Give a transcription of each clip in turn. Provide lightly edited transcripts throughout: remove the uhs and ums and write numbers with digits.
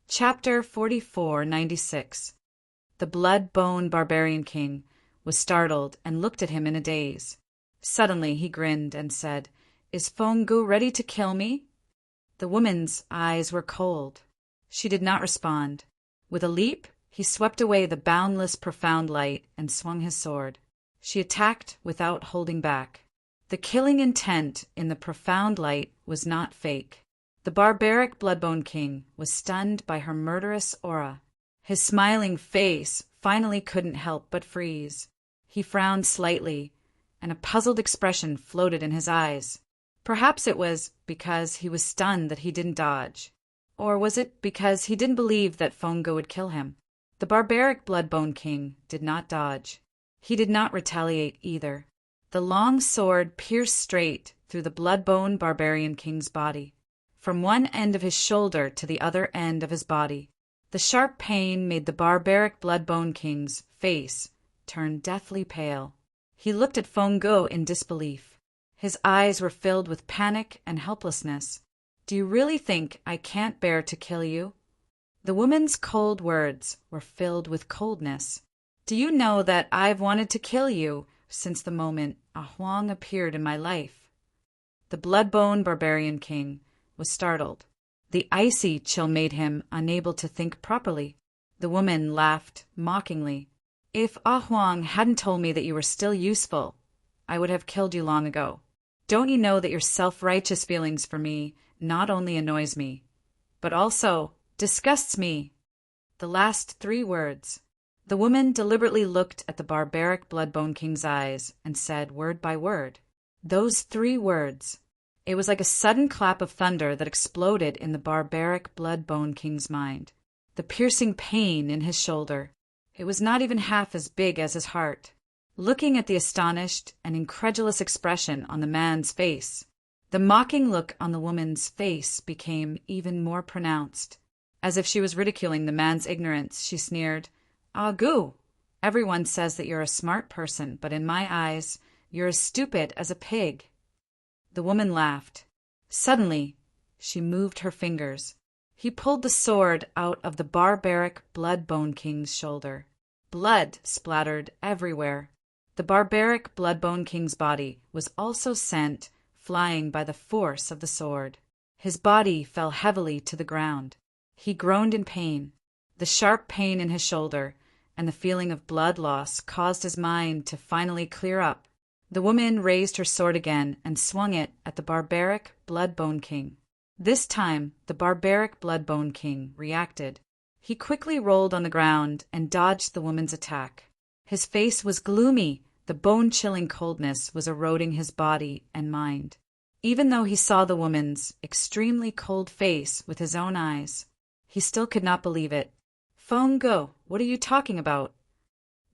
Chapter 4496. The blood-bone barbarian king was startled and looked at him in a daze. Suddenly he grinned and said, "Is Fongu ready to kill me?" The woman's eyes were cold. She did not respond. With a leap, he swept away the boundless profound light and swung his sword. She attacked without holding back. The killing intent in the profound light was not fake. The barbaric Bloodbone King was stunned by her murderous aura. His smiling face finally couldn't help but freeze. He frowned slightly, and a puzzled expression floated in his eyes. Perhaps it was because he was stunned that he didn't dodge. Or was it because he didn't believe that Fongo would kill him? The barbaric Bloodbone King did not dodge. He did not retaliate either. The long sword pierced straight through the Bloodbone Barbarian King's body, from one end of his shoulder to the other end of his body. The sharp pain made the barbaric Bloodbone King's face turn deathly pale. He looked at Fongo in disbelief. His eyes were filled with panic and helplessness. "Do you really think I can't bear to kill you?" The woman's cold words were filled with coldness. "Do you know that I've wanted to kill you since the moment a Huang appeared in my life?" The Bloodbone Barbarian King was startled. The icy chill made him unable to think properly. The woman laughed mockingly. "If Ah Huang hadn't told me that you were still useful, I would have killed you long ago. Don't you know that your self-righteous feelings for me not only annoys me, but also disgusts me?" The last three words. The woman deliberately looked at the barbaric Bloodbone King's eyes and said word by word. Those three words. It was like a sudden clap of thunder that exploded in the barbaric Bloodbone King's mind. The piercing pain in his shoulder. It was not even half as big as his heart. Looking at the astonished and incredulous expression on the man's face, the mocking look on the woman's face became even more pronounced. As if she was ridiculing the man's ignorance, she sneered, "Ah, Goo! Everyone says that you're a smart person, but in my eyes, you're as stupid as a pig." The woman laughed. Suddenly, she moved her fingers. He pulled the sword out of the barbaric Bloodbone King's shoulder. Blood splattered everywhere. The barbaric Bloodbone King's body was also sent flying by the force of the sword. His body fell heavily to the ground. He groaned in pain. The sharp pain in his shoulder and the feeling of blood loss caused his mind to finally clear up. The woman raised her sword again and swung it at the barbaric Bloodbone King. This time, the barbaric Bloodbone King reacted. He quickly rolled on the ground and dodged the woman's attack. His face was gloomy. The bone-chilling coldness was eroding his body and mind. Even though he saw the woman's extremely cold face with his own eyes, he still could not believe it. "Fongo, what are you talking about?"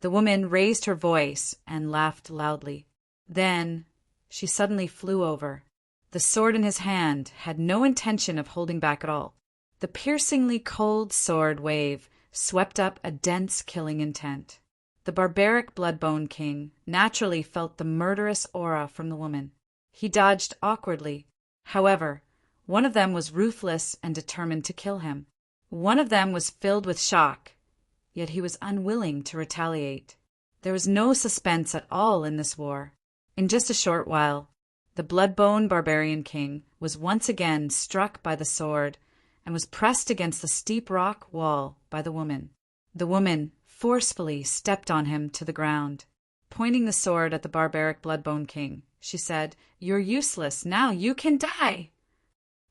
The woman raised her voice and laughed loudly. Then she suddenly flew over. The sword in his hand had no intention of holding back at all. The piercingly cold sword wave swept up a dense killing intent. The barbaric Bloodbone King naturally felt the murderous aura from the woman. He dodged awkwardly. However, one of them was ruthless and determined to kill him. One of them was filled with shock, yet he was unwilling to retaliate. There was no suspense at all in this war. In just a short while, the Bloodbone Barbarian King was once again struck by the sword and was pressed against the steep rock wall by the woman. The woman forcefully stepped on him to the ground. Pointing the sword at the barbaric Bloodbone King, she said, "You're useless. Now you can die."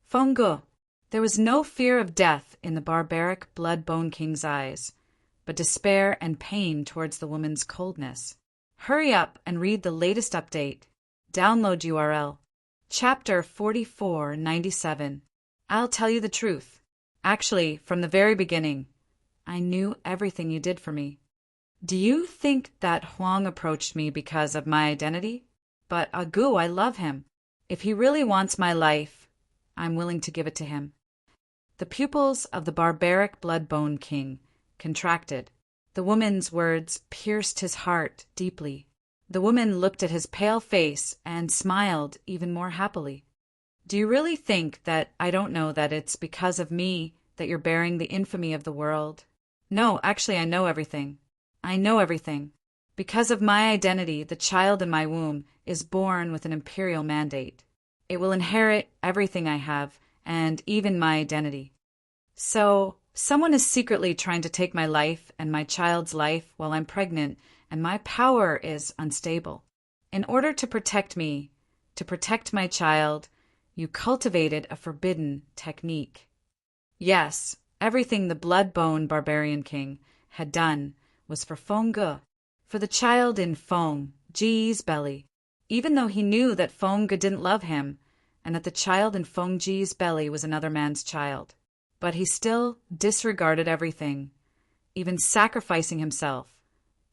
Fongo. There was no fear of death in the barbaric Bloodbone King's eyes, but despair and pain towards the woman's coldness. Hurry up and read the latest update. Download URL. Chapter 4497. I'll tell you the truth. Actually, from the very beginning, I knew everything you did for me. Do you think that Huang approached me because of my identity? But Agu, I love him. If he really wants my life, I'm willing to give it to him. The pupils of the barbaric Bloodbone King contracted. The woman's words pierced his heart deeply. The woman looked at his pale face and smiled even more happily. "Do you really think that I don't know that it's because of me that you're bearing the infamy of the world? No, actually, I know everything. I know everything. Because of my identity, the child in my womb is born with an imperial mandate. It will inherit everything I have, and even my identity. So, someone is secretly trying to take my life and my child's life while I'm pregnant, and my power is unstable. In order to protect me, to protect my child, you cultivated a forbidden technique. Yes, everything the blood-bone barbarian king had done was for Feng Ge, for the child in Feng Ji's belly, even though he knew that Feng Ge didn't love him and that the child in Feng Ji's belly was another man's child. But he still disregarded everything, even sacrificing himself,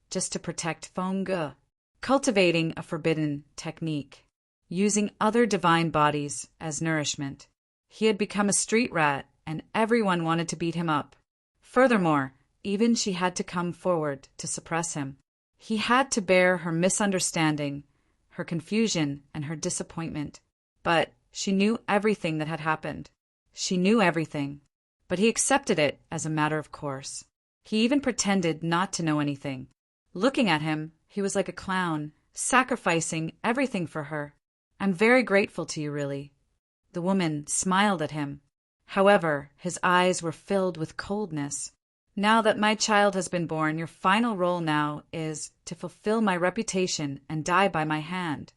just to protect Feng Ge, cultivating a forbidden technique, using other divine bodies as nourishment. He had become a street rat, and everyone wanted to beat him up. Furthermore, even she had to come forward to suppress him. He had to bear her misunderstanding, her confusion, and her disappointment. But she knew everything that had happened. She knew everything. But he accepted it as a matter of course. He even pretended not to know anything. Looking at him, he was like a clown, sacrificing everything for her. I'm very grateful to you, really. The woman smiled at him. However, his eyes were filled with coldness. Now that my child has been born, your final role now is to fulfill my reputation and die by my hand.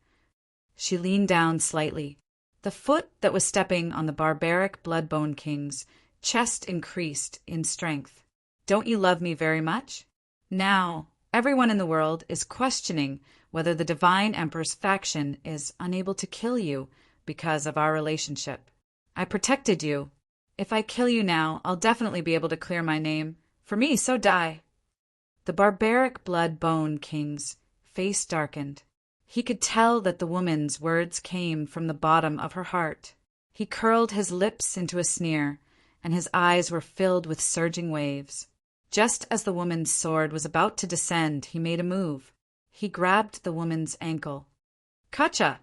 She leaned down slightly. The foot that was stepping on the barbaric blood-bone king's chest increased in strength. Don't you love me very much? Now, everyone in the world is questioning whether the Divine Emperor's faction is unable to kill you because of our relationship. I protected you. If I kill you now, I'll definitely be able to clear my name. For me, so die. The barbaric blood-bone king's face darkened. He could tell that the woman's words came from the bottom of her heart. He curled his lips into a sneer, and his eyes were filled with surging waves. Just as the woman's sword was about to descend, he made a move. He grabbed the woman's ankle. Kacha!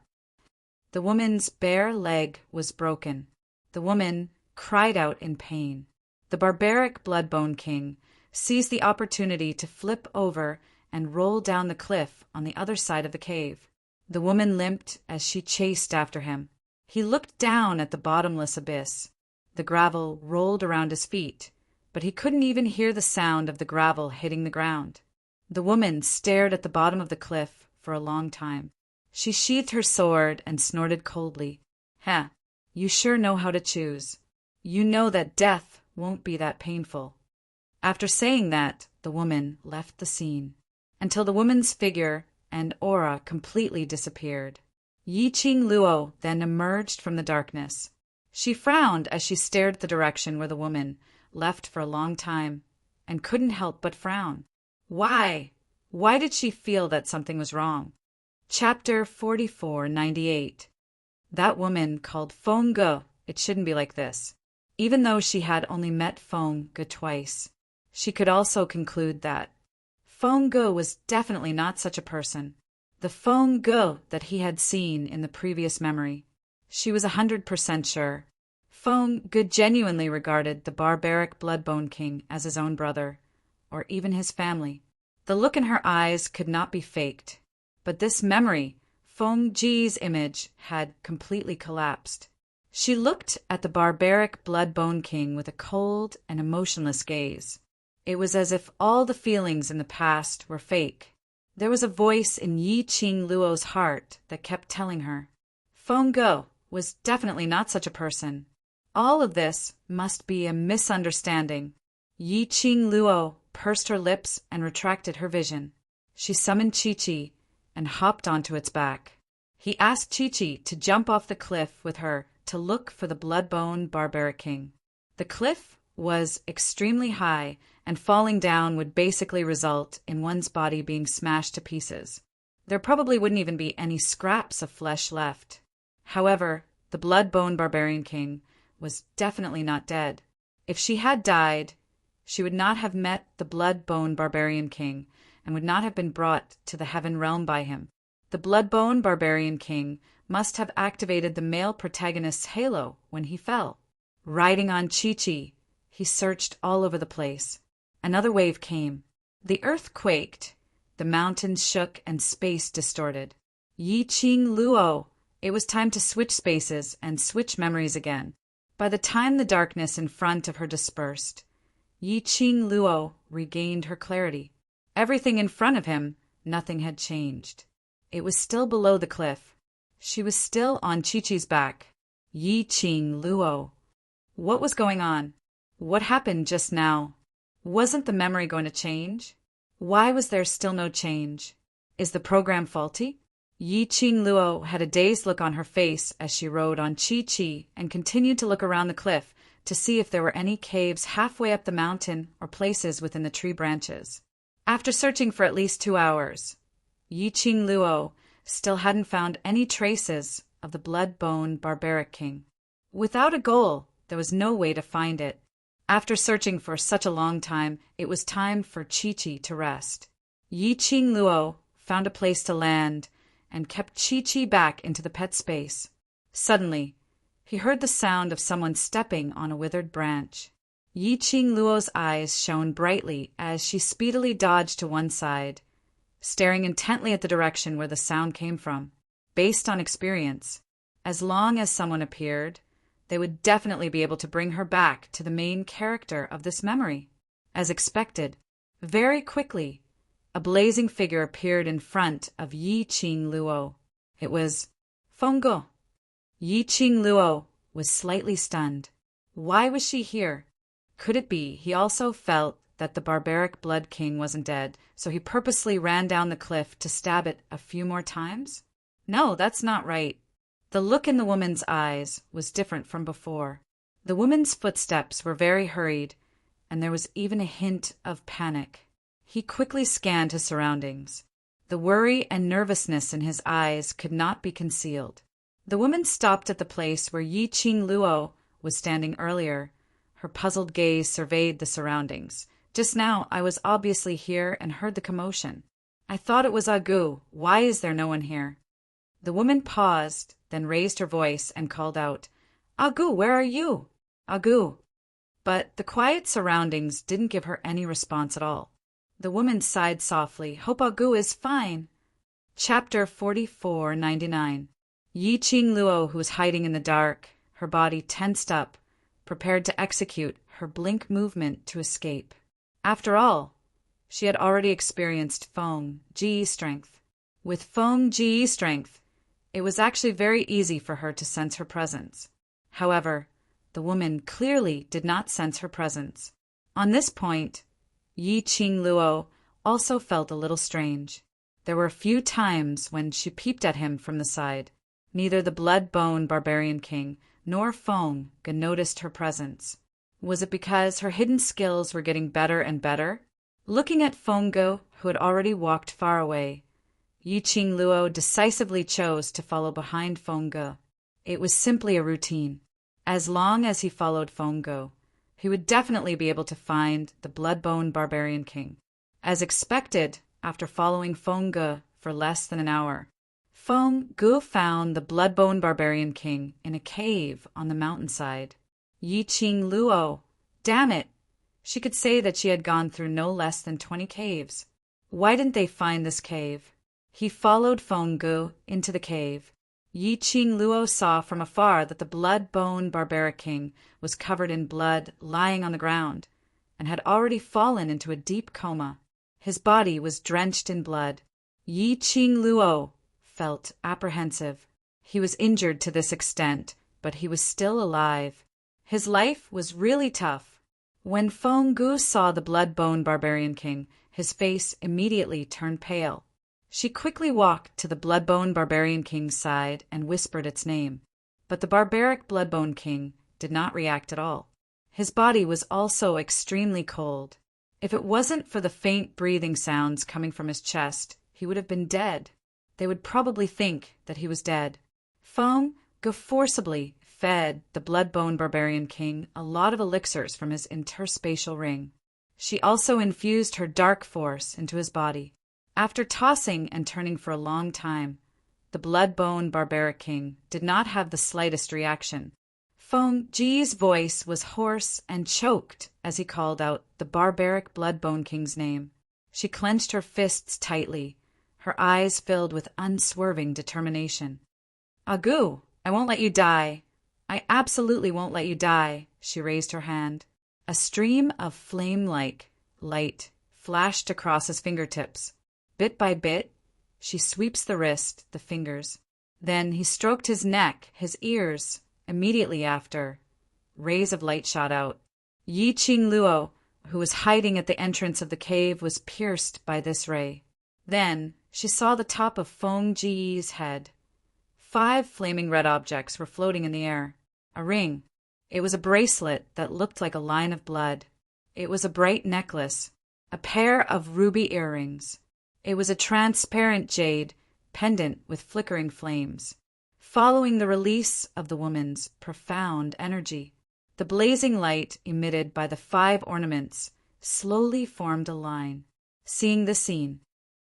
The woman's bare leg was broken. The woman cried out in pain. The barbaric blood-bone king seized the opportunity to flip over and roll down the cliff on the other side of the cave. The woman limped as she chased after him. He looked down at the bottomless abyss. The gravel rolled around his feet, but he couldn't even hear the sound of the gravel hitting the ground. The woman stared at the bottom of the cliff for a long time. She sheathed her sword and snorted coldly. "Heh, you sure know how to choose. You know that death won't be that painful." After saying that, the woman left the scene, until the woman's figure and aura completely disappeared. Yi Qing Luo then emerged from the darkness. She frowned as she stared at the direction where the woman left for a long time, and couldn't help but frown. Why? Why did she feel that something was wrong? Chapter 4498. That woman called Feng Ge. It shouldn't be like this. Even though she had only met Feng Ge twice, she could also conclude that Feng Ge was definitely not such a person. The Feng Ge that he had seen in the previous memory. She was 100% sure. Feng Ge genuinely regarded the barbaric blood-bone king as his own brother, or even his family. The look in her eyes could not be faked. But this memory, Feng Ji's image, had completely collapsed. She looked at the barbaric blood-bone king with a cold and emotionless gaze. It was as if all the feelings in the past were fake. There was a voice in Yi Qing Luo's heart that kept telling her, Feng Ge was definitely not such a person. All of this must be a misunderstanding. Yi Qing Luo pursed her lips and retracted her vision. She summoned Chi-Chi and hopped onto its back. He asked Chi-Chi to jump off the cliff with her to look for the blood-bone barbaric king. The cliff was extremely high, and falling down would basically result in one's body being smashed to pieces. There probably wouldn't even be any scraps of flesh left. However, the blood-bone barbarian king was definitely not dead. If she had died, she would not have met the blood-bone barbarian king and would not have been brought to the heaven realm by him. The blood-bone barbarian king must have activated the male protagonist's halo when he fell. Riding on Chi-Chi, He searched all over the place. Another wave came. The earth quaked. The mountains shook and space distorted. Yi Qing Luo! It was time to switch spaces and switch memories again. By the time the darkness in front of her dispersed, Yi Qing Luo regained her clarity. Everything in front of him, nothing had changed. It was still below the cliff. She was still on Chi-Chi's back. Yi Qing Luo. What was going on? What happened just now? Wasn't the memory going to change? Why was there still no change? Is the program faulty? Yi Qing Luo had a dazed look on her face as she rode on Chi-Chi and continued to look around the cliff to see if there were any caves halfway up the mountain or places within the tree branches. After searching for at least 2 hours, Yi Qing Luo still hadn't found any traces of the blood-bone barbaric king. Without a goal, there was no way to find it. After searching for such a long time, it was time for Chi-Chi to rest. Yi Qing Luo found a place to land and kept Chi-Chi back into the pet space. Suddenly, he heard the sound of someone stepping on a withered branch. Yi Qing Luo's eyes shone brightly as she speedily dodged to one side, staring intently at the direction where the sound came from. Based on experience, as long as someone appeared, they would definitely be able to bring her back to the main character of this memory. As expected, very quickly, a blazing figure appeared in front of Yi Qing Luo. It was Feng Ge. Yi Qing Luo was slightly stunned. Why was she here? Could it be he also felt that the barbaric blood king wasn't dead, so he purposely ran down the cliff to stab it a few more times? No, that's not right. The look in the woman's eyes was different from before. The woman's footsteps were very hurried, and there was even a hint of panic. He quickly scanned his surroundings. The worry and nervousness in his eyes could not be concealed. The woman stopped at the place where Yi Qing Luo was standing earlier. Her puzzled gaze surveyed the surroundings. Just now, I was obviously here and heard the commotion. I thought it was Agu. Why is there no one here? The woman paused, then raised her voice and called out, Agu, where are you? Agu. But the quiet surroundings didn't give her any response at all. The woman sighed softly. Hope Agu is fine. Chapter 4499. Yi Qing Luo, who was hiding in the dark, her body tensed up, prepared to execute her blink movement to escape. After all, she had already experienced Feng Ji strength. With Feng Ji strength, it was actually very easy for her to sense her presence. However, the woman clearly did not sense her presence. On this point, Yi Qing Luo also felt a little strange. There were a few times when she peeped at him from the side. Neither the blood-bone barbarian king nor Feng Ge noticed her presence. Was it because her hidden skills were getting better and better? Looking at Feng Ge, who had already walked far away, Yi Qing Luo decisively chose to follow behind Feng Ge. It was simply a routine. As long as he followed Feng Ge, he would definitely be able to find the blood-bone barbarian king. As expected, after following Feng Ge for less than an hour, Feng Ge found the blood-bone barbarian king in a cave on the mountainside. Yi Qing Luo. Damn it! She could say that she had gone through no less than 20 caves. Why didn't they find this cave? He followed Feng Ge into the cave. Yi Qing Luo saw from afar that the blood-bone barbaric king was covered in blood, lying on the ground, and had already fallen into a deep coma. His body was drenched in blood. Yi Qing Luo felt apprehensive. He was injured to this extent, but he was still alive. His life was really tough. When Feng Ge saw the blood-bone barbarian king, his face immediately turned pale. She quickly walked to the blood-bone barbarian king's side and whispered its name. But the barbaric blood-bone king did not react at all. His body was also extremely cold. If it wasn't for the faint breathing sounds coming from his chest, he would have been dead. They would probably think that he was dead. Feng Ge forcibly fed the blood-bone barbarian king a lot of elixirs from his interspatial ring. She also infused her dark force into his body. After tossing and turning for a long time, the blood-bone barbaric king did not have the slightest reaction. Feng Ji's voice was hoarse and choked as he called out the barbaric Bloodbone King's name. She clenched her fists tightly, her eyes filled with unswerving determination. Agu, I won't let you die. I absolutely won't let you die. She raised her hand. A stream of flame-like light flashed across his fingertips. Bit by bit, she sweeps the wrist, the fingers. Then he stroked his neck, his ears. Immediately after, rays of light shot out. Yi Qing Luo, who was hiding at the entrance of the cave, was pierced by this ray. Then she saw the top of Feng Ji's head. 5 flaming red objects were floating in the air. A ring. It was a bracelet that looked like a line of blood. It was a bright necklace. A pair of ruby earrings. It was a transparent jade pendant with flickering flames. Following the release of the woman's profound energy, the blazing light emitted by the 5 ornaments slowly formed a line. Seeing the scene,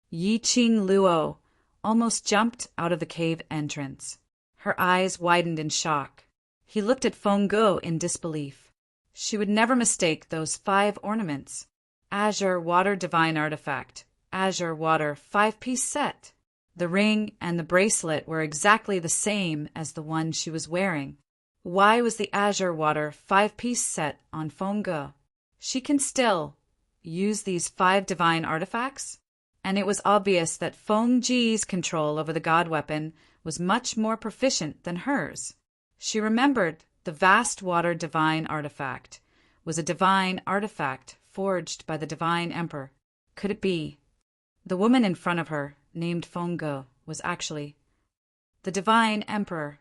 Yi Qing Luo almost jumped out of the cave entrance. Her eyes widened in shock. He looked at Feng Ge in disbelief. She would never mistake those 5 ornaments. Azure Water Divine Artifact, Azure Water 5-piece set. The ring and the bracelet were exactly the same as the one she was wearing. Why was the Azure Water 5-piece set on Feng Ge? She can still use these 5 divine artifacts? And it was obvious that Feng Ji's control over the god weapon was much more proficient than hers. She remembered the vast water divine artifact was a divine artifact forged by the divine emperor. Could it be? The woman in front of her, named Feng Ge, was actually the divine emperor.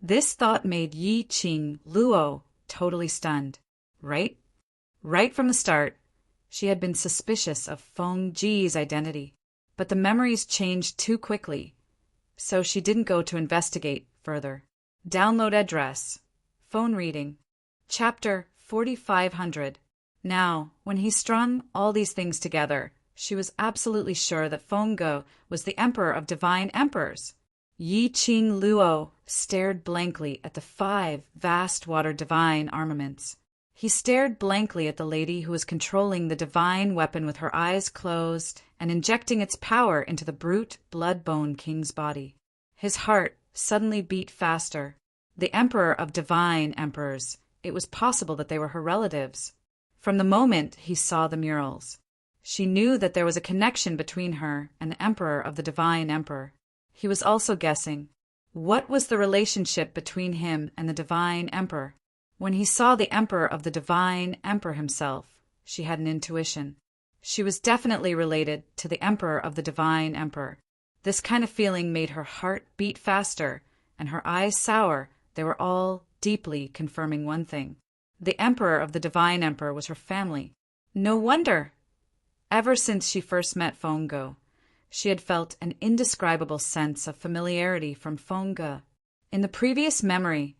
This thought made Yi Qing Luo totally stunned. Right from the start, she had been suspicious of Feng Ji's identity, but the memories changed too quickly, so she didn't go to investigate further. Download address. Phone reading. Chapter 4500. Now, when he strung all these things together, she was absolutely sure that Feng Ge was the emperor of divine emperors. Yi Qing Luo stared blankly at the 5 vast water divine armaments. He stared blankly at the lady who was controlling the divine weapon with her eyes closed and injecting its power into the brute Bloodbone King's body. His heart suddenly beat faster. The emperor of divine emperors. It was possible that they were her relatives. From the moment he saw the murals, she knew that there was a connection between her and the emperor of the divine emperor. He was also guessing, what was the relationship between him and the divine emperor? When he saw the emperor of the divine emperor himself, she had an intuition. She was definitely related to the emperor of the divine emperor. This kind of feeling made her heart beat faster and her eyes sour. They were all deeply confirming one thing. The emperor of the divine emperor was her family. No wonder! Ever since she first met Feng Ge, she had felt an indescribable sense of familiarity from Feng Ge. In the previous memory,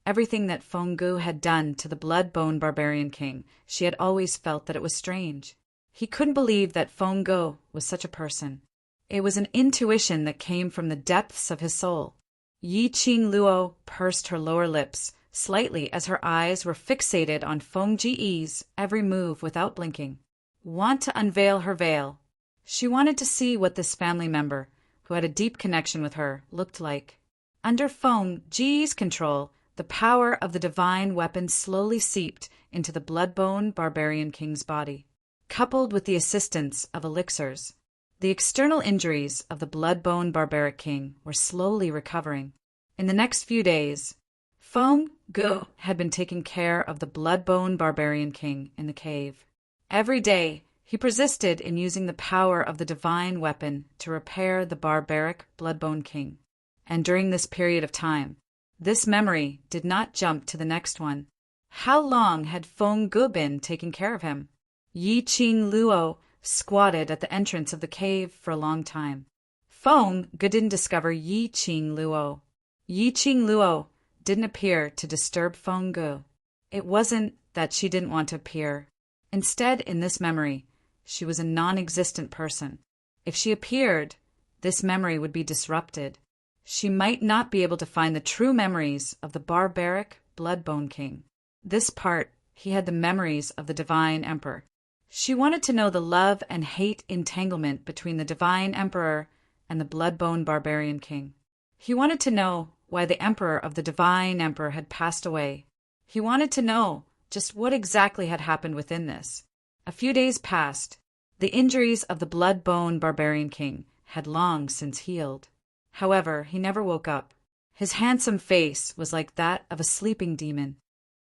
everything that Feng Ge had done to the Bloodbone Barbarian King, she had always felt that it was strange. He couldn't believe that Feng Ge was such a person. It was an intuition that came from the depths of his soul. Yi Qing Luo pursed her lower lips slightly as her eyes were fixated on Feng Ji's every move without blinking. Want to unveil her veil. She wanted to see what this family member, who had a deep connection with her, looked like. Under Feng Ji's control, the power of the divine weapon slowly seeped into the Bloodbone Barbarian King's body. Coupled with the assistance of elixirs, the external injuries of the Bloodbone Barbaric King were slowly recovering. In the next few days, Feng Ge had been taking care of the Bloodbone Barbarian King in the cave. Every day, he persisted in using the power of the divine weapon to repair the barbaric Bloodbone King. And during this period of time, this memory did not jump to the next one. How long had Feng Ge been taking care of him? Yi Qing Luo squatted at the entrance of the cave for a long time. Feng Ge didn't discover Yi Qing Luo. Yi Qing Luo didn't appear to disturb Feng Ge. It wasn't that she didn't want to appear. Instead, in this memory, she was a non-existent person. If she appeared, this memory would be disrupted. She might not be able to find the true memories of the barbaric Blood-Bone King. This part, he had the memories of the Divine Emperor. She wanted to know the love and hate entanglement between the Divine Emperor and the Blood-Bone Barbarian King. He wanted to know why the Emperor of the Divine Emperor had passed away. He wanted to know just what exactly had happened within this. A few days passed. The injuries of the Blood-Bone Barbarian King had long since healed. However, he never woke up. His handsome face was like that of a sleeping demon.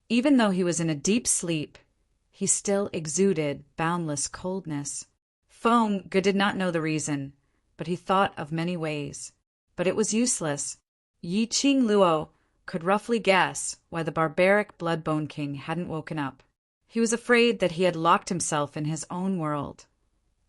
Even though he was in a deep sleep, he still exuded boundless coldness. Feng Ge did not know the reason, but he thought of many ways. But it was useless. Yi Qing Luo could roughly guess why the barbaric Blood-Bone King hadn't woken up. He was afraid that he had locked himself in his own world,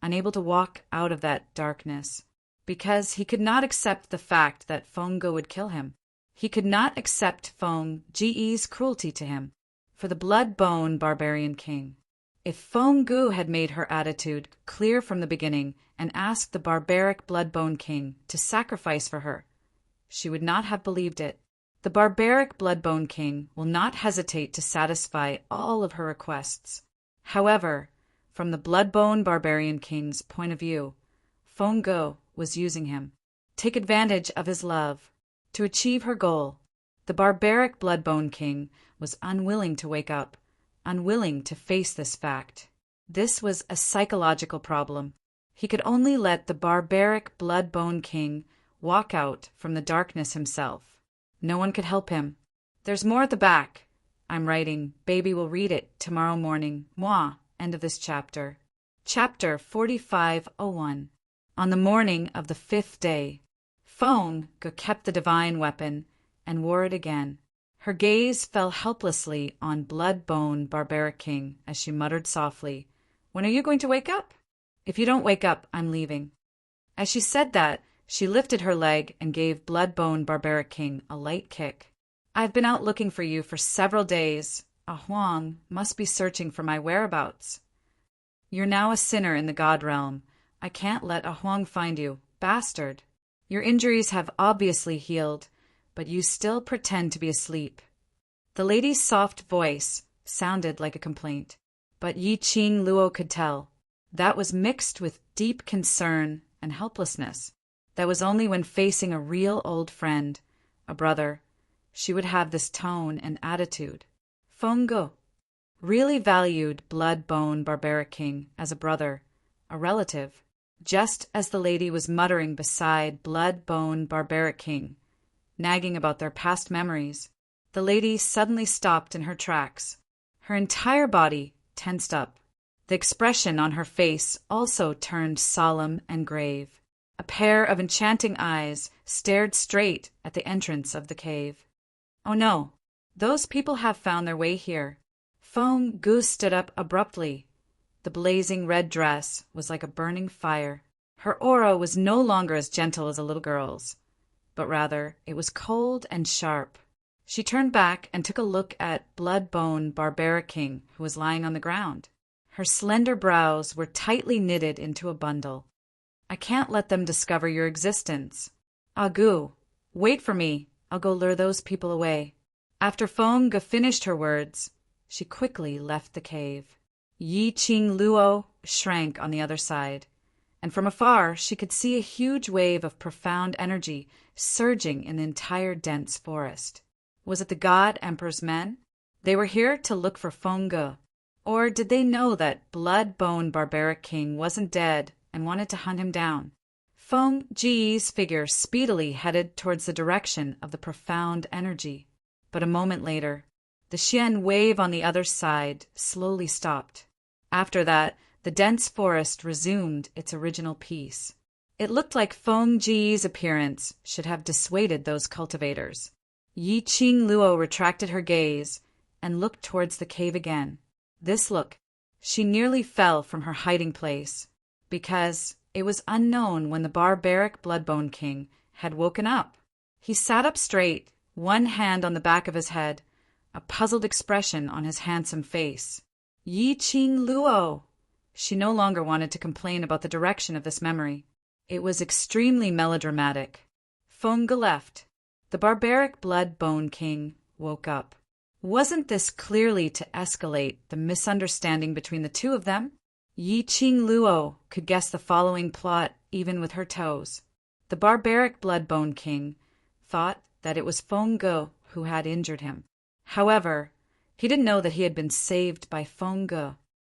unable to walk out of that darkness, because he could not accept the fact that Feng Ge would kill him. He could not accept Feng Ge's cruelty to him, for the Blood-Bone Barbarian King. If Feng Ge had made her attitude clear from the beginning and asked the barbaric Blood-Bone King to sacrifice for her, she would not have believed it. The barbaric Blood-Bone King will not hesitate to satisfy all of her requests. However, from the Blood-Bone Barbarian King's point of view, Feng Ge was using him. Take advantage of his love to achieve her goal. The barbaric Blood-Bone King was unwilling to wake up, unwilling to face this fact. This was a psychological problem. He could only let the barbaric Blood-Bone King walk out from the darkness himself. No one could help him. There's more at the back. I'm writing. Baby will read it tomorrow morning. Moi. End of this chapter. Chapter 4501. On the morning of the 5th day, Feng Ge kept the divine weapon and wore it again. Her gaze fell helplessly on Blood-Bone Barbaric King as she muttered softly, "When are you going to wake up? If you don't wake up, I'm leaving." As she said that, she lifted her leg and gave Blood-Bone Barbaric King a light kick. "I've been out looking for you for several days. A Huang must be searching for my whereabouts. You're now a sinner in the God realm. I can't let a Huang find you. Bastard. Your injuries have obviously healed, but you still pretend to be asleep." The lady's soft voice sounded like a complaint, but Yi Qing Luo could tell that was mixed with deep concern and helplessness. That was only when facing a real old friend, a brother, she would have this tone and attitude. Feng Ge really valued Blood-Bone Barbaric King as a brother, a relative. Just as the lady was muttering beside Blood-Bone Barbaric King, nagging about their past memories, the lady suddenly stopped in her tracks. Her entire body tensed up. The expression on her face also turned solemn and grave. A pair of enchanting eyes stared straight at the entrance of the cave. "Oh no, those people have found their way here." Feng Ge stood up abruptly. The blazing red dress was like a burning fire. Her aura was no longer as gentle as a little girl's, but rather it was cold and sharp. She turned back and took a look at Blood-Bone Barbaric King, who was lying on the ground. Her slender brows were tightly knitted into a bundle. "I can't let them discover your existence. Agu, wait for me. I'll go lure those people away." After Feng Ge finished her words, she quickly left the cave. Yi Qing Luo shrank on the other side, and from afar she could see a huge wave of profound energy surging in the entire dense forest. Was it the God Emperor's men? They were here to look for Feng Ge. Or did they know that Blood-Bone Barbaric King wasn't dead and wanted to hunt him down? Feng Ge's figure speedily headed towards the direction of the profound energy. But a moment later, the Xian wave on the other side slowly stopped. After that, the dense forest resumed its original peace. It looked like Feng Ge's appearance should have dissuaded those cultivators. Yi Qing Luo retracted her gaze and looked towards the cave again. This look, she nearly fell from her hiding place, because it was unknown when the barbaric Blood-Bone King had woken up. He sat up straight, one hand on the back of his head, a puzzled expression on his handsome face. Yi Qing Luo! She no longer wanted to complain about the direction of this memory. It was extremely melodramatic. Feng Ge left. The barbaric Blood-Bone King woke up. Wasn't this clearly to escalate the misunderstanding between the two of them? Yi Qing Luo could guess the following plot even with her toes. The barbaric Bloodbone King thought that it was Feng Ge who had injured him. However, he didn't know that he had been saved by Feng Ge.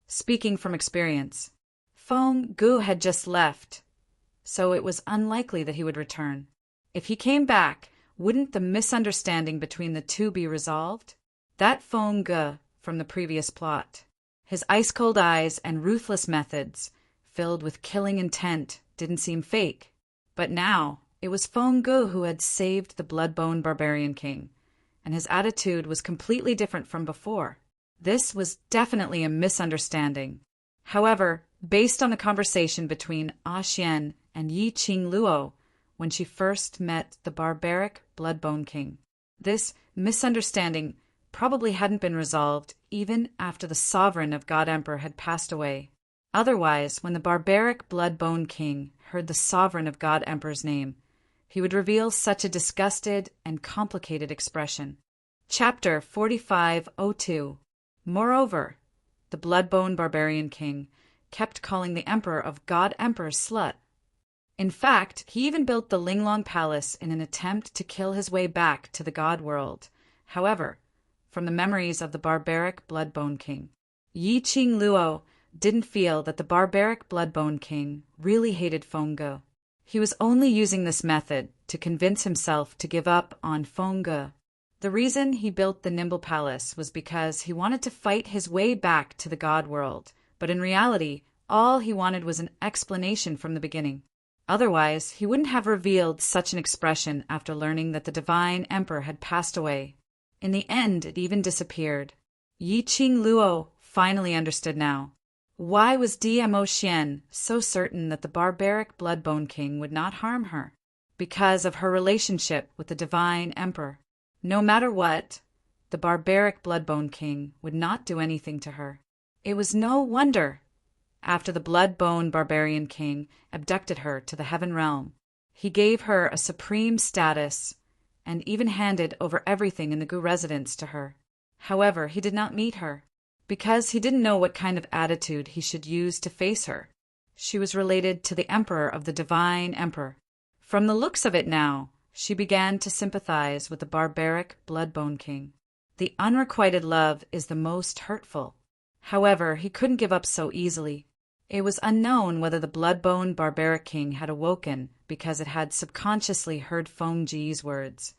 Speaking from experience, Feng Ge had just left, so it was unlikely that he would return. If he came back, wouldn't the misunderstanding between the two be resolved? That Feng Ge from the previous plot, his ice-cold eyes and ruthless methods, filled with killing intent, didn't seem fake. But now, it was Feng Ge who had saved the Bloodbone Barbarian King, and his attitude was completely different from before. This was definitely a misunderstanding. However, based on the conversation between Ah Xian and Yi Qing Luo when she first met the barbaric Bloodbone King, this misunderstanding probably hadn't been resolved even after the sovereign of God Emperor had passed away. Otherwise, when the barbaric Bloodbone King heard the sovereign of God Emperor's name, he would reveal such a disgusted and complicated expression. Chapter 4502. Moreover, the Bloodbone Barbarian King kept calling the Emperor of God Emperor slut. In fact, he even built the Linglong Palace in an attempt to kill his way back to the God world. However, from the memories of the barbaric Bloodbone King, Yi Qing Luo didn't feel that the barbaric Bloodbone King really hated Feng Ge. He was only using this method to convince himself to give up on Feng Ge. The reason he built the Nimble Palace was because he wanted to fight his way back to the God world, but in reality, all he wanted was an explanation from the beginning. Otherwise, he wouldn't have revealed such an expression after learning that the Divine Emperor had passed away. In the end, it even disappeared. Yi Qing Luo finally understood now. Why was Dmo Xian so certain that the barbaric Bloodbone King would not harm her? Because of her relationship with the Divine Emperor. No matter what, the barbaric Bloodbone King would not do anything to her. It was no wonder. After the Bloodbone Barbarian King abducted her to the Heaven Realm, he gave her a supreme status and even handed over everything in the Gu residence to her. However, he did not meet her, because he didn't know what kind of attitude he should use to face her. She was related to the Emperor of the Divine Emperor. From the looks of it now, she began to sympathize with the barbaric Bloodbone King. The unrequited love is the most hurtful. However, he couldn't give up so easily. It was unknown whether the Bloodbone Barbaric King had awoken because it had subconsciously heard Feng Ji's words.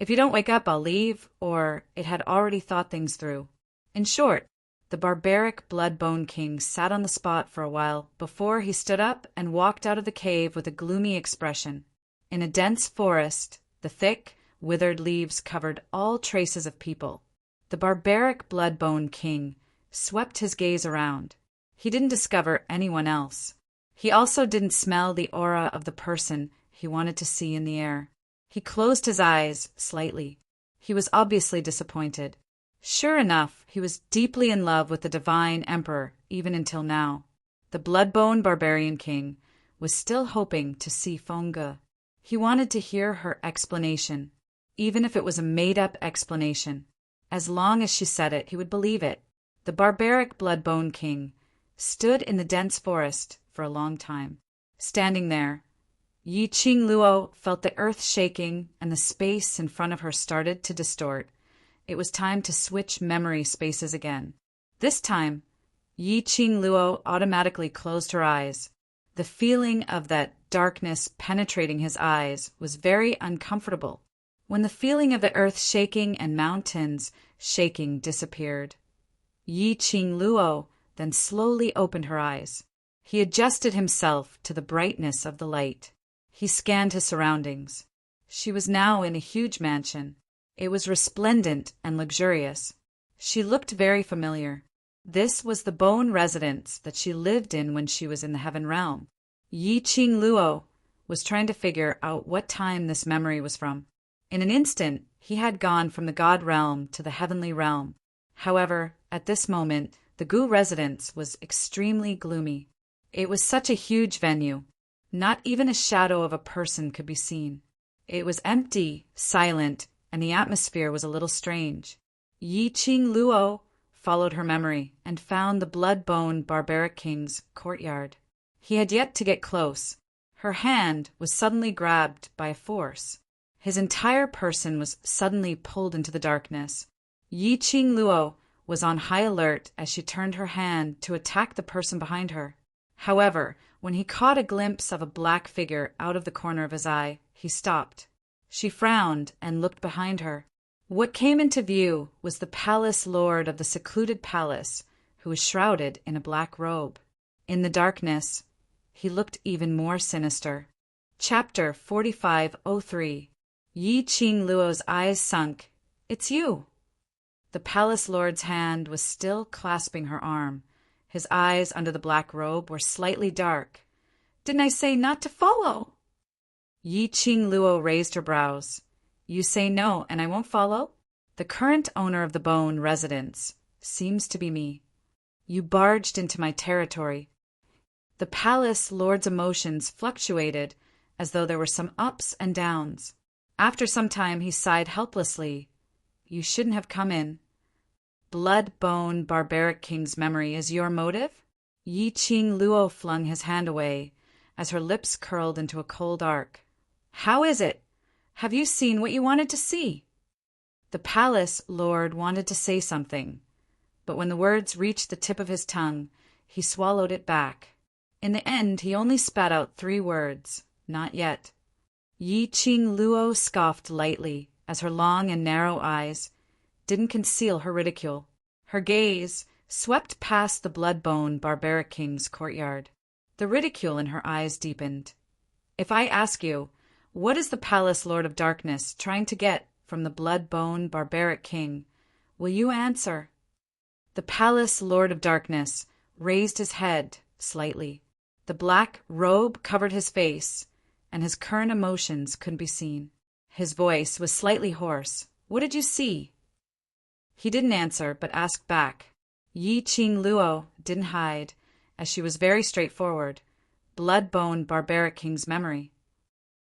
If you don't wake up, I'll leave, or it had already thought things through. In short, the barbaric Bloodbone King sat on the spot for a while before he stood up and walked out of the cave with a gloomy expression. In a dense forest, the thick, withered leaves covered all traces of people. The barbaric Bloodbone King swept his gaze around. He didn't discover anyone else. He also didn't smell the aura of the person he wanted to see in the air. He closed his eyes slightly. He was obviously disappointed. Sure enough, he was deeply in love with the Divine Emperor, even until now. The Bloodbone Barbarian King was still hoping to see Feng Ge. He wanted to hear her explanation, even if it was a made-up explanation. As long as she said it, he would believe it. The barbaric Bloodbone King stood in the dense forest for a long time. Standing there, Yi Qing Luo felt the earth shaking and the space in front of her started to distort. It was time to switch memory spaces again. This time, Yi Qing Luo automatically closed her eyes. The feeling of that darkness penetrating his eyes was very uncomfortable. When the feeling of the earth shaking and mountains shaking disappeared, Yi Qing Luo then slowly opened her eyes. He adjusted himself to the brightness of the light. He scanned his surroundings. She was now in a huge mansion. It was resplendent and luxurious. She looked very familiar. This was the bone residence that she lived in when she was in the Heaven Realm. Yi Qing Luo was trying to figure out what time this memory was from. In an instant, he had gone from the God Realm to the Heavenly Realm. However, at this moment, the Gu residence was extremely gloomy. It was such a huge venue. Not even a shadow of a person could be seen. It was empty, silent, and the atmosphere was a little strange. Yi Qing Luo followed her memory and found the blood-bone barbaric king's courtyard. He had yet to get close. Her hand was suddenly grabbed by a force. His entire person was suddenly pulled into the darkness. Yi Qing Luo was on high alert as she turned her hand to attack the person behind her. However, when he caught a glimpse of a black figure out of the corner of his eye, he stopped. She frowned and looked behind her. What came into view was the palace lord of the secluded palace, who was shrouded in a black robe. In the darkness, he looked even more sinister. Chapter 4503. Yi Qing Luo's eyes sunk. "It's you." The palace lord's hand was still clasping her arm. His eyes under the black robe were slightly dark. "Didn't I say not to follow?" Yi Qing Luo raised her brows. "You say no, and I won't follow? The current owner of the Bone residence seems to be me. You barged into my territory." The palace lord's emotions fluctuated as though there were some ups and downs. After some time he sighed helplessly. "You shouldn't have come in." "Blood-bone barbaric king's memory is your motive?" Yi Qing Luo flung his hand away as her lips curled into a cold arc. "How is it? Have you seen what you wanted to see?" The palace lord wanted to say something, but when the words reached the tip of his tongue, he swallowed it back. In the end, he only spat out 3 words, "Not yet." Yi Qing Luo scoffed lightly as her long and narrow eyes didn't conceal her ridicule. Her gaze swept past the blood-bone barbaric king's courtyard. The ridicule in her eyes deepened. "If I ask you, what is the palace lord of darkness trying to get from the blood-bone barbaric king, will you answer?" The palace lord of darkness raised his head slightly. The black robe covered his face, and his current emotions couldn't be seen. His voice was slightly hoarse. "What did you see?" He didn't answer, but asked back. Yi Qing Luo didn't hide, as she was very straightforward. Blood-bone barbaric king's memory.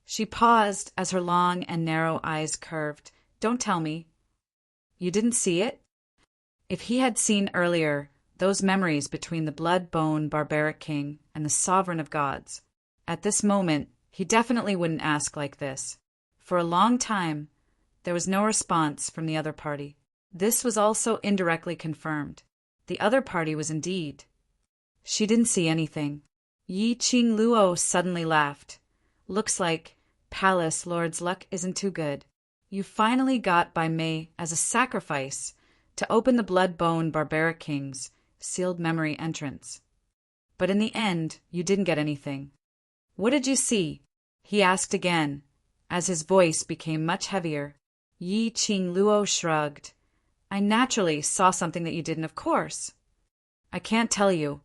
She paused as her long and narrow eyes curved. "Don't tell me. You didn't see it?" If he had seen earlier those memories between the blood-bone barbaric king and the sovereign of gods, at this moment he definitely wouldn't ask like this. For a long time, there was no response from the other party. This was also indirectly confirmed. The other party was indeed. She didn't see anything. Yi Qing Luo suddenly laughed. "Looks like palace lord's luck isn't too good. You finally got by May as a sacrifice to open the blood-bone barbaric king's sealed memory entrance. But in the end, you didn't get anything. What did you see?" he asked again, as his voice became much heavier. Yi Qing Luo shrugged. "I naturally saw something that you didn't, of course." "I can't tell you."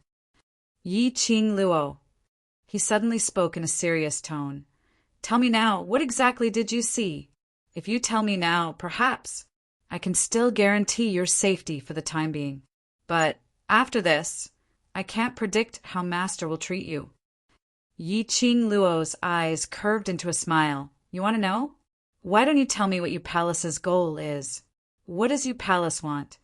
Yi Qing Luo. He suddenly spoke in a serious tone. "Tell me now, what exactly did you see? If you tell me now, perhaps I can still guarantee your safety for the time being. But after this, I can't predict how Master will treat you." Yi Qing Luo's eyes curved into a smile. "You want to know? Why don't you tell me what your palace's goal is? What does your palace want?"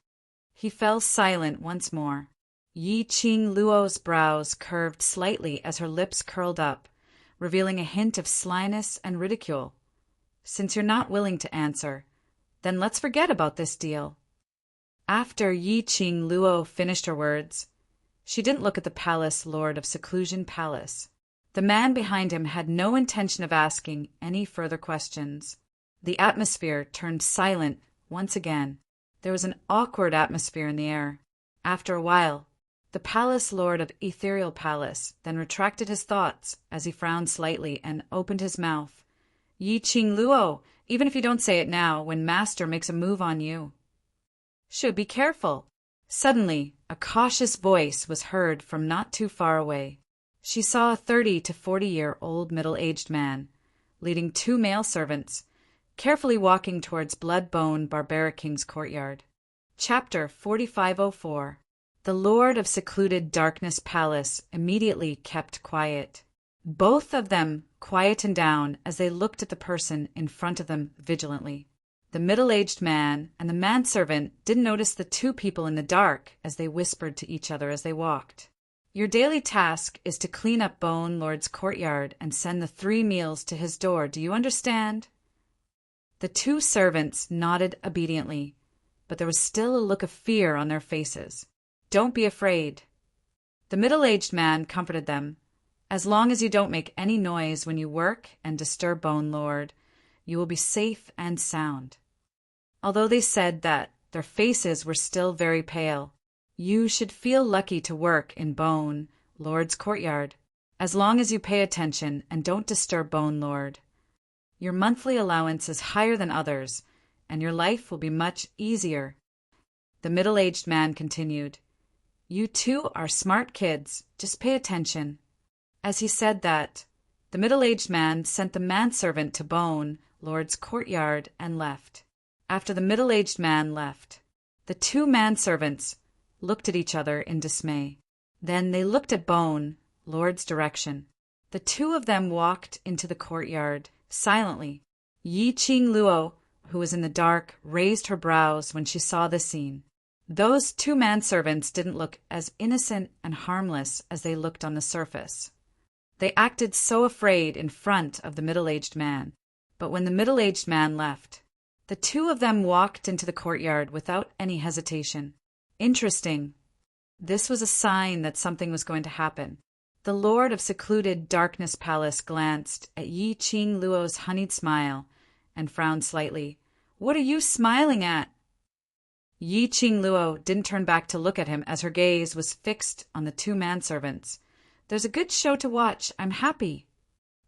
He fell silent once more. Yi Qing Luo's brows curved slightly as her lips curled up, revealing a hint of slyness and ridicule. "Since you're not willing to answer, then let's forget about this deal." After Yi Qing Luo finished her words, she didn't look at the palace lord of Seclusion Palace. The man behind him had no intention of asking any further questions. The atmosphere turned silent once again. There was an awkward atmosphere in the air. After a while, the palace lord of Ethereal Palace then retracted his thoughts as he frowned slightly and opened his mouth. "Yi Qing Luo, even if you don't say it now, when Master makes a move on you, should be careful." Suddenly, a cautious voice was heard from not too far away. She saw a 30 to 40-year-old middle-aged man, leading 2 male servants, carefully walking towards blood-bone barbaric king's courtyard. Chapter 4504. The Lord of Secluded Darkness Palace immediately kept quiet. Both of them quietened down as they looked at the person in front of them vigilantly. The middle-aged man and the manservant didn't notice the two people in the dark as they whispered to each other as they walked. Your daily task is to clean up Bone Lord's courtyard and send the 3 meals to his door. Do you understand? The 2 servants nodded obediently, but there was still a look of fear on their faces. Don't be afraid. The middle-aged man comforted them. As long as you don't make any noise when you work and disturb Bone Lord, you will be safe and sound. Although they said that their faces were still very pale, you should feel lucky to work in Bone Lord's courtyard, as long as you pay attention and don't disturb Bone Lord. Your monthly allowance is higher than others, and your life will be much easier. The middle-aged man continued, You 2 are smart kids, just pay attention. As he said that, the middle-aged man sent the manservant to Bone Lord's courtyard and left. After the middle-aged man left, the 2 manservants looked at each other in dismay. Then they looked at Bone Lord's direction. The 2 of them walked into the courtyard silently. Yi Qing Luo, who was in the dark, raised her brows when she saw the scene. Those 2 manservants didn't look as innocent and harmless as they looked on the surface. They acted so afraid in front of the middle-aged man, but when the middle-aged man left, the 2 of them walked into the courtyard without any hesitation. Interesting. This was a sign that something was going to happen. The lord of secluded Darkness Palace glanced at Yi Qing Luo's honeyed smile and frowned slightly. What are you smiling at? Yi Qing Luo didn't turn back to look at him as her gaze was fixed on the 2 manservants. There's a good show to watch. I'm happy.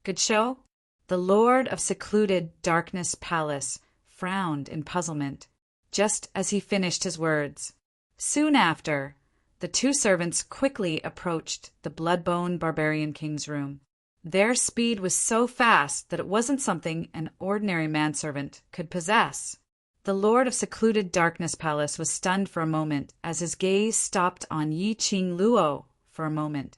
Good show? The lord of secluded Darkness Palace frowned in puzzlement, just as he finished his words. Soon after, the 2 servants quickly approached the Bloodbone Barbarian King's room. Their speed was so fast that it wasn't something an ordinary manservant could possess. The lord of secluded Darkness Palace was stunned for a moment as his gaze stopped on Yi Qing Luo for a moment,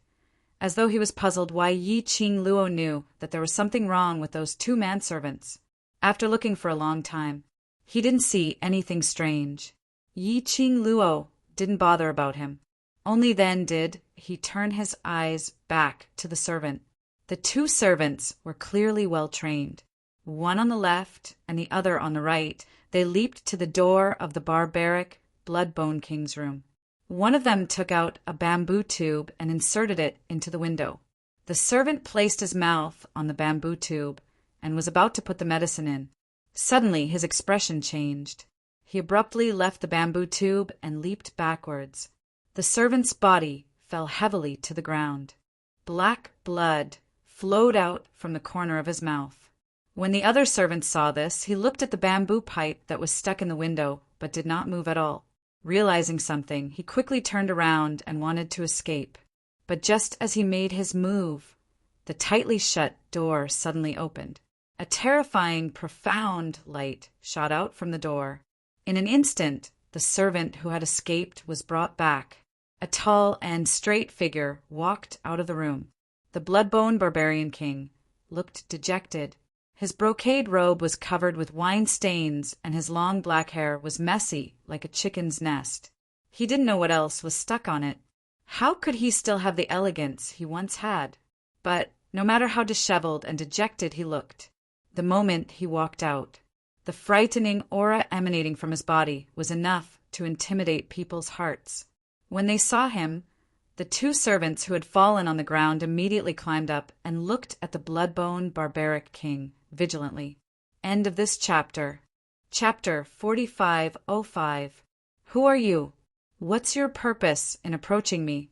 as though he was puzzled why Yi Qing Luo knew that there was something wrong with those 2 manservants. After looking for a long time, he didn't see anything strange. Yi Qing Luo didn't bother about him. Only then did he turn his eyes back to the servant. The 2 servants were clearly well trained. One on the left and the other on the right, they leaped to the door of the barbaric Bloodbone King's room. One of them took out a bamboo tube and inserted it into the window. The servant placed his mouth on the bamboo tube and was about to put the medicine in. Suddenly his expression changed. He abruptly left the bamboo tube and leaped backwards. The servant's body fell heavily to the ground. Black blood flowed out from the corner of his mouth. When the other servant saw this, he looked at the bamboo pipe that was stuck in the window, but did not move at all. Realizing something, he quickly turned around and wanted to escape. But just as he made his move, the tightly shut door suddenly opened. A terrifying, profound light shot out from the door. In an instant, the servant who had escaped was brought back. A tall and straight figure walked out of the room. The Bloodbone Barbarian King looked dejected. His brocade robe was covered with wine stains, and his long black hair was messy like a chicken's nest. He didn't know what else was stuck on it. How could he still have the elegance he once had? But no matter how disheveled and dejected he looked, the moment he walked out, the frightening aura emanating from his body was enough to intimidate people's hearts. When they saw him, the 2 servants who had fallen on the ground immediately climbed up and looked at the Bloodbone Barbaric King vigilantly. End of this chapter. Chapter 4505. Who are you? What's your purpose in approaching me?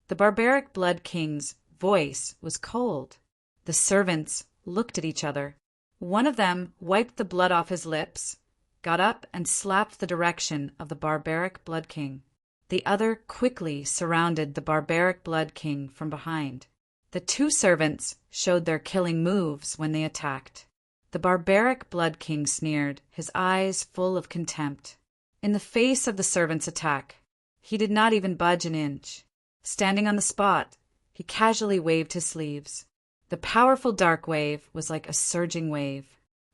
The Barbaric Blood King's voice was cold. The servants looked at each other. One of them wiped the blood off his lips, got up and slapped the direction of the Barbaric Blood King. The other quickly surrounded the Barbaric Blood King from behind. The 2 servants showed their killing moves when they attacked. The Barbaric Blood King sneered, his eyes full of contempt. In the face of the servants' attack, he did not even budge an inch. Standing on the spot, he casually waved his sleeves. The powerful dark wave was like a surging wave.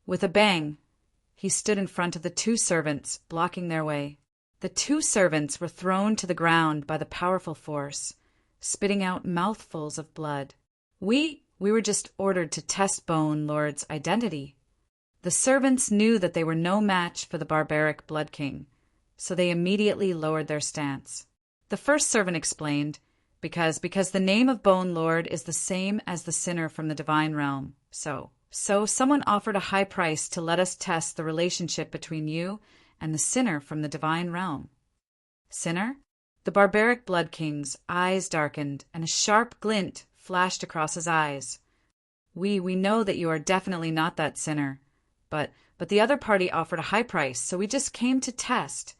With a bang, he stood in front of the two servants, blocking their way. The two servants were thrown to the ground by the powerful force, spitting out mouthfuls of blood. We were just ordered to test Bone Lord's identity. The servants knew that they were no match for the barbaric Blood King, so they immediately lowered their stance. The first servant explained, because the name of Bone Lord is the same as the sinner from the divine realm. So someone offered a high price to let us test the relationship between you and the sinner from the divine realm. Sinner? The barbaric Blood King's eyes darkened, and a sharp glint flashed across his eyes. We know that you are definitely not that sinner, but the other party offered a high price, so we just came to test.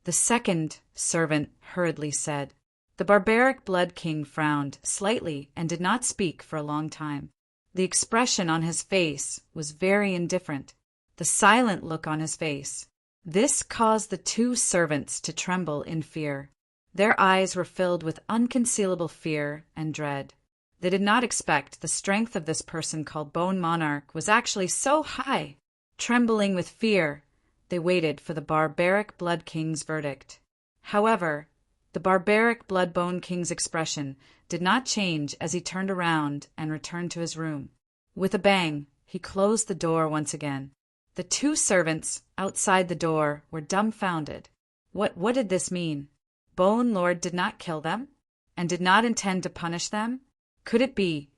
The second servant hurriedly said. The barbaric Blood King frowned slightly and did not speak for a long time. The expression on his face was very indifferent, the silent look on his face. This caused the two servants to tremble in fear. Their eyes were filled with unconcealable fear and dread. They did not expect the strength of this person called Bone Monarch was actually so high. Trembling with fear, they waited for the barbaric Blood King's verdict. However, the barbaric Bloodbone King's expression did not change as he turned around and returned to his room. With a bang, he closed the door once again. The two servants outside the door were dumbfounded. What did this mean? Bone Lord did not kill them, and did not intend to punish them? Could it be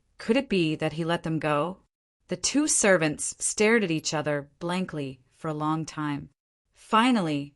that he let them go? The two servants stared at each other blankly for a long time. Finally,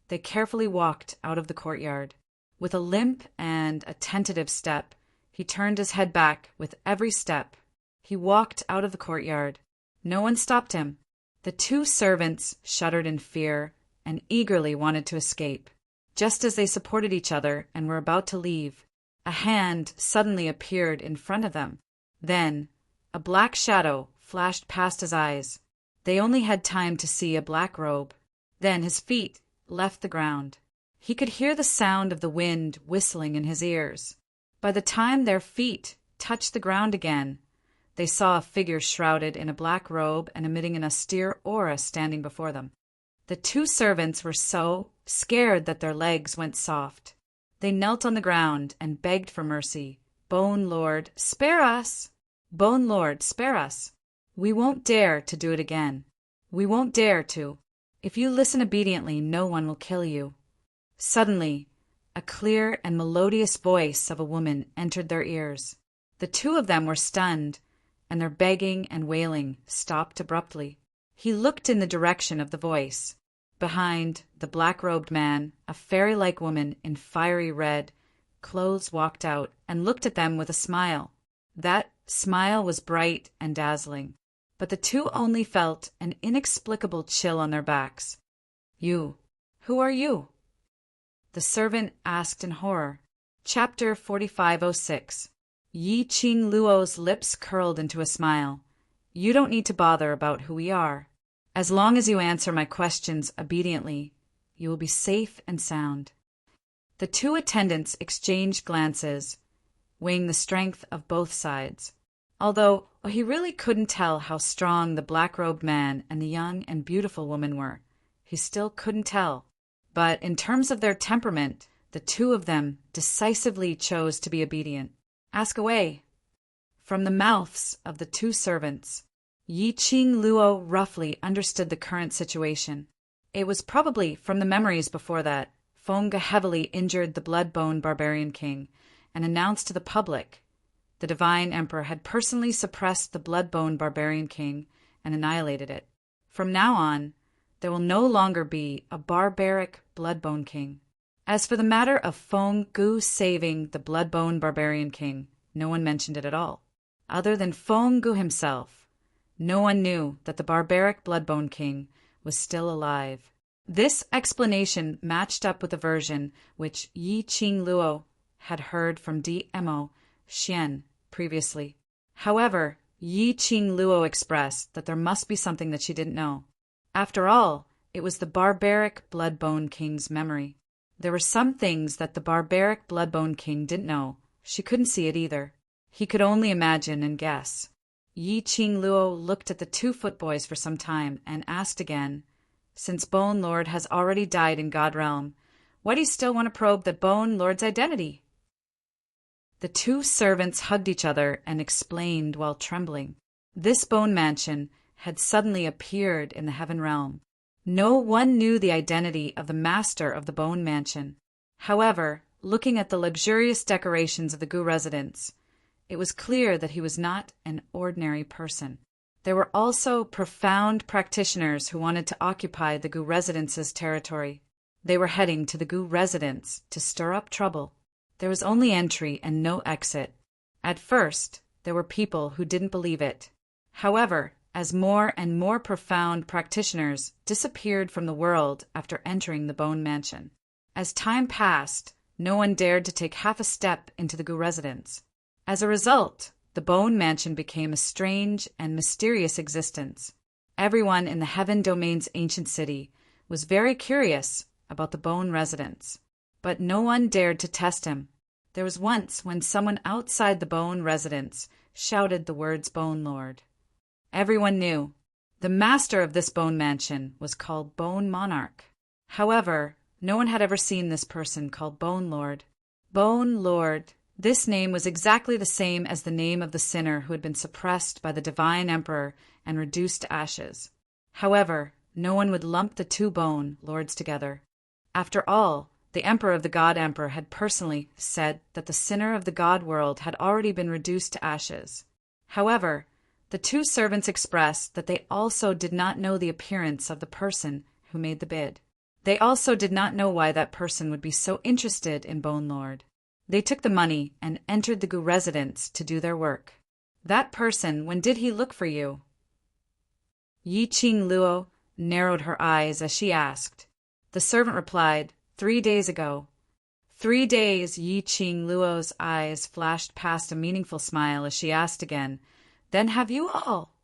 they carefully walked out of the courtyard. With a limp and a tentative step, he turned his head back with every step. He walked out of the courtyard. No one stopped him. The two servants shuddered in fear and eagerly wanted to escape. Just as they supported each other and were about to leave, a hand suddenly appeared in front of them. Then, a black shadow flashed past his eyes. They only had time to see a black robe. Then his feet left the ground. He could hear the sound of the wind whistling in his ears. By the time their feet touched the ground again, they saw a figure shrouded in a black robe and emitting an austere aura standing before them. The two servants were so scared that their legs went soft. They knelt on the ground and begged for mercy. Bone Lord, spare us! Bone Lord, spare us! We won't dare to do it again. We won't dare to. If you listen obediently, no one will kill you. Suddenly, a clear and melodious voice of a woman entered their ears. The two of them were stunned, and their begging and wailing stopped abruptly. He looked in the direction of the voice. Behind the black-robed man, a fairy-like woman in fiery red clothes walked out and looked at them with a smile. That smile was bright and dazzling, but the two only felt an inexplicable chill on their backs. You, who are you? The servant asked in horror. Chapter 4506. Yi Qing Luo's lips curled into a smile. You don't need to bother about who we are. As long as you answer my questions obediently, you will be safe and sound. The two attendants exchanged glances, weighing the strength of both sides. Although he really couldn't tell how strong the black-robed man and the young and beautiful woman were, he still couldn't tell. But in terms of their temperament, the two of them decisively chose to be obedient. Ask away. From the mouths of the two servants, Yi Qing Luo roughly understood the current situation. It was probably from the memories before that. Fonga heavily injured the blood-bone barbarian king and announced to the public the divine emperor had personally suppressed the blood-bone barbarian king and annihilated it. From now on, there will no longer be a barbaric blood-bone king. As for the matter of Feng Gu saving the blood-bone barbarian king, no one mentioned it at all. Other than Feng Gu himself, no one knew that the barbaric blood-bone king was still alive. This explanation matched up with the version which Yi Qing Luo had heard from Dmo Xian previously. However, Yi Qing Luo expressed that there must be something that she didn't know. After all, it was the barbaric blood-bone king's memory. There were some things that the barbaric blood-bone king didn't know. She couldn't see it either. He could only imagine and guess. Yi Qing Luo looked at the two footboys for some time and asked again, since Bone Lord has already died in God Realm. Why do you still want to probe the Bone Lord's identity?" The two servants hugged each other and explained while trembling. This bone mansion had suddenly appeared in the heaven realm. No one knew the identity of the master of the bone mansion. However, looking at the luxurious decorations of the Gu residence, it was clear that he was not an ordinary person. There were also profound practitioners who wanted to occupy the Gu residence's territory. They were heading to the Gu residence to stir up trouble. There was only entry and no exit. At first, there were people who didn't believe it. However, as more and more profound practitioners disappeared from the world after entering the Bone Mansion, as time passed, no one dared to take half a step into the Gu residence. As a result, the Bone Mansion became a strange and mysterious existence. Everyone in the Heaven Domain's ancient city was very curious about the Bone residence, but no one dared to test him. There was once when someone outside the Bone residence shouted the words Bone Lord. Everyone knew. The master of this Bone Mansion was called Bone Monarch. However, no one had ever seen this person called Bone Lord. Bone Lord. This name was exactly the same as the name of the sinner who had been suppressed by the divine emperor and reduced to ashes. However, no one would lump the two Bone Lords together. After all, the emperor of the God Emperor had personally said that the sinner of the God world had already been reduced to ashes. However, the two servants expressed that they also did not know the appearance of the person who made the bid. They also did not know why that person would be so interested in Bone Lord. They took the money and entered the Gu residence to do their work. That person, when did he look for you? Yi Qing Luo narrowed her eyes as she asked. The servant replied, 3 days ago. 3 days. Yi Qing Luo's eyes flashed past a meaningful smile as she asked again, "Then have you all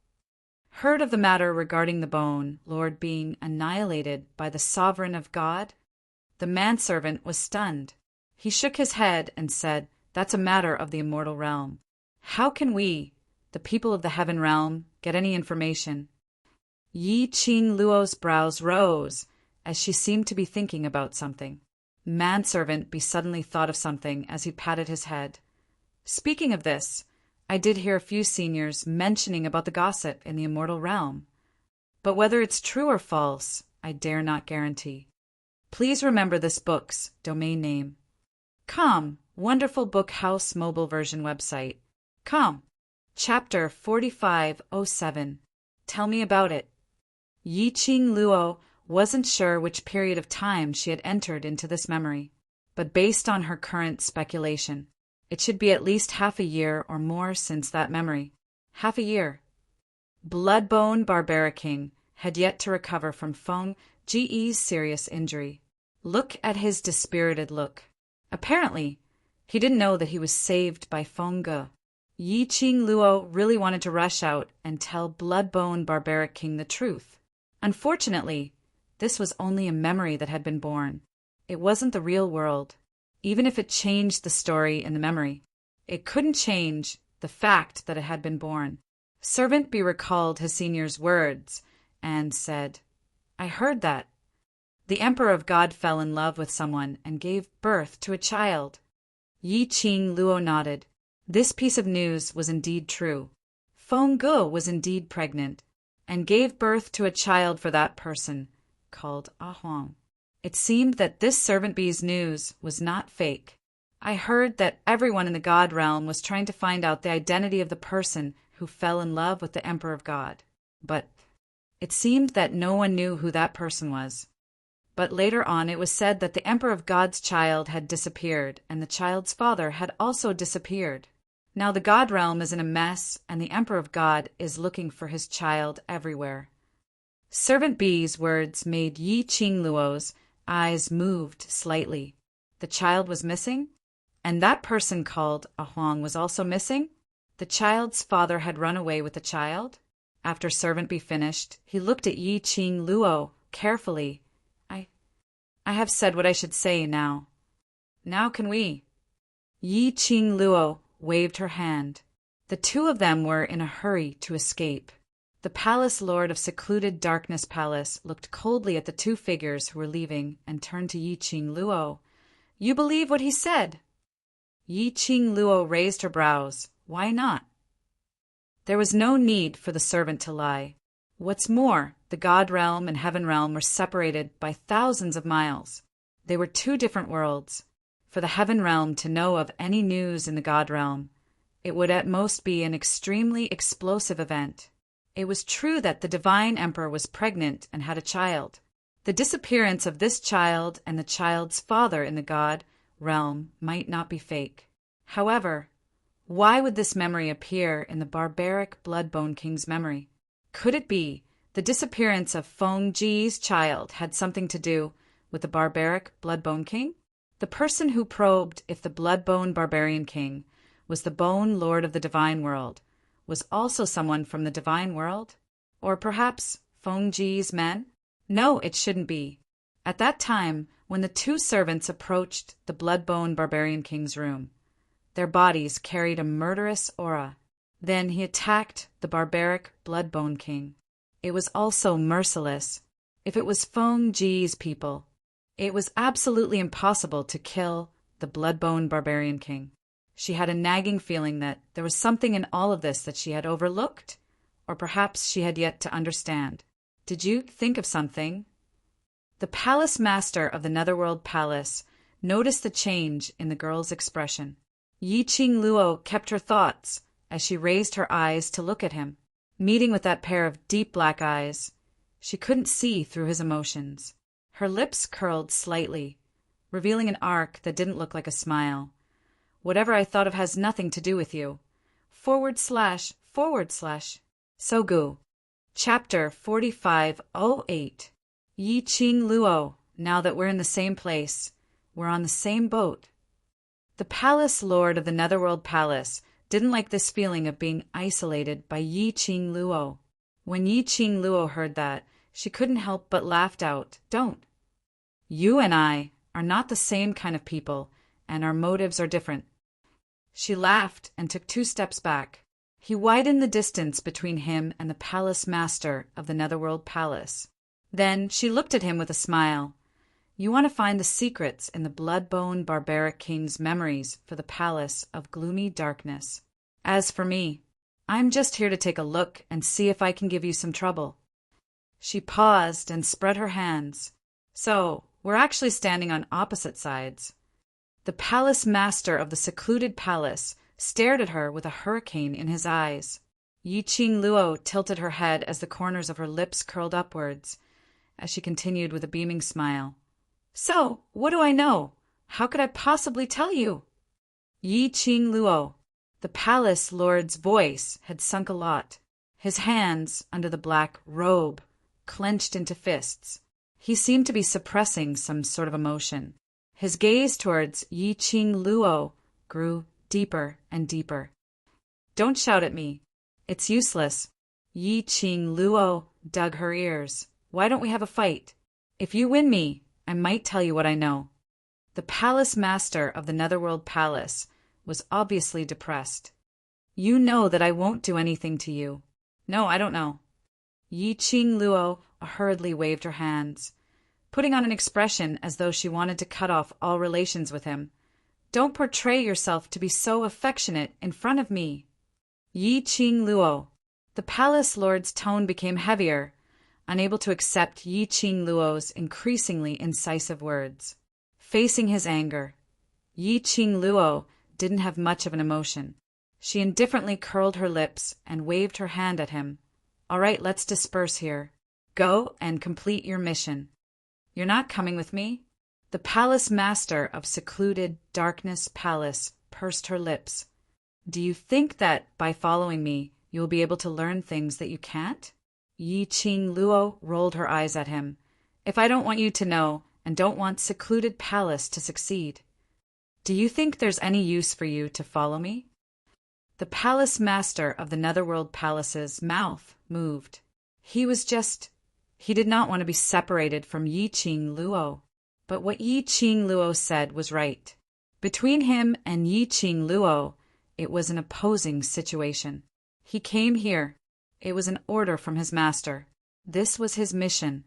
heard of the matter regarding the Bone Lord being annihilated by the sovereign of God?" The manservant was stunned. He shook his head and said, "That's a matter of the immortal realm. How can we, the people of the heaven realm, get any information?" Yi Qing Luo's brows rose as she seemed to be thinking about something. Manservant B suddenly thought of something as he patted his head. "Speaking of this, I did hear a few seniors mentioning about the gossip in the immortal realm. But whether it's true or false, I dare not guarantee. Please remember this book's domain name. Come, Wonderful Book House mobile version website. Come, Chapter 4507. Tell me about it." Yi Qing Luo wasn't sure which period of time she had entered into this memory, but based on her current speculation, it should be at least half a year or more since that memory. Half a year. Bloodbone Barbaric King had yet to recover from Feng Ge's serious injury. Look at his dispirited look. Apparently, he didn't know that he was saved by Feng Ge. Yi Qing Luo really wanted to rush out and tell Bloodbone Barbaric King the truth. Unfortunately, this was only a memory that had been born. It wasn't the real world. Even if it changed the story in the memory, it couldn't change the fact that it had been born. Servant B recalled his senior's words and said, "I heard that. The Emperor of God fell in love with someone and gave birth to a child." Yi Qing Luo nodded. This piece of news was indeed true. Feng Ge was indeed pregnant and gave birth to a child for that person, called Huang. It seemed that this servant B's news was not fake. I heard that everyone in the God realm was trying to find out the identity of the person who fell in love with the Emperor of God. But it seemed that no one knew who that person was. But later on it was said that the Emperor of God's child had disappeared, and the child's father had also disappeared. Now the God realm is in a mess, and the Emperor of God is looking for his child everywhere. Servant B's words made Yi Qing Luo's eyes moved slightly. The child was missing? And that person called Huang was also missing? The child's father had run away with the child? After Servant B finished, he looked at Yi Qing Luo carefully. I have said what I should say now. Now can we? Yi Qing Luo waved her hand. The two of them were in a hurry to escape. The palace lord of secluded Darkness Palace looked coldly at the two figures who were leaving and turned to Yi Qing Luo. You believe what he said? Yi Qing Luo raised her brows. Why not? There was no need for the servant to lie. What's more, the God realm and heaven realm were separated by thousands of miles. They were two different worlds. For the heaven realm to know of any news in the God realm, it would at most be an extremely explosive event. It was true that the divine emperor was pregnant and had a child. The disappearance of this child and the child's father in the God realm might not be fake. However, why would this memory appear in the barbaric Bloodbone King's memory? Could it be the disappearance of Feng Ji's child had something to do with the barbaric Bloodbone King? The person who probed if the Bloodbone Barbarian King was the Bone Lord of the Divine World was also someone from the Divine World? Or perhaps Feng Ji's men? No, it shouldn't be. At that time, when the two servants approached the Bloodbone Barbarian King's room, their bodies carried a murderous aura. Then he attacked the barbaric Bloodbone King. It was also merciless. If it was Feng Ji's people, it was absolutely impossible to kill the Bloodbone Barbarian King. She had a nagging feeling that there was something in all of this that she had overlooked, or perhaps she had yet to understand. Did you think of something? The palace master of the Netherworld Palace noticed the change in the girl's expression. Yi Qing Luo kept her thoughts as she raised her eyes to look at him. Meeting with that pair of deep black eyes, she couldn't see through his emotions. Her lips curled slightly, revealing an arc that didn't look like a smile. Whatever I thought of has nothing to do with you. / Sogu. Chapter 4508. Yi Qing Luo, now that we're in the same place, we're on the same boat. The palace lord of the Netherworld Palace didn't like this feeling of being isolated by Yi Qing Luo. When Yi Qing Luo heard that, she couldn't help but laughed out. Don't. You and I are not the same kind of people, and our motives are different. She laughed and took 2 steps back. He widened the distance between him and the palace master of the Netherworld Palace. Then she looked at him with a smile. You want to find the secrets in the Bloodbone Barbaric King's memories for the Palace of Gloomy Darkness. As for me, I'm just here to take a look and see if I can give you some trouble. She paused and spread her hands. So, we're actually standing on opposite sides. The palace master of the secluded palace stared at her with a hurricane in his eyes. Yi Qing Luo tilted her head as the corners of her lips curled upwards, as she continued with a beaming smile. So, what do I know? How could I possibly tell you? Yi Qing Luo. The palace lord's voice had sunk a lot. His hands, under the black robe, clenched into fists. He seemed to be suppressing some sort of emotion. His gaze towards Yi Qing Luo grew deeper and deeper. Don't shout at me. It's useless. Yi Qing Luo dug her ears. Why don't we have a fight? If you win me, I might tell you what I know. The palace master of the Netherworld Palace was obviously depressed. You know that I won't do anything to you. No, I don't know. Yi Qing Luo hurriedly waved her hands, putting on an expression as though she wanted to cut off all relations with him. Don't portray yourself to be so affectionate in front of me. Yi Qing Luo. The palace lord's tone became heavier, unable to accept Yi Qing Luo's increasingly incisive words. Facing his anger, Yi Qing Luo didn't have much of an emotion. She indifferently curled her lips and waved her hand at him. All right, let's disperse here. Go and complete your mission. You're not coming with me? The palace master of secluded Darkness Palace pursed her lips. Do you think that by following me, you will be able to learn things that you can't? Yi Qing Luo rolled her eyes at him. If I don't want you to know, and don't want secluded palace to succeed, do you think there's any use for you to follow me? The palace master of the Netherworld Palace's mouth moved. He did not want to be separated from Yi Qing Luo. But what Yi Qing Luo said was right. Between him and Yi Qing Luo, it was an opposing situation. He came here. It was an order from his master. This was his mission.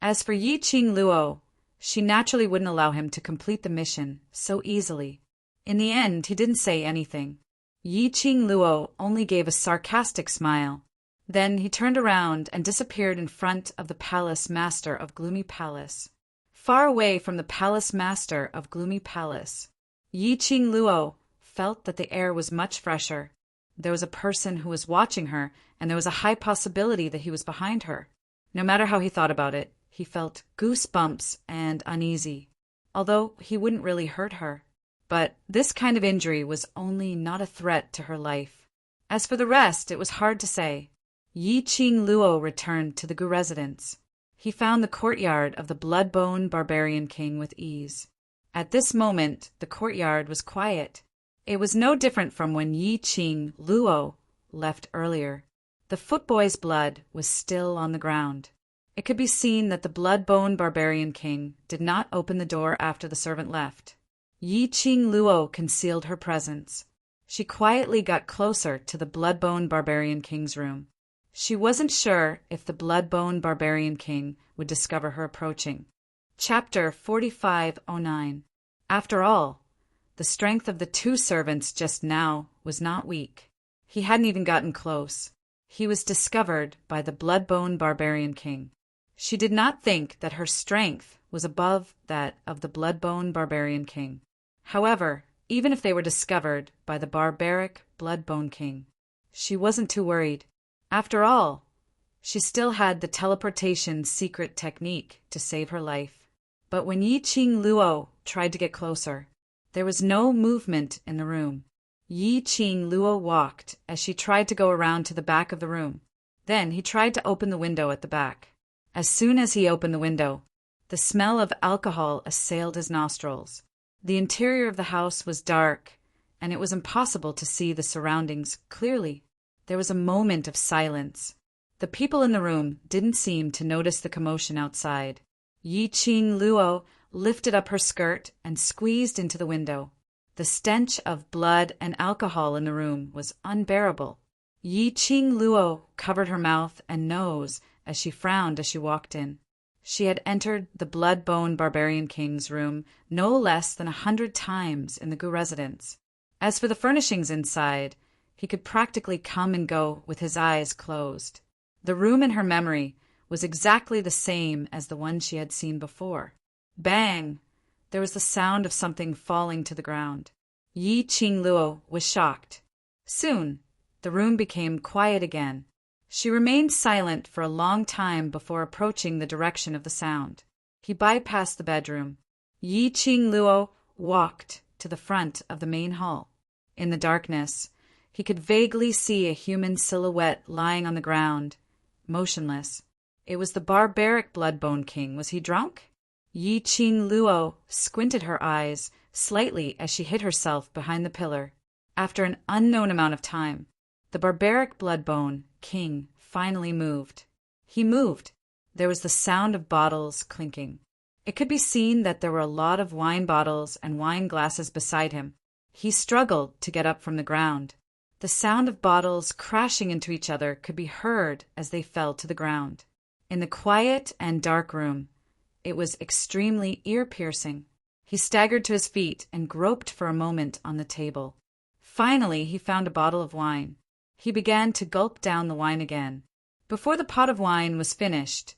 As for Yi Qing Luo, she naturally wouldn't allow him to complete the mission so easily. In the end, he didn't say anything. Yi Qing Luo only gave a sarcastic smile. Then he turned around and disappeared in front of the palace master of Gloomy Palace. Far away from the palace master of Gloomy Palace, Yi Qing Luo felt that the air was much fresher. There was a person who was watching her, and there was a high possibility that he was behind her. No matter how he thought about it, he felt goosebumps and uneasy, although he wouldn't really hurt her. But this kind of injury was only not a threat to her life. As for the rest, it was hard to say. Yi Qing Luo returned to the Gu residence. He found the courtyard of the Bloodbone Barbarian King with ease. At this moment, the courtyard was quiet. It was no different from when Yi Qing Luo left earlier. The footboy's blood was still on the ground. It could be seen that the Bloodbone Barbarian King did not open the door after the servant left. Yi Qing Luo concealed her presence. She quietly got closer to the Bloodbone Barbarian King's room. She wasn't sure if the Bloodbone Barbarian King would discover her approaching. Chapter 4509. After all, the strength of the two servants just now was not weak. He hadn't even gotten close. He was discovered by the Bloodbone Barbarian King. She did not think that her strength was above that of the Bloodbone Barbarian King. However, even if they were discovered by the barbaric Bloodbone King, she wasn't too worried. After all, she still had the teleportation secret technique to save her life. But when Yi Qing Luo tried to get closer, there was no movement in the room. Yi Qing Luo walked as she tried to go around to the back of the room. Then he tried to open the window at the back. As soon as he opened the window, the smell of alcohol assailed his nostrils. The interior of the house was dark, and it was impossible to see the surroundings clearly. There was a moment of silence. The people in the room didn't seem to notice the commotion outside. Yi Qing Luo lifted up her skirt and squeezed into the window. The stench of blood and alcohol in the room was unbearable. Yi Qing Luo covered her mouth and nose as she frowned as she walked in. She had entered the Bloodbone Barbarian King's room no less than 100 times in the Gu residence. As for the furnishings inside, he could practically come and go with his eyes closed. The room in her memory was exactly the same as the one she had seen before. Bang! There was the sound of something falling to the ground. Yi Qing Luo was shocked. Soon, the room became quiet again. She remained silent for a long time before approaching the direction of the sound. He bypassed the bedroom. Yi Qing Luo walked to the front of the main hall. In the darkness, he could vaguely see a human silhouette lying on the ground, motionless. It was the barbaric Bloodbone King. Was he drunk? Yi Qing Luo squinted her eyes slightly as she hid herself behind the pillar. After an unknown amount of time, the barbaric Bloodbone King finally moved. He moved. There was the sound of bottles clinking. It could be seen that there were a lot of wine bottles and wine glasses beside him. He struggled to get up from the ground. The sound of bottles crashing into each other could be heard as they fell to the ground. In the quiet and dark room, it was extremely ear-piercing. He staggered to his feet and groped for a moment on the table. Finally, he found a bottle of wine. He began to gulp down the wine again. Before the pot of wine was finished,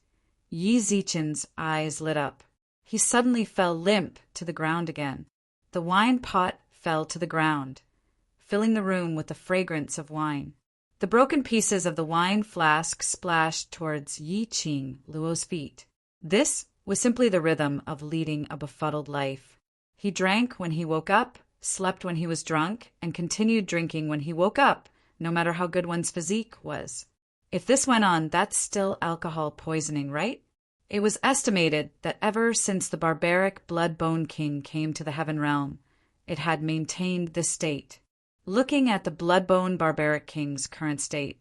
Yi Zichen's eyes lit up. He suddenly fell limp to the ground again. The wine pot fell to the ground, filling the room with the fragrance of wine. The broken pieces of the wine flask splashed towards Yi Qing Luo's feet. This was simply the rhythm of leading a befuddled life. He drank when he woke up, slept when he was drunk, and continued drinking when he woke up, no matter how good one's physique was. If this went on, that's still alcohol poisoning, right? It was estimated that ever since the barbaric Bloodbone King came to the Heaven Realm, it had maintained this state. Looking at the Bloodbone Barbaric King's current state,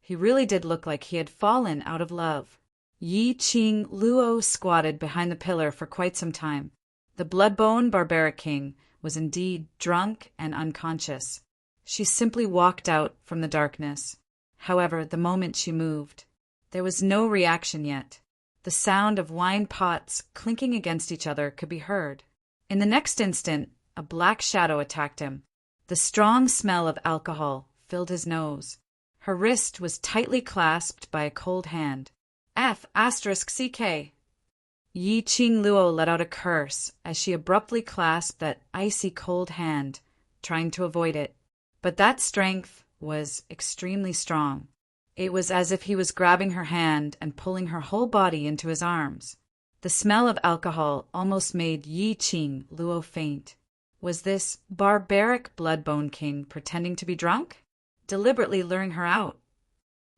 he really did look like he had fallen out of love. Yi Qing Luo squatted behind the pillar for quite some time. The Bloodbone Barbaric King was indeed drunk and unconscious. She simply walked out from the darkness. However, the moment she moved, there was no reaction yet. The sound of wine pots clinking against each other could be heard. In the next instant, a black shadow attacked him. The strong smell of alcohol filled his nose. Her wrist was tightly clasped by a cold hand. F***CK. Yi Qing Luo let out a curse as she abruptly clasped that icy cold hand, trying to avoid it. But that strength was extremely strong. It was as if he was grabbing her hand and pulling her whole body into his arms. The smell of alcohol almost made Yi Qing Luo faint. Was this barbaric Bloodbone King pretending to be drunk? Deliberately luring her out?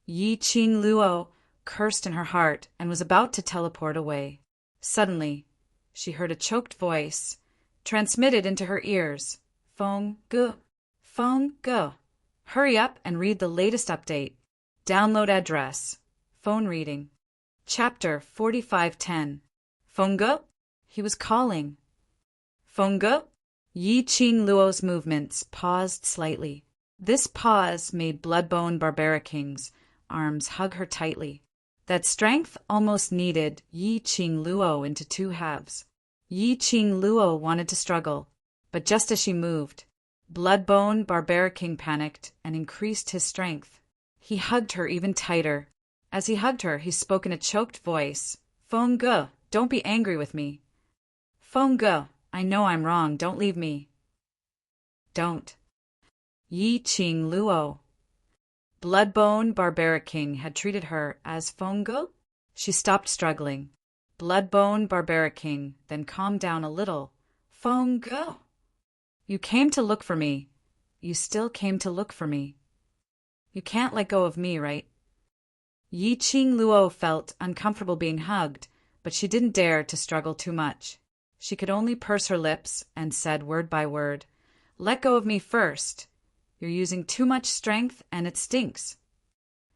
Yi Qing Luo cursed in her heart and was about to teleport away. Suddenly, she heard a choked voice, transmitted into her ears. Feng Ge. Feng Ge. Hurry up and read the latest update. Download address. Phone reading. Chapter 4510. Feng Ge? He was calling. Feng Ge? Yi Qing Luo's movements paused slightly. This pause made Bloodbone Barbaric King's arms hug her tightly. That strength almost kneaded Yi Qing Luo into two halves. Yi Qing Luo wanted to struggle, but just as she moved, Bloodbone Barbaric King panicked and increased his strength. He hugged her even tighter. As he hugged her, he spoke in a choked voice. Feng Ge, don't be angry with me. Feng Ge, I know I'm wrong, don't leave me. Don't. Yi Qing Luo. Bloodbone Barbaric King had treated her as Feng Ge? She stopped struggling. Bloodbone Barbaric King then calmed down a little. Feng Ge. You came to look for me. You still came to look for me. You can't let go of me, right? Yi Qing Luo felt uncomfortable being hugged, but she didn't dare to struggle too much. She could only purse her lips and said word by word, Let go of me first. You're using too much strength and it stinks.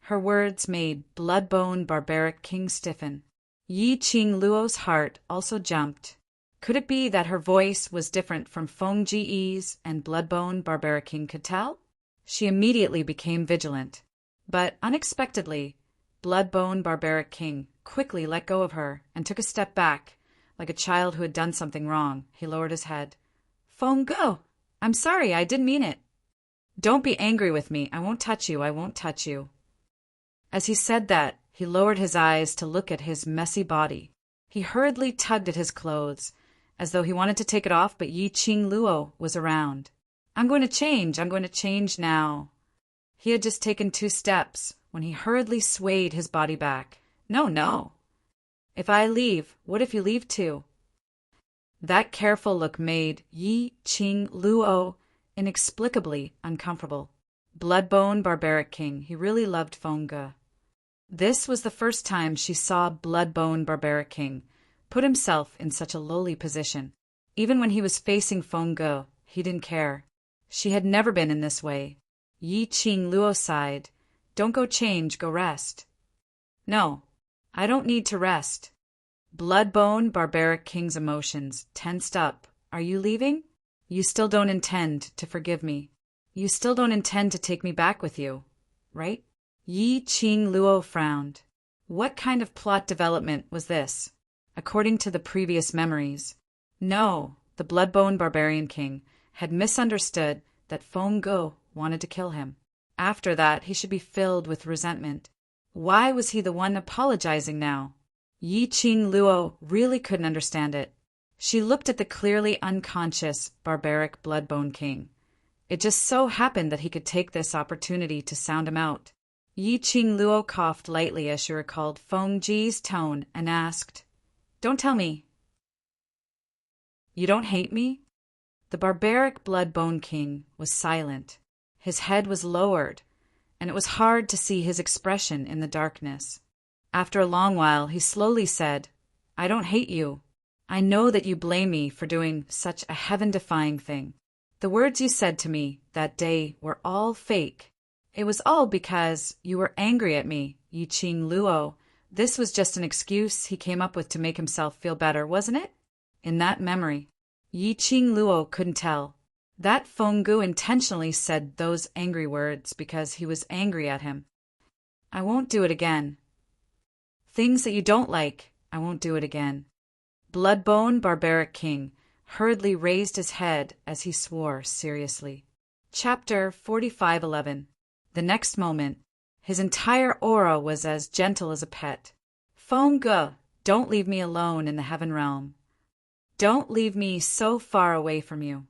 Her words made Bloodbone Barbaric King stiffen. Yi Qing Luo's heart also jumped. Could it be that her voice was different from Feng Ji's and Bloodbone Barbaric King could tell? She immediately became vigilant. But unexpectedly, Bloodbone Barbaric King quickly let go of her and took a step back. Like a child who had done something wrong, he lowered his head. Feng Ge, I'm sorry, I didn't mean it. Don't be angry with me. I won't touch you. I won't touch you. As he said that, he lowered his eyes to look at his messy body. He hurriedly tugged at his clothes, as though he wanted to take it off, but Yi Qing Luo was around. I'm going to change now. He had just taken 2 steps when he hurriedly swayed his body back. No. If I leave, what if you leave too? That careful look made Yi Qing Luo inexplicably uncomfortable. Bloodbone Barbaric King, he really loved Feng Ge. This was the first time she saw Bloodbone Barbaric King put himself in such a lowly position. Even when he was facing Feng Ge, he didn't care. She had never been in this way. Yi Qing Luo sighed. Don't go change, go rest. No, I don't need to rest. Bloodbone Barbaric King's emotions tensed up. Are you leaving? You still don't intend to forgive me. You still don't intend to take me back with you, right? Yi Qing Luo frowned. What kind of plot development was this? According to the previous memories, no, the Bloodbone Barbarian King had misunderstood that Feng Ge wanted to kill him. After that, he should be filled with resentment. Why was he the one apologizing now? Yi Qing Luo really couldn't understand it. She looked at the clearly unconscious, barbaric Bloodbone King. It just so happened that he could take this opportunity to sound him out. Yi Qing Luo coughed lightly as she recalled Feng Ji's tone and asked, Don't tell me. You don't hate me? The barbaric Bloodbone King was silent. His head was lowered, and it was hard to see his expression in the darkness. After a long while, he slowly said, I don't hate you. I know that you blame me for doing such a heaven-defying thing. The words you said to me that day were all fake. It was all because you were angry at me, Yi Qing Luo. This was just an excuse he came up with to make himself feel better, wasn't it? In that memory, Yi Qing Luo couldn't tell. That Feng Ge intentionally said those angry words because he was angry at him. I won't do it again. Things that you don't like, I won't do it again. Bloodbone barbaric king hurriedly raised his head as he swore seriously. Chapter 45:11. The next moment, his entire aura was as gentle as a pet. Feng Ge, don't leave me alone in the heaven realm. Don't leave me so far away from you.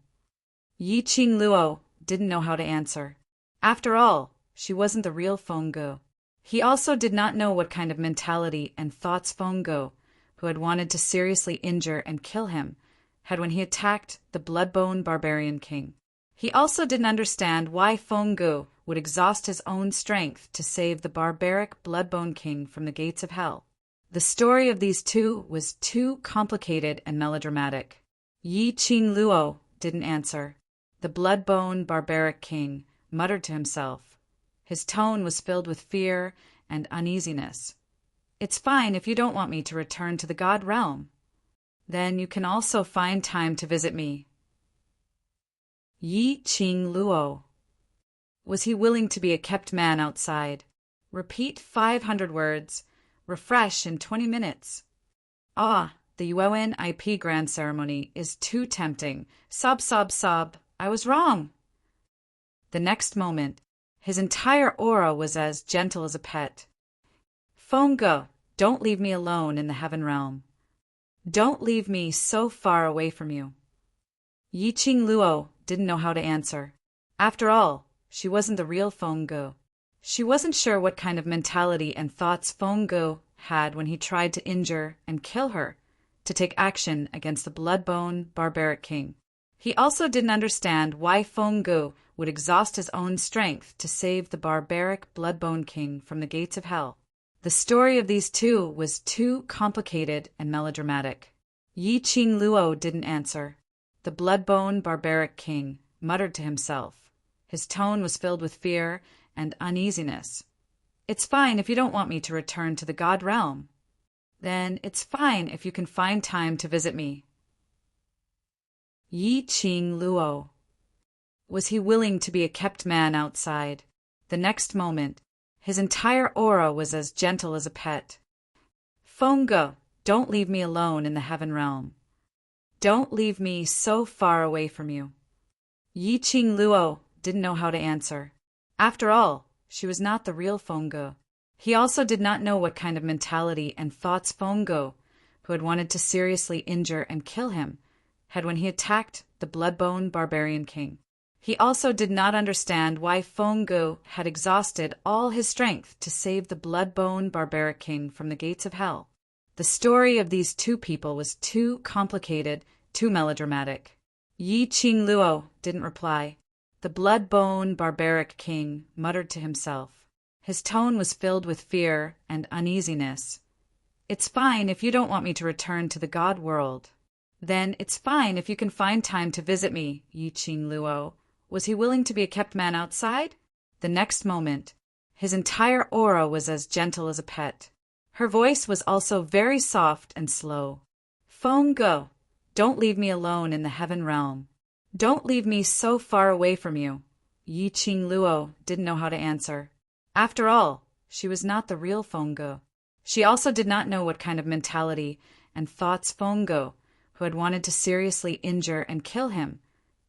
Yi Qing Luo didn't know how to answer. After all, she wasn't the real Feng Ge. He also did not know what kind of mentality and thoughts Feng Ge, who had wanted to seriously injure and kill him, had when he attacked the Bloodbone Barbarian King. He also didn't understand why Feng Ge would exhaust his own strength to save the barbaric Bloodbone King from the gates of hell. The story of these two was too complicated and melodramatic. Yi Qing Luo didn't answer. The Bloodbone Barbaric King muttered to himself. His tone was filled with fear and uneasiness. It's fine if you don't want me to return to the God realm. Then you can also find time to visit me. Yi Qing Luo. Was he willing to be a kept man outside? Repeat 500 words. Refresh in 20 minutes. Ah, the Yuan IP grand ceremony is too tempting. Sob, sob, sob. I was wrong. The next moment, his entire aura was as gentle as a pet. Feng Ge, don't leave me alone in the heaven realm. Don't leave me so far away from you. Yi Qing Luo didn't know how to answer. After all, she wasn't the real Feng Ge. She wasn't sure what kind of mentality and thoughts Feng Ge had when he tried to injure and kill her, to take action against the Bloodbone Barbaric King. He also didn't understand why Feng Ge would exhaust his own strength to save the barbaric Bloodbone King from the gates of hell. The story of these two was too complicated and melodramatic. Yi Qing Luo didn't answer. The Bloodbone Barbaric King muttered to himself. His tone was filled with fear and uneasiness. It's fine if you don't want me to return to the God realm. Then it's fine if you can find time to visit me. Yi Qing Luo. Was he willing to be a kept man outside? The next moment, his entire aura was as gentle as a pet. Feng Ge, don't leave me alone in the heaven realm. Don't leave me so far away from you. Yi Qing Luo didn't know how to answer. After all, she was not the real Feng Ge. He also did not know what kind of mentality and thoughts Feng Ge, who had wanted to seriously injure and kill him, had when he attacked the Bloodbone Barbarian King. He also did not understand why Feng Ge had exhausted all his strength to save the Bloodbone Barbaric King from the gates of hell. The story of these two people was too complicated, too melodramatic. Yi Qing Luo didn't reply. The Bloodbone Barbaric King muttered to himself. His tone was filled with fear and uneasiness. It's fine if you don't want me to return to the God world. Then it's fine if you can find time to visit me, Yi Qing Luo. Was he willing to be a kept man outside? The next moment, his entire aura was as gentle as a pet. Her voice was also very soft and slow. Feng Ge, don't leave me alone in the heaven realm. Don't leave me so far away from you. Yi Qing Luo didn't know how to answer. After all, she was not the real Feng Ge. She also did not know what kind of mentality and thoughts Feng Ge, who had wanted to seriously injure and kill him,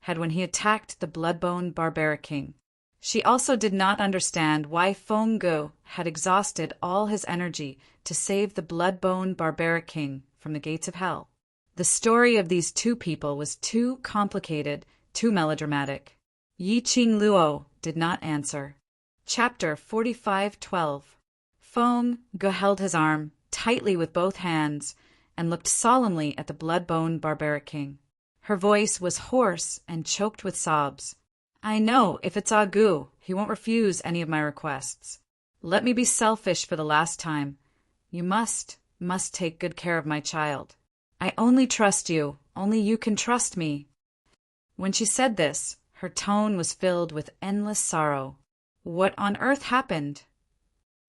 had when he attacked the Bloodbone Barbaric King. She also did not understand why Feng Ge had exhausted all his energy to save the Bloodbone Barbaric King from the gates of hell. The story of these two people was too complicated, too melodramatic. Yi Qing Luo did not answer. Chapter 45:12. Feng Ge held his arm tightly with both hands and looked solemnly at the Bloodbone Barbaric King. Her voice was hoarse and choked with sobs. I know if it's Agu, he won't refuse any of my requests. Let me be selfish for the last time. You must take good care of my child. I only trust you. Only you can trust me. When she said this, her tone was filled with endless sorrow. What on earth happened?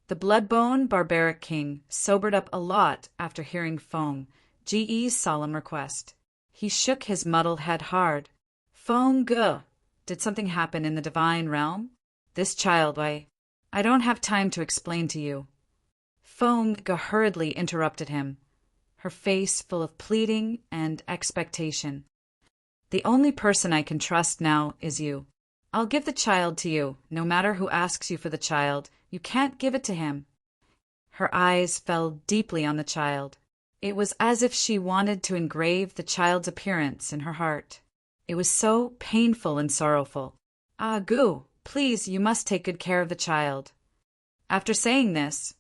The Bloodbone Barbaric King sobered up a lot after hearing Feng Ge's solemn request. He shook his muddled head hard. Feng Ge, did something happen in the divine realm? This child, I don't have time to explain to you. Fong hurriedly interrupted him, her face full of pleading and expectation. The only person I can trust now is you. I'll give the child to you, no matter who asks you for the child. You can't give it to him. Her eyes fell deeply on the child. It was as if she wanted to engrave the child's appearance in her heart. It was so painful and sorrowful. Ah, Gu, please, you must take good care of the child. After saying this,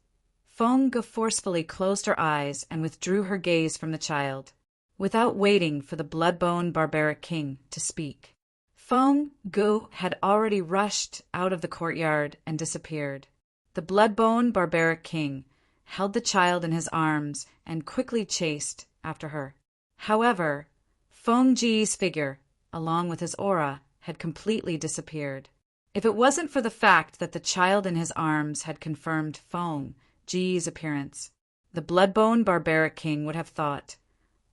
Fong forcefully closed her eyes and withdrew her gaze from the child, without waiting for the blood-bone barbaric king to speak. Fong Gu had already rushed out of the courtyard and disappeared. The blood-bone barbaric king held the child in his arms and quickly chased after her. However, Fong Ji's figure, along with his aura, had completely disappeared. If it wasn't for the fact that the child in his arms had confirmed Fong Ji's appearance, the blood-bone barbaric king would have thought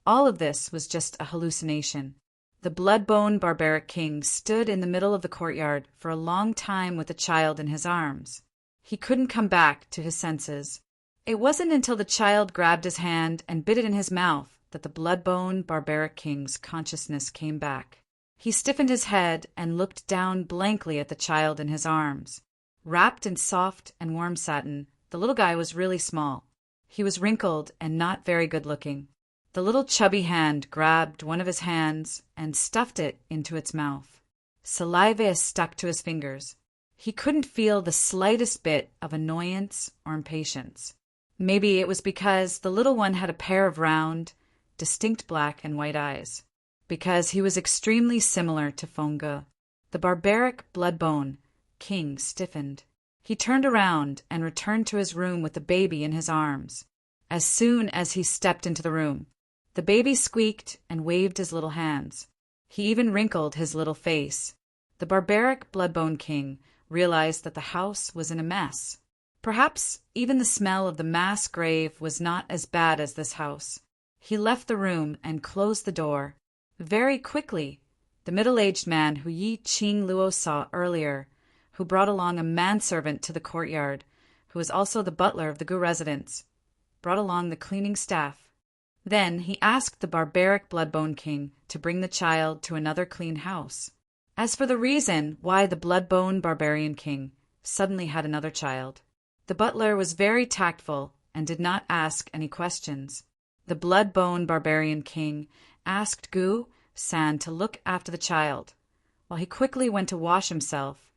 all of this was just a hallucination. The blood-bone barbaric king stood in the middle of the courtyard for a long time with the child in his arms. He couldn't come back to his senses. It wasn't until the child grabbed his hand and bit it in his mouth that the blood-bone barbaric king's consciousness came back. He stiffened his head and looked down blankly at the child in his arms. Wrapped in soft and warm satin, the little guy was really small. He was wrinkled and not very good-looking. The little chubby hand grabbed one of his hands and stuffed it into its mouth. Saliva stuck to his fingers. He couldn't feel the slightest bit of annoyance or impatience. Maybe it was because the little one had a pair of round, distinct black and white eyes. Because he was extremely similar to Fong. The barbaric blood-bone king stiffened. He turned around and returned to his room with the baby in his arms. As soon as he stepped into the room, the baby squeaked and waved his little hands. He even wrinkled his little face. The barbaric blood-bone king realized that the house was in a mess. Perhaps even the smell of the mass grave was not as bad as this house. He left the room and closed the door. Very quickly, the middle-aged man who Yi Qing Luo saw earlier, who brought along a manservant to the courtyard, who was also the butler of the Gu residence, brought along the cleaning staff. Then he asked the barbaric blood-bone king to bring the child to another clean house. As for the reason why the blood-bone barbarian king suddenly had another child, the butler was very tactful and did not ask any questions. The blood-bone barbarian king asked Gu San to look after the child, while he quickly went to wash himself,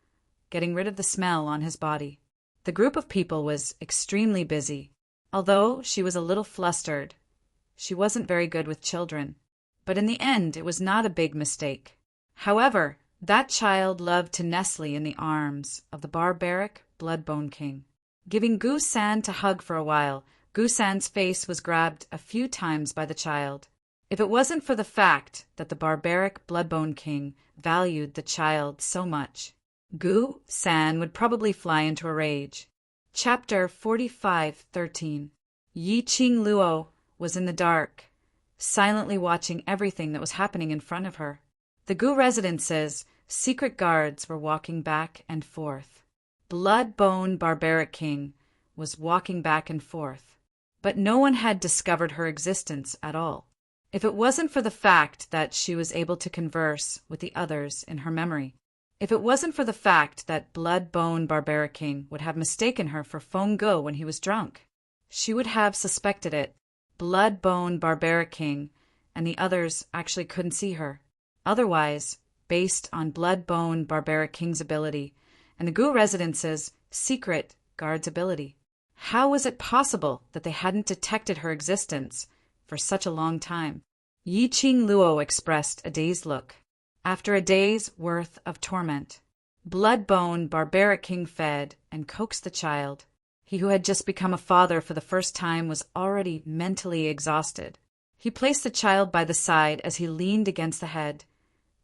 getting rid of the smell on his body. The group of people was extremely busy. Although she was a little flustered, she wasn't very good with children. But in the end, it was not a big mistake. However, that child loved to nestle in the arms of the barbaric blood-bone king. Giving Gu San to hug for a while, Gu San's face was grabbed a few times by the child. If it wasn't for the fact that the barbaric blood-bone king valued the child so much, Gu San would probably fly into a rage. Chapter 45:13. Yi Qing Luo was in the dark, silently watching everything that was happening in front of her. The Gu residence's secret guards were walking back and forth. Blood-bone barbaric king was walking back and forth, but no one had discovered her existence at all. If it wasn't for the fact that she was able to converse with the others in her memory, if it wasn't for the fact that blood-bone barbaric king would have mistaken her for Fong Go when he was drunk, she would have suspected it. Blood-bone barbaric king and the others actually couldn't see her. Otherwise, based on blood-bone barbaric king's ability and the Gu residence's secret guard's ability, how was it possible that they hadn't detected her existence for such a long time? Yi Qing Luo expressed a dazed look. After a day's worth of torment, blood-bone barbaric king fed and coaxed the child. He who had just become a father for the first time was already mentally exhausted. He placed the child by the side as he leaned against the head,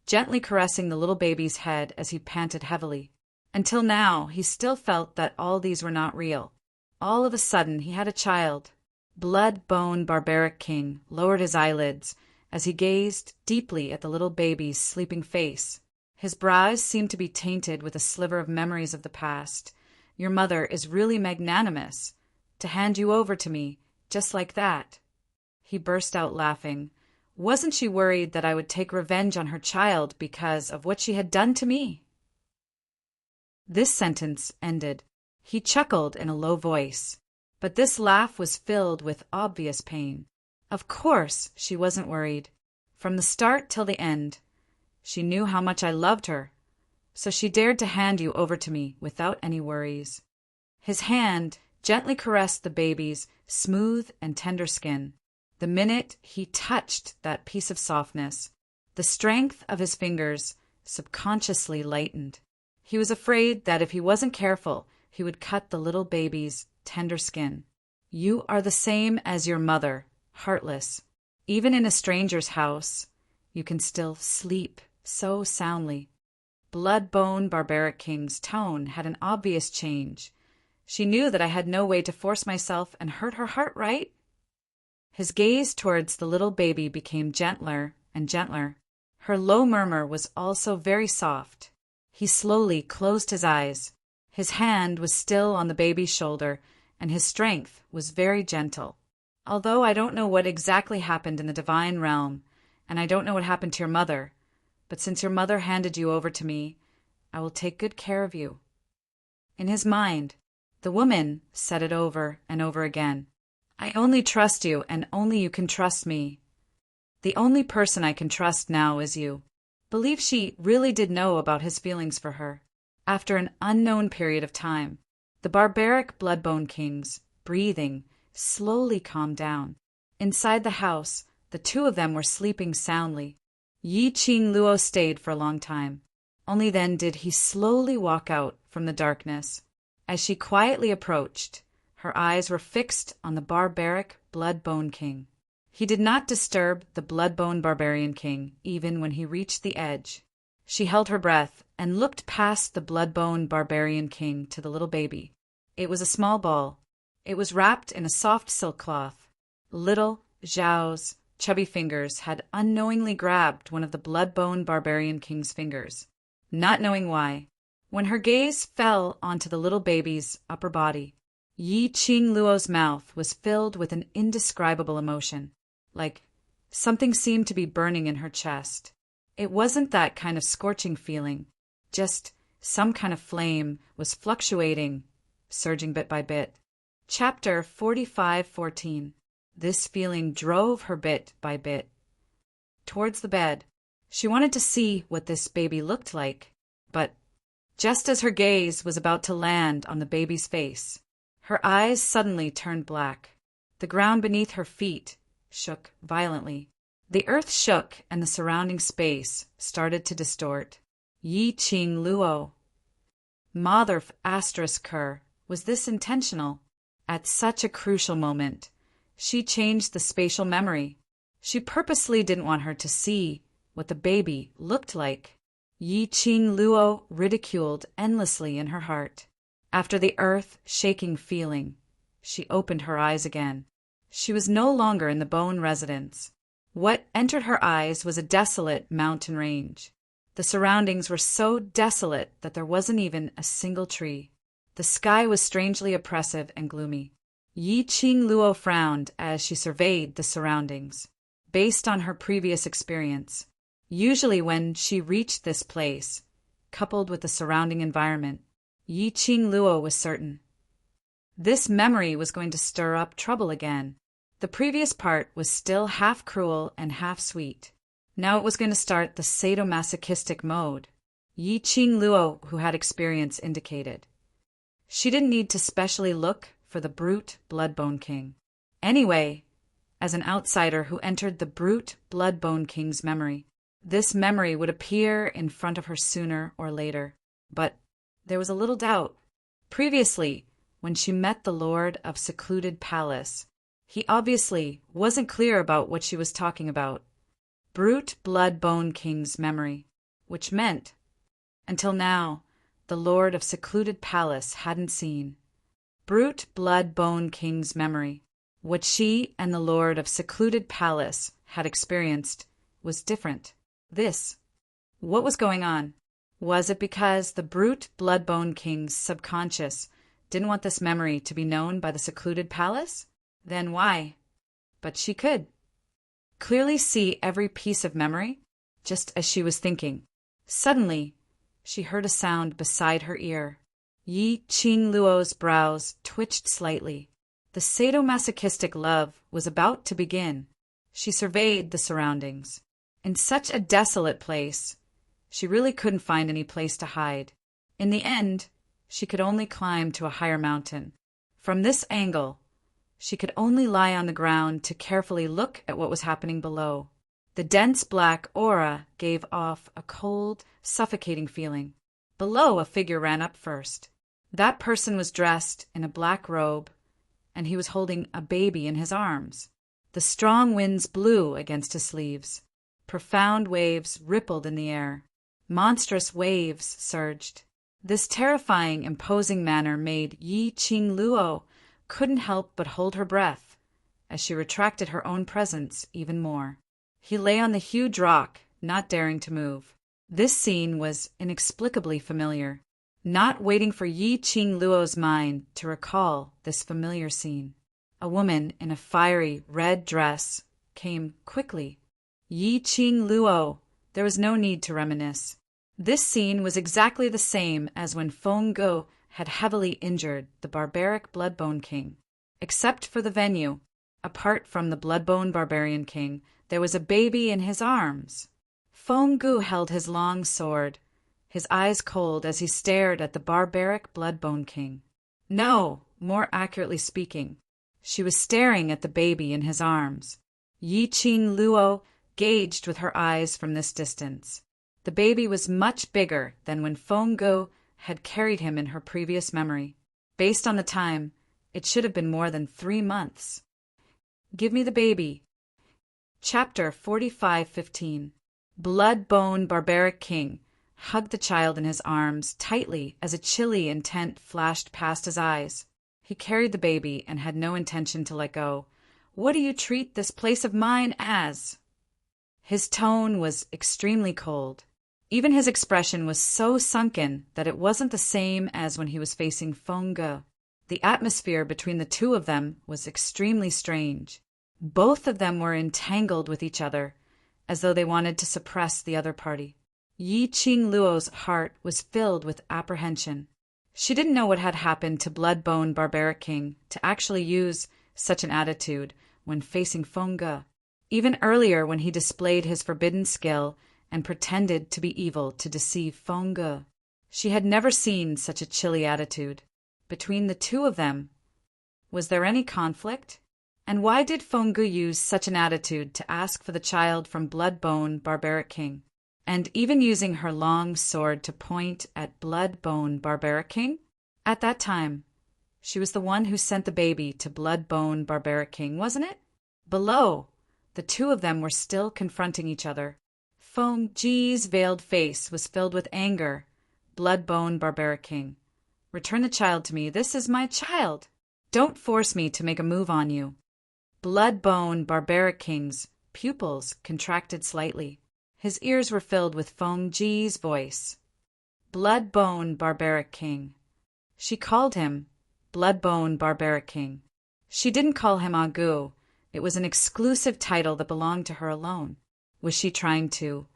gently caressing the little baby's head as he panted heavily. Until now, he still felt that all these were not real. All of a sudden, he had a child. Blood-bone barbaric king lowered his eyelids as he gazed deeply at the little baby's sleeping face. His brows seemed to be tainted with a sliver of memories of the past, Your mother is really magnanimous, to hand you over to me, just like that." He burst out laughing. Wasn't she worried that I would take revenge on her child because of what she had done to me? This sentence ended. He chuckled in a low voice, but this laugh was filled with obvious pain. Of course she wasn't worried. From the start till the end, she knew how much I loved her, so she dared to hand you over to me without any worries. His hand gently caressed the baby's smooth and tender skin. The minute he touched that piece of softness, the strength of his fingers subconsciously lightened. He was afraid that if he wasn't careful, he would cut the little baby's tender skin. You are the same as your mother, heartless. Even in a stranger's house, you can still sleep so soundly. Blood-bone barbaric king's tone had an obvious change. She knew that I had no way to force myself and hurt her heart, right? His gaze towards the little baby became gentler and gentler. Her low murmur was also very soft. He slowly closed his eyes. His hand was still on the baby's shoulder, and his strength was very gentle. Although I don't know what exactly happened in the divine realm, and I don't know what happened to your mother, but since your mother handed you over to me, I will take good care of you. In his mind, the woman said it over and over again. I only trust you, and only you can trust me. The only person I can trust now is you. Believe she really did know about his feelings for her. After an unknown period of time, the barbaric Bloodbone King's breathing slowly calmed down. Inside the house, the two of them were sleeping soundly. Yi Qing Luo stayed for a long time. Only then did he slowly walk out from the darkness. As she quietly approached, her eyes were fixed on the barbaric Bloodbone King. He did not disturb the Bloodbone Barbarian King even when he reached the edge. She held her breath and looked past the Bloodbone Barbarian King to the little baby. It was a small ball. It was wrapped in a soft silk cloth. Little Zhao's chubby fingers had unknowingly grabbed one of the Bloodbone Barbarian King's fingers, not knowing why. When her gaze fell onto the little baby's upper body, Yi Qing Luo's mouth was filled with an indescribable emotion, like something seemed to be burning in her chest. It wasn't that kind of scorching feeling, just some kind of flame was fluctuating, surging bit by bit. Chapter 45:14. This feeling drove her bit by bit towards the bed. She wanted to see what this baby looked like, but just as her gaze was about to land on the baby's face, her eyes suddenly turned black. The ground beneath her feet shook violently. The earth shook and the surrounding space started to distort. Yi Qing Luo. Mother ***, was this intentional? At such a crucial moment, she changed the spatial memory. She purposely didn't want her to see what the baby looked like. Yi Qing Luo ridiculed endlessly in her heart. After the earth-shaking feeling, she opened her eyes again. She was no longer in the bone residence. What entered her eyes was a desolate mountain range. The surroundings were so desolate that there wasn't even a single tree. The sky was strangely oppressive and gloomy. Yi Qing Luo frowned as she surveyed the surroundings. Based on her previous experience, usually when she reached this place, coupled with the surrounding environment, Yi Qing Luo was certain this memory was going to stir up trouble again. The previous part was still half cruel and half sweet. Now it was going to start the sadomasochistic mode. Yi Qing Luo, who had experience, indicated. She didn't need to specially look for the brute Bloodbone King. Anyway, as an outsider who entered the brute Bloodbone King's memory, this memory would appear in front of her sooner or later. But there was a little doubt. Previously, when she met the Lord of Secluded Palace, he obviously wasn't clear about what she was talking about. Brute Bloodbone King's memory, which meant, until now, the Lord of Secluded Palace hadn't seen. Brute Bloodbone King's memory, what she and the Lord of Secluded Palace had experienced, was different. What was going on? Was it because the brute Bloodbone King's subconscious Didn't want this memory to be known by the secluded palace? Then why? But she could clearly see every piece of memory, just as she was thinking. Suddenly, she heard a sound beside her ear. Yi Qingluo's brows twitched slightly. The sadomasochistic love was about to begin. She surveyed the surroundings. In such a desolate place, she really couldn't find any place to hide. In the end, she could only climb to a higher mountain. From this angle, she could only lie on the ground to carefully look at what was happening below. The dense black aura gave off a cold, suffocating feeling. Below, a figure ran up first. That person was dressed in a black robe, and he was holding a baby in his arms. The strong winds blew against his sleeves. Profound waves rippled in the air. Monstrous waves surged. This terrifying, imposing manner made Yi Qingluo couldn't help but hold her breath as she retracted her own presence even more. He lay on the huge rock, not daring to move. This scene was inexplicably familiar. Not waiting for Yi Qingluo's mind to recall this familiar scene, a woman in a fiery red dress came quickly. Yi Qingluo, there was no need to reminisce. This scene was exactly the same as when Feng Go had heavily injured the barbaric Bloodbone King. Except for the venue, apart from the Bloodbone Barbarian King, there was a baby in his arms. Feng Gu held his long sword, his eyes cold as he stared at the barbaric Bloodbone King. No, more accurately speaking, she was staring at the baby in his arms. Yi Qingluo gauged with her eyes from this distance. The baby was much bigger than when Feng Gu had carried him in her previous memory. Based on the time, it should have been more than 3 months. Give me the baby. Chapter 45:15. Bloodbone Barbaric King hugged the child in his arms tightly as a chilly intent flashed past his eyes. He carried the baby and had no intention to let go. What do you treat this place of mine as? His tone was extremely cold. Even his expression was so sunken that it wasn't the same as when he was facing Feng Ge. The atmosphere between the two of them was extremely strange. Both of them were entangled with each other, as though they wanted to suppress the other party. Yi Qingluo's heart was filled with apprehension. She didn't know what had happened to Bloodbone Barbaric King to actually use such an attitude when facing Feng Ge. Even earlier when he displayed his forbidden skill and pretended to be evil to deceive Feng Ge, she had never seen such a chilly attitude. Between the two of them, was there any conflict? And why did Feng Ge use such an attitude to ask for the child from Bloodbone Barbaric King? And even using her long sword to point at Bloodbone Barbaric King? At that time, she was the one who sent the baby to Bloodbone Barbaric King, wasn't it? Below, the two of them were still confronting each other. Feng Ji's veiled face was filled with anger. Bloodbone Barbaric King. Return the child to me. This is my child. Don't force me to make a move on you. Bloodbone Barbaric King's pupils contracted slightly. His ears were filled with Feng Ji's voice. Bloodbone Barbaric King. She called him Bloodbone Barbaric King. She didn't call him Agu. It was an exclusive title that belonged to her alone. Was she trying to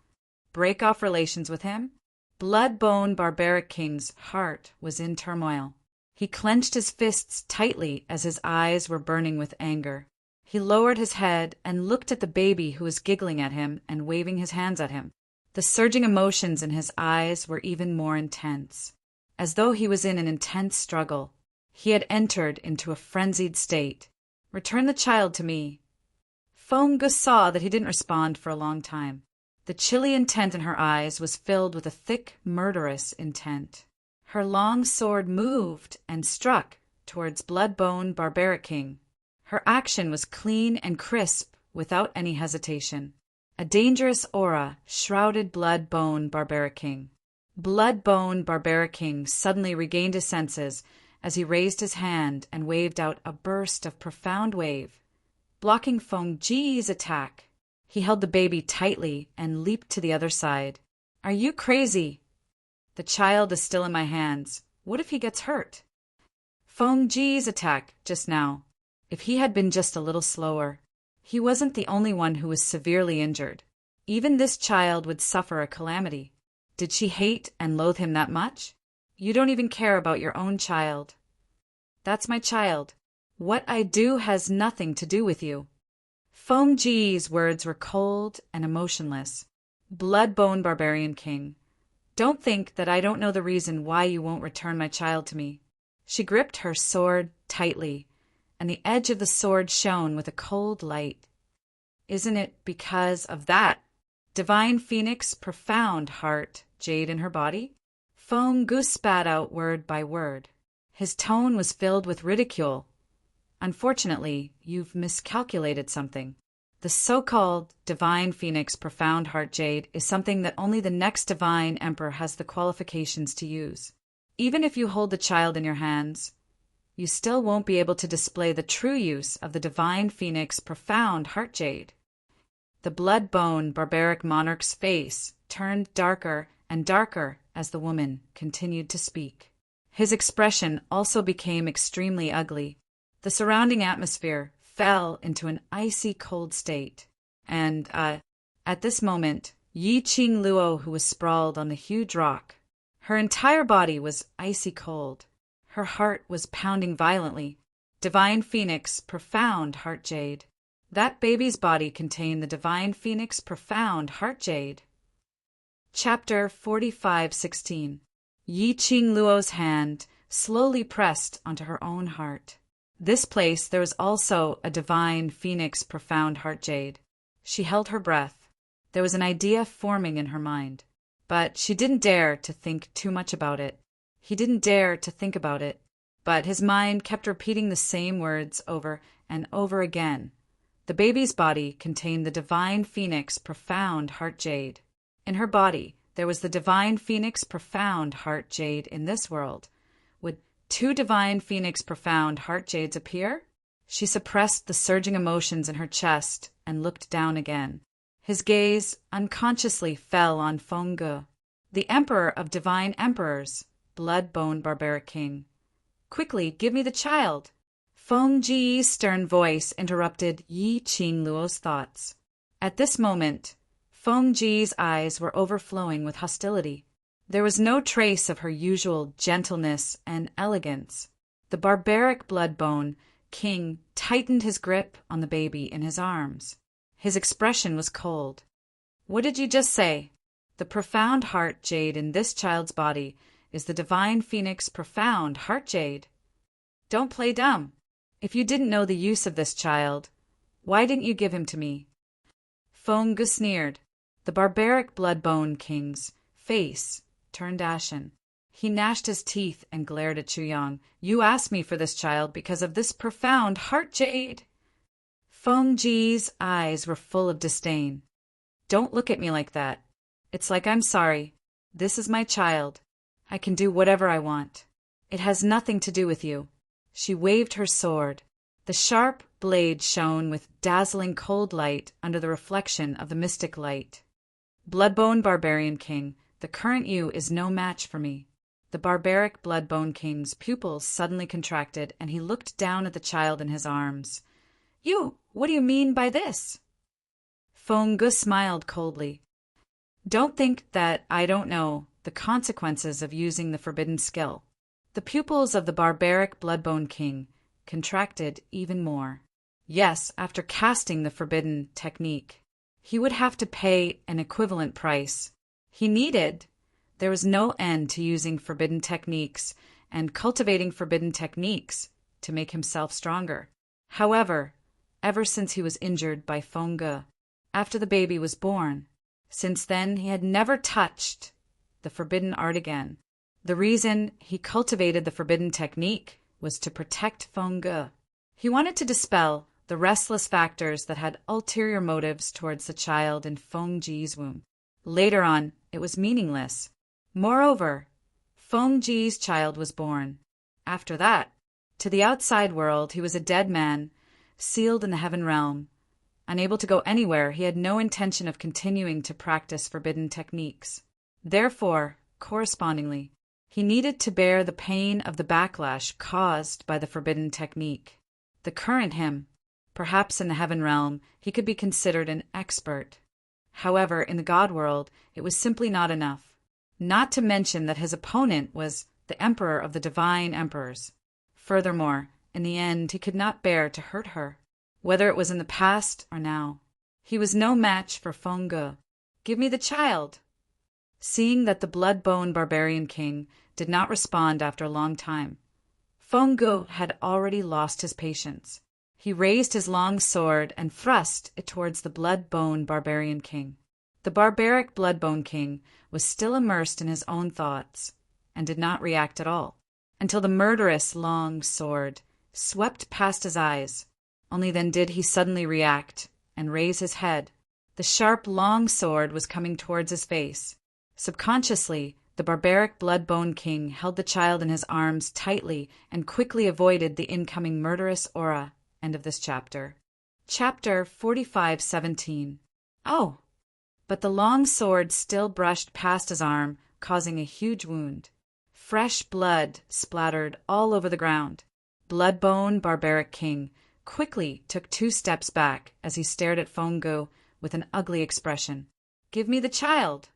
break off relations with him? Bloodbone Barbaric King's heart was in turmoil. He clenched his fists tightly as his eyes were burning with anger. He lowered his head and looked at the baby who was giggling at him and waving his hands at him. The surging emotions in his eyes were even more intense, as though he was in an intense struggle. He had entered into a frenzied state. Return the child to me. Feng Ge saw that he didn't respond for a long time. The chilly intent in her eyes was filled with a thick, murderous intent. Her long sword moved and struck towards Bloodbone Barbaric King. Her action was clean and crisp without any hesitation. A dangerous aura shrouded Bloodbone Barbaric King. Bloodbone Barbaric King suddenly regained his senses as he raised his hand and waved out a burst of profound wave, blocking Feng Ji's attack. He held the baby tightly and leaped to the other side. Are you crazy? The child is still in my hands. What if he gets hurt? Feng Ji's attack just now. If he had been just a little slower. He wasn't the only one who was severely injured. Even this child would suffer a calamity. Did she hate and loathe him that much? You don't even care about your own child. That's my child. What I do has nothing to do with you. Feng Ji's words were cold and emotionless. Blood-bone barbarian king. Don't think that I don't know the reason why you won't return my child to me. She gripped her sword tightly, and the edge of the sword shone with a cold light. Isn't it because of that divine phoenix profound heart jade in her body? Feng Gu spat out word by word. His tone was filled with ridicule. Unfortunately, you've miscalculated something. The so-called divine phoenix profound heart jade is something that only the next divine emperor has the qualifications to use. Even if you hold the child in your hands, you still won't be able to display the true use of the divine phoenix profound heart jade. The blood-bone barbaric monarch's face turned darker and darker as the woman continued to speak. His expression also became extremely ugly. The surrounding atmosphere fell into an icy cold state. And, at this moment, Yi Qing Luo, who was sprawled on the huge rock, her entire body was icy cold. Her heart was pounding violently. Divine Phoenix, profound heart jade. That baby's body contained the Divine Phoenix, profound heart jade. Chapter 45:16. Yi Qing Luo's hand slowly pressed onto her own heart. This place there was also a divine phoenix profound heart jade. She held her breath. There was an idea forming in her mind. But she didn't dare to think too much about it. He didn't dare to think about it. But his mind kept repeating the same words over and over again. The baby's body contained the divine phoenix profound heart jade. In her body there was the divine phoenix profound heart jade in this world. Would two divine phoenix profound heart jades appear? She suppressed the surging emotions in her chest and looked down again. His gaze unconsciously fell on Feng Gu, the emperor of divine emperors, blood-bone barbaric king. Quickly, give me the child. Feng Ji's stern voice interrupted Yi Qing Luo's thoughts. At this moment, Feng Ji's eyes were overflowing with hostility. There was no trace of her usual gentleness and elegance. The barbaric blood-bone king tightened his grip on the baby in his arms. His expression was cold. What did you just say? The profound heart jade in this child's body is the divine phoenix profound heart jade. Don't play dumb. If you didn't know the use of this child, why didn't you give him to me? Feng Gu sneered. The barbaric blood-bone king's face turned ashen. He gnashed his teeth and glared at Chuyang. You asked me for this child because of this profound heart jade. Feng Ji's eyes were full of disdain. Don't look at me like that. It's like I'm sorry. This is my child. I can do whatever I want. It has nothing to do with you. She waved her sword. The sharp blade shone with dazzling cold light under the reflection of the mystic light. Bloodbone barbarian king, the current you is no match for me. The barbaric bloodbone king's pupils suddenly contracted, and he looked down at the child in his arms. You, what do you mean by this? Feng Gu smiled coldly. Don't think that I don't know the consequences of using the forbidden skill. The pupils of the barbaric bloodbone king contracted even more. Yes, after casting the forbidden technique, he would have to pay an equivalent price. There was no end to using forbidden techniques and cultivating forbidden techniques to make himself stronger. However, ever since he was injured by Feng Gu, after the baby was born, since then he had never touched the forbidden art again. The reason he cultivated the forbidden technique was to protect Feng Gu. He wanted to dispel the restless factors that had ulterior motives towards the child in Feng Ji's womb. Later on, it was meaningless. Moreover, Feng Ji's child was born. After that, to the outside world, he was a dead man, sealed in the heaven realm. Unable to go anywhere, he had no intention of continuing to practice forbidden techniques. Therefore, correspondingly, He needed to bear the pain of the backlash caused by the forbidden technique. The current him, perhaps in the heaven realm, he could be considered an expert. However, in the god world, it was simply not enough. Not to mention that his opponent was the emperor of the divine emperors. Furthermore, in the end, he could not bear to hurt her, whether it was in the past or now. He was no match for Feng Ge. "Give me the child!" Seeing that the blood-bone barbarian king did not respond after a long time, Feng Ge had already lost his patience. He raised his long sword and thrust it towards the blood-bone barbarian king. The barbaric blood-bone king was still immersed in his own thoughts and did not react at all, until the murderous long sword swept past his eyes. Only then did he suddenly react and raise his head. The sharp long sword was coming towards his face. Subconsciously, the barbaric blood-bone king held the child in his arms tightly and quickly avoided the incoming murderous aura. End of this chapter. Chapter 45:17. Oh! But the long sword still brushed past his arm, causing a huge wound. Fresh blood splattered all over the ground. Blood-bone barbaric king quickly took 2 steps back as he stared at Feng Ge with an ugly expression. "Give me the child!"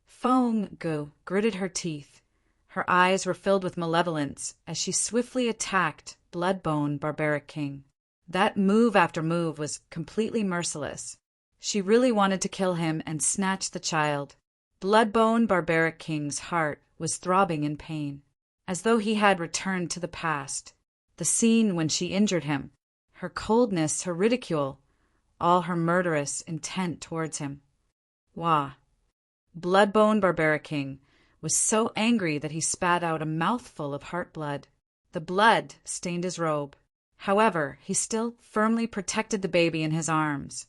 Feng Ge gritted her teeth. Her eyes were filled with malevolence as she swiftly attacked blood-bone barbaric king. That move after move was completely merciless. She really wanted to kill him and snatch the child. Blood-bone barbaric king's heart was throbbing in pain, as though he had returned to the past. The scene when she injured him, her coldness, her ridicule, all her murderous intent towards him. Wah! Blood-bone barbaric king was so angry that he spat out a mouthful of heart blood. The blood stained his robe. However, he still firmly protected the baby in his arms,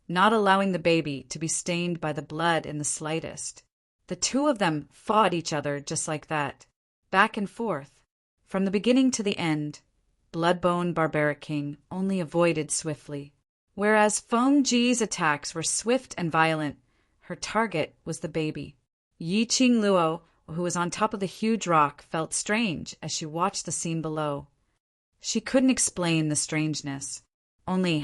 not allowing the baby to be stained by the blood in the slightest. The 2 of them fought each other just like that, back and forth. From the beginning to the end, blood-bone barbaric king only avoided swiftly. Whereas Feng Ge's attacks were swift and violent, her target was the baby. Yi Qing Luo, who was on top of the huge rock, felt strange as she watched the scene below. She couldn't explain the strangeness. Only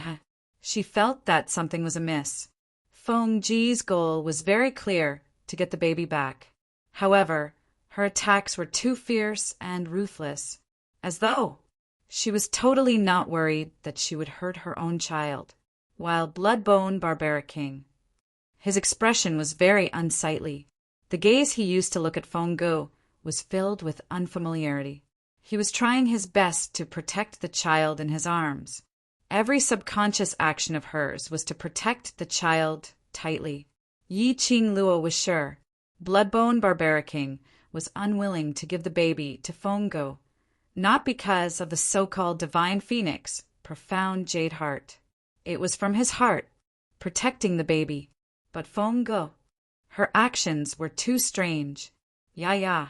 she felt that something was amiss. Feng Ge's goal was very clear, to get the baby back. However, her attacks were too fierce and ruthless, as though she was totally not worried that she would hurt her own child. While blood-bone barbaric king, his expression was very unsightly. The gaze he used to look at Feng Ge was filled with unfamiliarity. He was trying his best to protect the child in his arms. Every subconscious action of hers was to protect the child tightly. Yi Qing Luo was sure. Blood-bone barbaric king was unwilling to give the baby to Feng Ge, not because of the so-called divine phoenix, profound jade heart. It was from his heart, protecting the baby. But Feng Ge, her actions were too strange. Ya.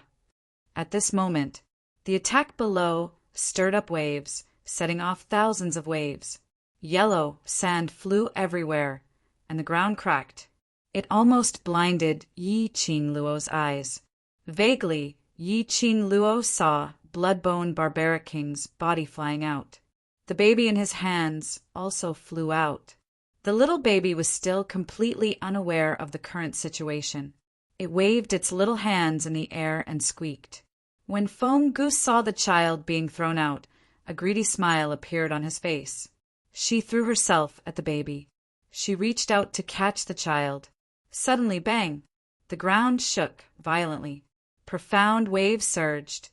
At this moment, the attack below stirred up waves, setting off thousands of waves. Yellow sand flew everywhere, and the ground cracked. It almost blinded Yi Qing Luo's eyes. Vaguely, Yi Qing Luo saw blood-bone barbaric king's body flying out. The baby in his hands also flew out. The little baby was still completely unaware of the current situation. It waved its little hands in the air and squeaked. When Feng Ge saw the child being thrown out, a greedy smile appeared on his face. She threw herself at the baby. She reached out to catch the child. Suddenly, bang! The ground shook violently. Profound waves surged,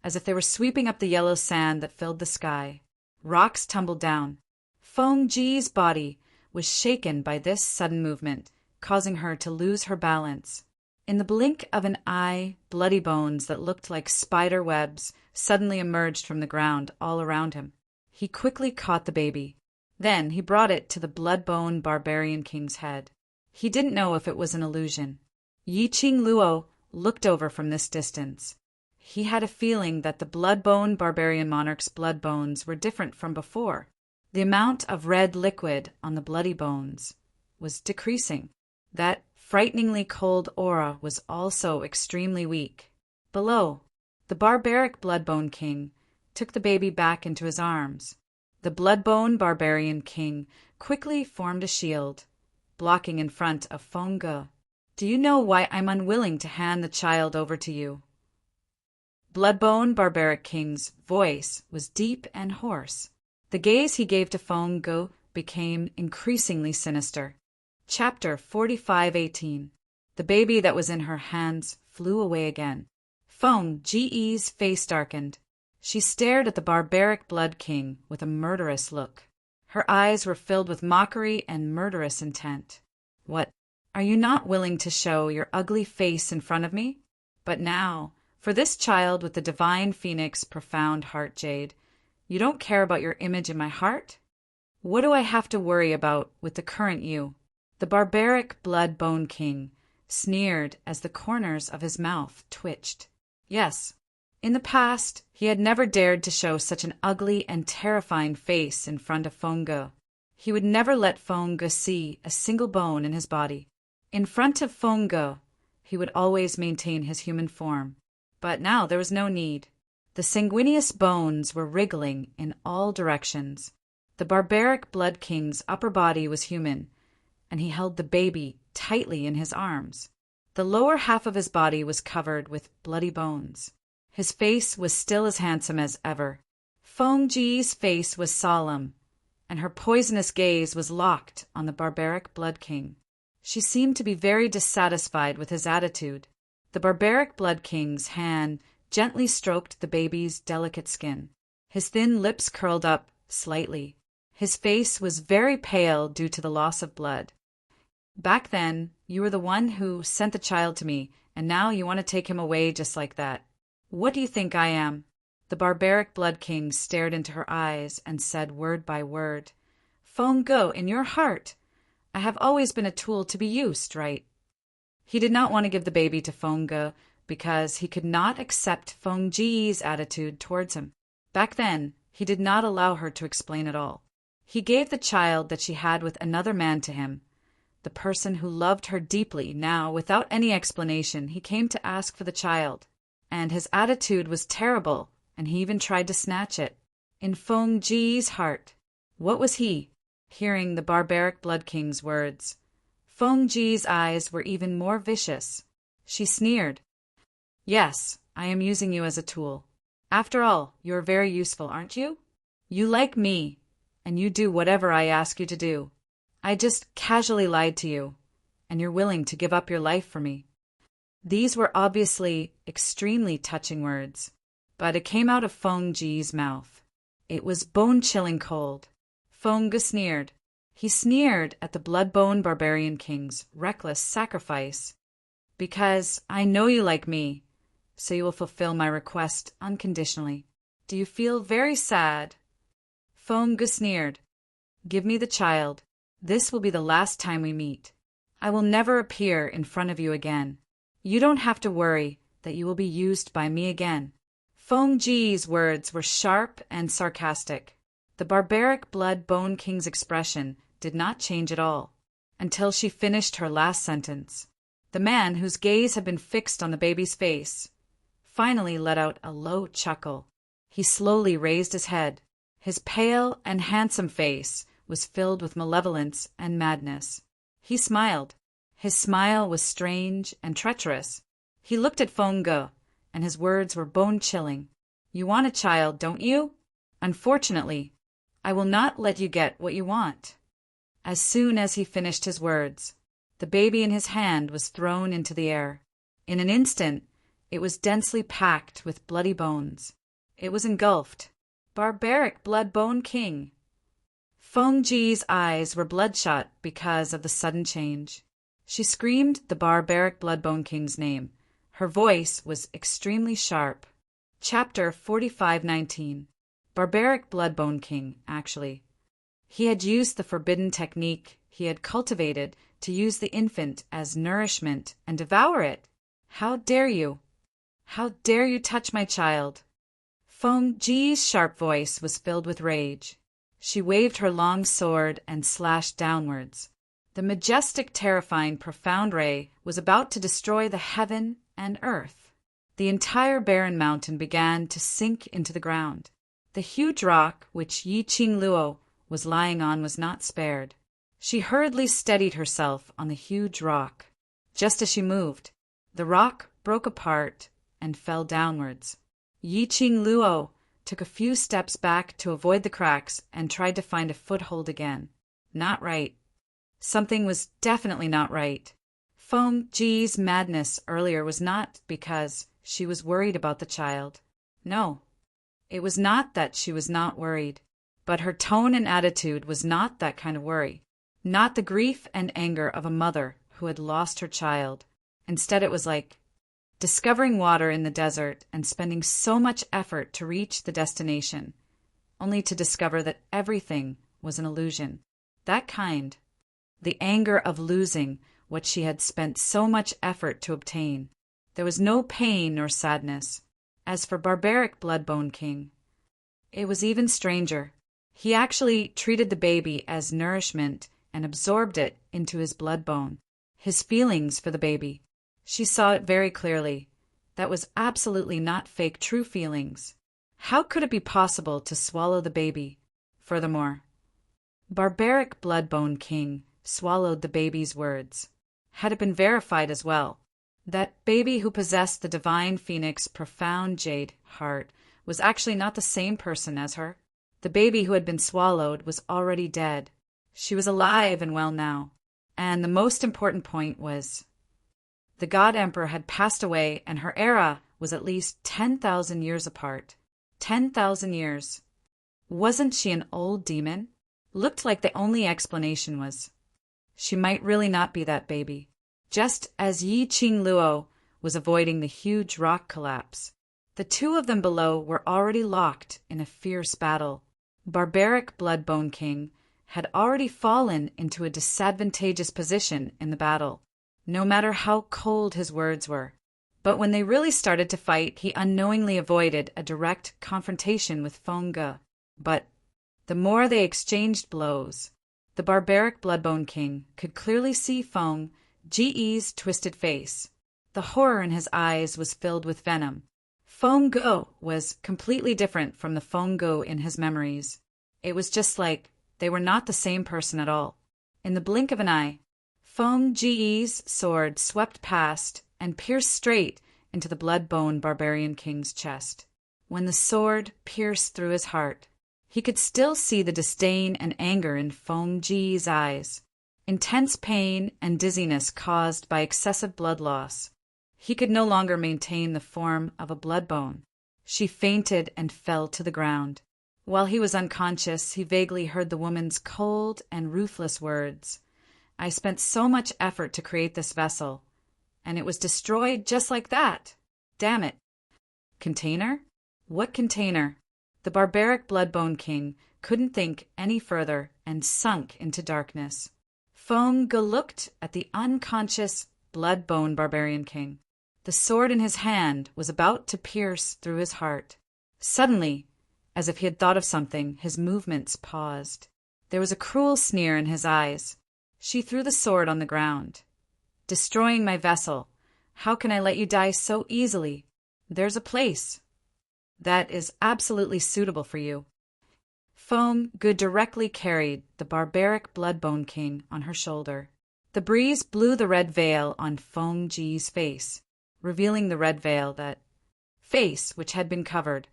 as if they were sweeping up the yellow sand that filled the sky. Rocks tumbled down. Feng Ge's body was shaken by this sudden movement, causing her to lose her balance. In the blink of an eye, bloody bones that looked like spider webs suddenly emerged from the ground all around him. He quickly caught the baby. Then he brought it to the blood-bone barbarian king's head. He didn't know if it was an illusion. Yi Qing Luo looked over from this distance. He had a feeling that the blood-bone barbarian monarch's blood bones were different from before. The amount of red liquid on the bloody bones was decreasing. That frighteningly cold aura was also extremely weak. Below, the barbaric Bloodbone King took the baby back into his arms. The Bloodbone Barbarian King quickly formed a shield, blocking in front of Feng. Do you know why I'm unwilling to hand the child over to you? Bloodbone Barbaric King's voice was deep and hoarse. The gaze he gave to Feng became increasingly sinister. Chapter 45:18. The baby that was in her hands flew away again. Feng Ge's face darkened. She stared at the barbaric Blood King with a murderous look. Her eyes were filled with mockery and murderous intent. What? Are you not willing to show your ugly face in front of me? But now, for this child with the divine phoenix profound heart jade, you don't care about your image in my heart? What do I have to worry about with the current you? The barbaric Bloodbone King sneered as the corners of his mouth twitched. Yes, in the past, he had never dared to show such an ugly and terrifying face in front of Feng. He would never let Feng see a single bone in his body. In front of Feng, he would always maintain his human form. But now there was no need. The sanguineous bones were wriggling in all directions. The barbaric Blood King's upper body was human, and he held the baby tightly in his arms. The lower half of his body was covered with bloody bones. His face was still as handsome as ever. Feng Ge's face was solemn, and her poisonous gaze was locked on the barbaric Blood King. She seemed to be very dissatisfied with his attitude. The barbaric Blood King's hand gently stroked the baby's delicate skin. His thin lips curled up slightly. His face was very pale due to the loss of blood. Back then, you were the one who sent the child to me, and now you want to take him away just like that. What do you think I am? The barbaric Blood King stared into her eyes and said word by word, Feng, in your heart, I have always been a tool to be used, right? He did not want to give the baby to Feng because he could not accept Feng Ge's attitude towards him. Back then, he did not allow her to explain at all. He gave the child that she had with another man to him, the person who loved her deeply. Now, without any explanation, he came to ask for the child, and his attitude was terrible, and he even tried to snatch it. In Feng Ge's heart, what was he? Hearing the barbaric Blood King's words, Feng Ge's eyes were even more vicious. She sneered. Yes, I am using you as a tool. After all, you are very useful, aren't you? You like me, and you do whatever I ask you to do. I just casually lied to you, and you're willing to give up your life for me. These were obviously extremely touching words, but it came out of Feng Ge's mouth. It was bone-chilling cold. Feng sneered. He sneered at the Bloodbone Barbarian King's reckless sacrifice. Because I know you like me, so you will fulfill my request unconditionally. Do you feel very sad? Feng sneered. Give me the child. This will be the last time we meet. I will never appear in front of you again. You don't have to worry that you will be used by me again. Feng Ge's words were sharp and sarcastic. The barbaric Bloodbone King's expression did not change at all, until she finished her last sentence. The man, whose gaze had been fixed on the baby's face, finally let out a low chuckle. He slowly raised his head. His pale and handsome face was filled with malevolence and madness. He smiled. His smile was strange and treacherous. He looked at Feng, and his words were bone-chilling. You want a child, don't you? Unfortunately, I will not let you get what you want. As soon as he finished his words, the baby in his hand was thrown into the air. In an instant, it was densely packed with bloody bones. It was engulfed. Barbaric Bloodbone King. Feng Ge's eyes were bloodshot because of the sudden change. She screamed the barbaric Bloodbone King's name. Her voice was extremely sharp. Chapter 45:19. Barbaric Bloodbone King, actually. He had used the forbidden technique he had cultivated to use the infant as nourishment and devour it. How dare you? How dare you touch my child? Feng Ge's sharp voice was filled with rage. She waved her long sword and slashed downwards. The majestic, terrifying, profound ray was about to destroy the heaven and earth. The entire barren mountain began to sink into the ground. The huge rock which Yi Qing Luo was lying on was not spared. She hurriedly steadied herself on the huge rock. Just as she moved, the rock broke apart and fell downwards. Yi Qing Luo took a few steps back to avoid the cracks and tried to find a foothold again. Not right. Something was definitely not right. Feng Ji's madness earlier was not because she was worried about the child. No, it was not that she was not worried, but her tone and attitude was not that kind of worry. Not the grief and anger of a mother who had lost her child. Instead, it was like discovering water in the desert and spending so much effort to reach the destination, only to discover that everything was an illusion. That kind. The anger of losing what she had spent so much effort to obtain. There was no pain nor sadness. As for barbaric Bloodbone King, it was even stranger. He actually treated the baby as nourishment and absorbed it into his blood bone. His feelings for the baby. She saw it very clearly. That was absolutely not fake true feelings. How could it be possible to swallow the baby? Furthermore, barbaric Bloodbone King swallowed the baby's words. Had it been verified as well, that baby who possessed the divine phoenix profound jade heart was actually not the same person as her. The baby who had been swallowed was already dead. She was alive and well now. And the most important point was, the God Emperor had passed away and her era was at least 10,000 years apart. 10,000 years. Wasn't she an old demon? Looked like the only explanation was, she might really not be that baby. Just as Yi Qing Luo was avoiding the huge rock collapse, the two of them below were already locked in a fierce battle. Barbaric Bloodbone King had already fallen into a disadvantageous position in the battle, no matter how cold his words were. But when they really started to fight, he unknowingly avoided a direct confrontation with Feng Ge. But the more they exchanged blows, the barbaric Bloodbone King could clearly see Feng Ji's twisted face. The horror in his eyes was filled with venom. Feng Ge was completely different from the Feng Ge in his memories. It was just like they were not the same person at all. In the blink of an eye, Feng Ji's sword swept past and pierced straight into the Bloodbone Barbarian King's chest. When the sword pierced through his heart, he could still see the disdain and anger in Feng Ji's eyes. Intense pain and dizziness caused by excessive blood loss. He could no longer maintain the form of a Bloodbone. She fainted and fell to the ground. While he was unconscious, he vaguely heard the woman's cold and ruthless words. I spent so much effort to create this vessel, and it was destroyed just like that. Damn it. Container? What container? The barbaric Bloodbone King couldn't think any further and sunk into darkness. Feng Ge looked at the unconscious Bloodbone Barbarian King. The sword in his hand was about to pierce through his heart. Suddenly, as if he had thought of something, his movements paused. There was a cruel sneer in his eyes. She threw the sword on the ground. Destroying my vessel. How can I let you die so easily? There's a place that is absolutely suitable for you. Feng Ge directly carried the barbaric Bloodbone King on her shoulder. The breeze blew the red veil on Feng Ji's face, revealing the red veil, that face which had been covered.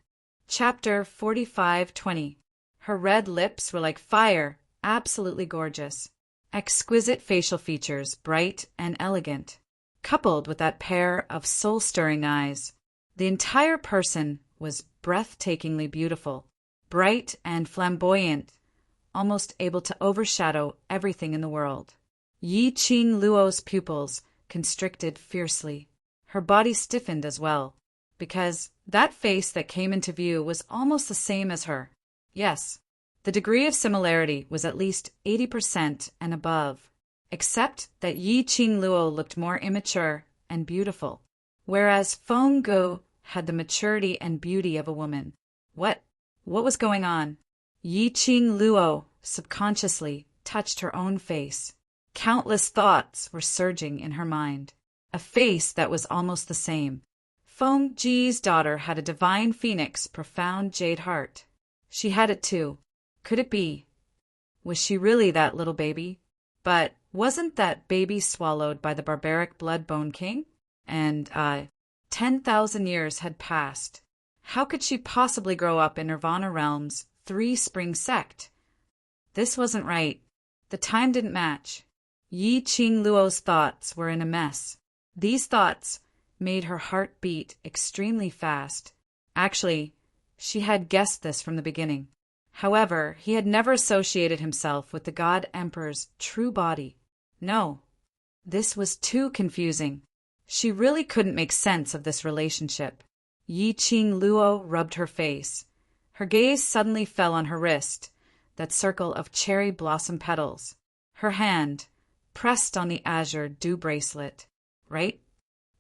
Chapter 45:20. Her red lips were like fire, absolutely gorgeous. Exquisite facial features, bright and elegant, coupled with that pair of soul-stirring eyes. The entire person was breathtakingly beautiful, bright and flamboyant, almost able to overshadow everything in the world. Yi Qing Luo's pupils constricted fiercely. Her body stiffened as well, because that face that came into view was almost the same as her. Yes, the degree of similarity was at least 80% and above, except that Yi Qing Luo looked more immature and beautiful, whereas Feng Ge had the maturity and beauty of a woman. What was going on? Yi Qing Luo subconsciously touched her own face. Countless thoughts were surging in her mind. A face that was almost the same. Feng Ji's daughter had a divine phoenix, profound jade heart. She had it too. Could it be? Was she really that little baby? But wasn't that baby swallowed by the barbaric blood-bone king? And 10,000 years had passed. How could she possibly grow up in Nirvana Realm's Three-Spring sect? This wasn't right. The time didn't match. Yi Qingluo's thoughts were in a mess. These thoughts made her heart beat extremely fast. Actually, she had guessed this from the beginning. However, he had never associated himself with the God Emperor's true body. No, this was too confusing. She really couldn't make sense of this relationship. Yi Qingluo rubbed her face. Her gaze suddenly fell on her wrist, that circle of cherry blossom petals. Her hand pressed on the azure dew bracelet. Right?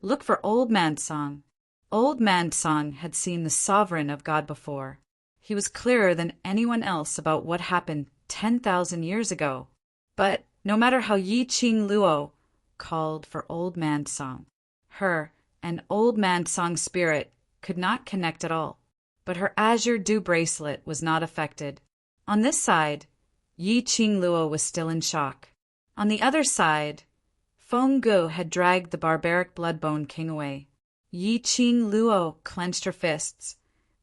Look for Old Man Song. Old Man Song had seen the sovereign of God before. He was clearer than anyone else about what happened 10,000 years ago. But no matter how Yi Qingluo called for Old Man Song, her and Old Man Song's spirit could not connect at all. But her azure dew bracelet was not affected. On this side, Yi Qingluo was still in shock. On the other side, Feng Gu had dragged the barbaric blood-bone king away. Yi Qingluo clenched her fists,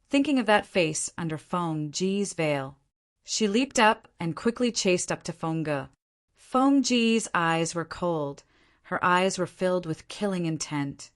thinking of that face under Feng Ji's veil. She leaped up and quickly chased up to Feng Gu. Feng Ji's eyes were cold. Her eyes were filled with killing intent,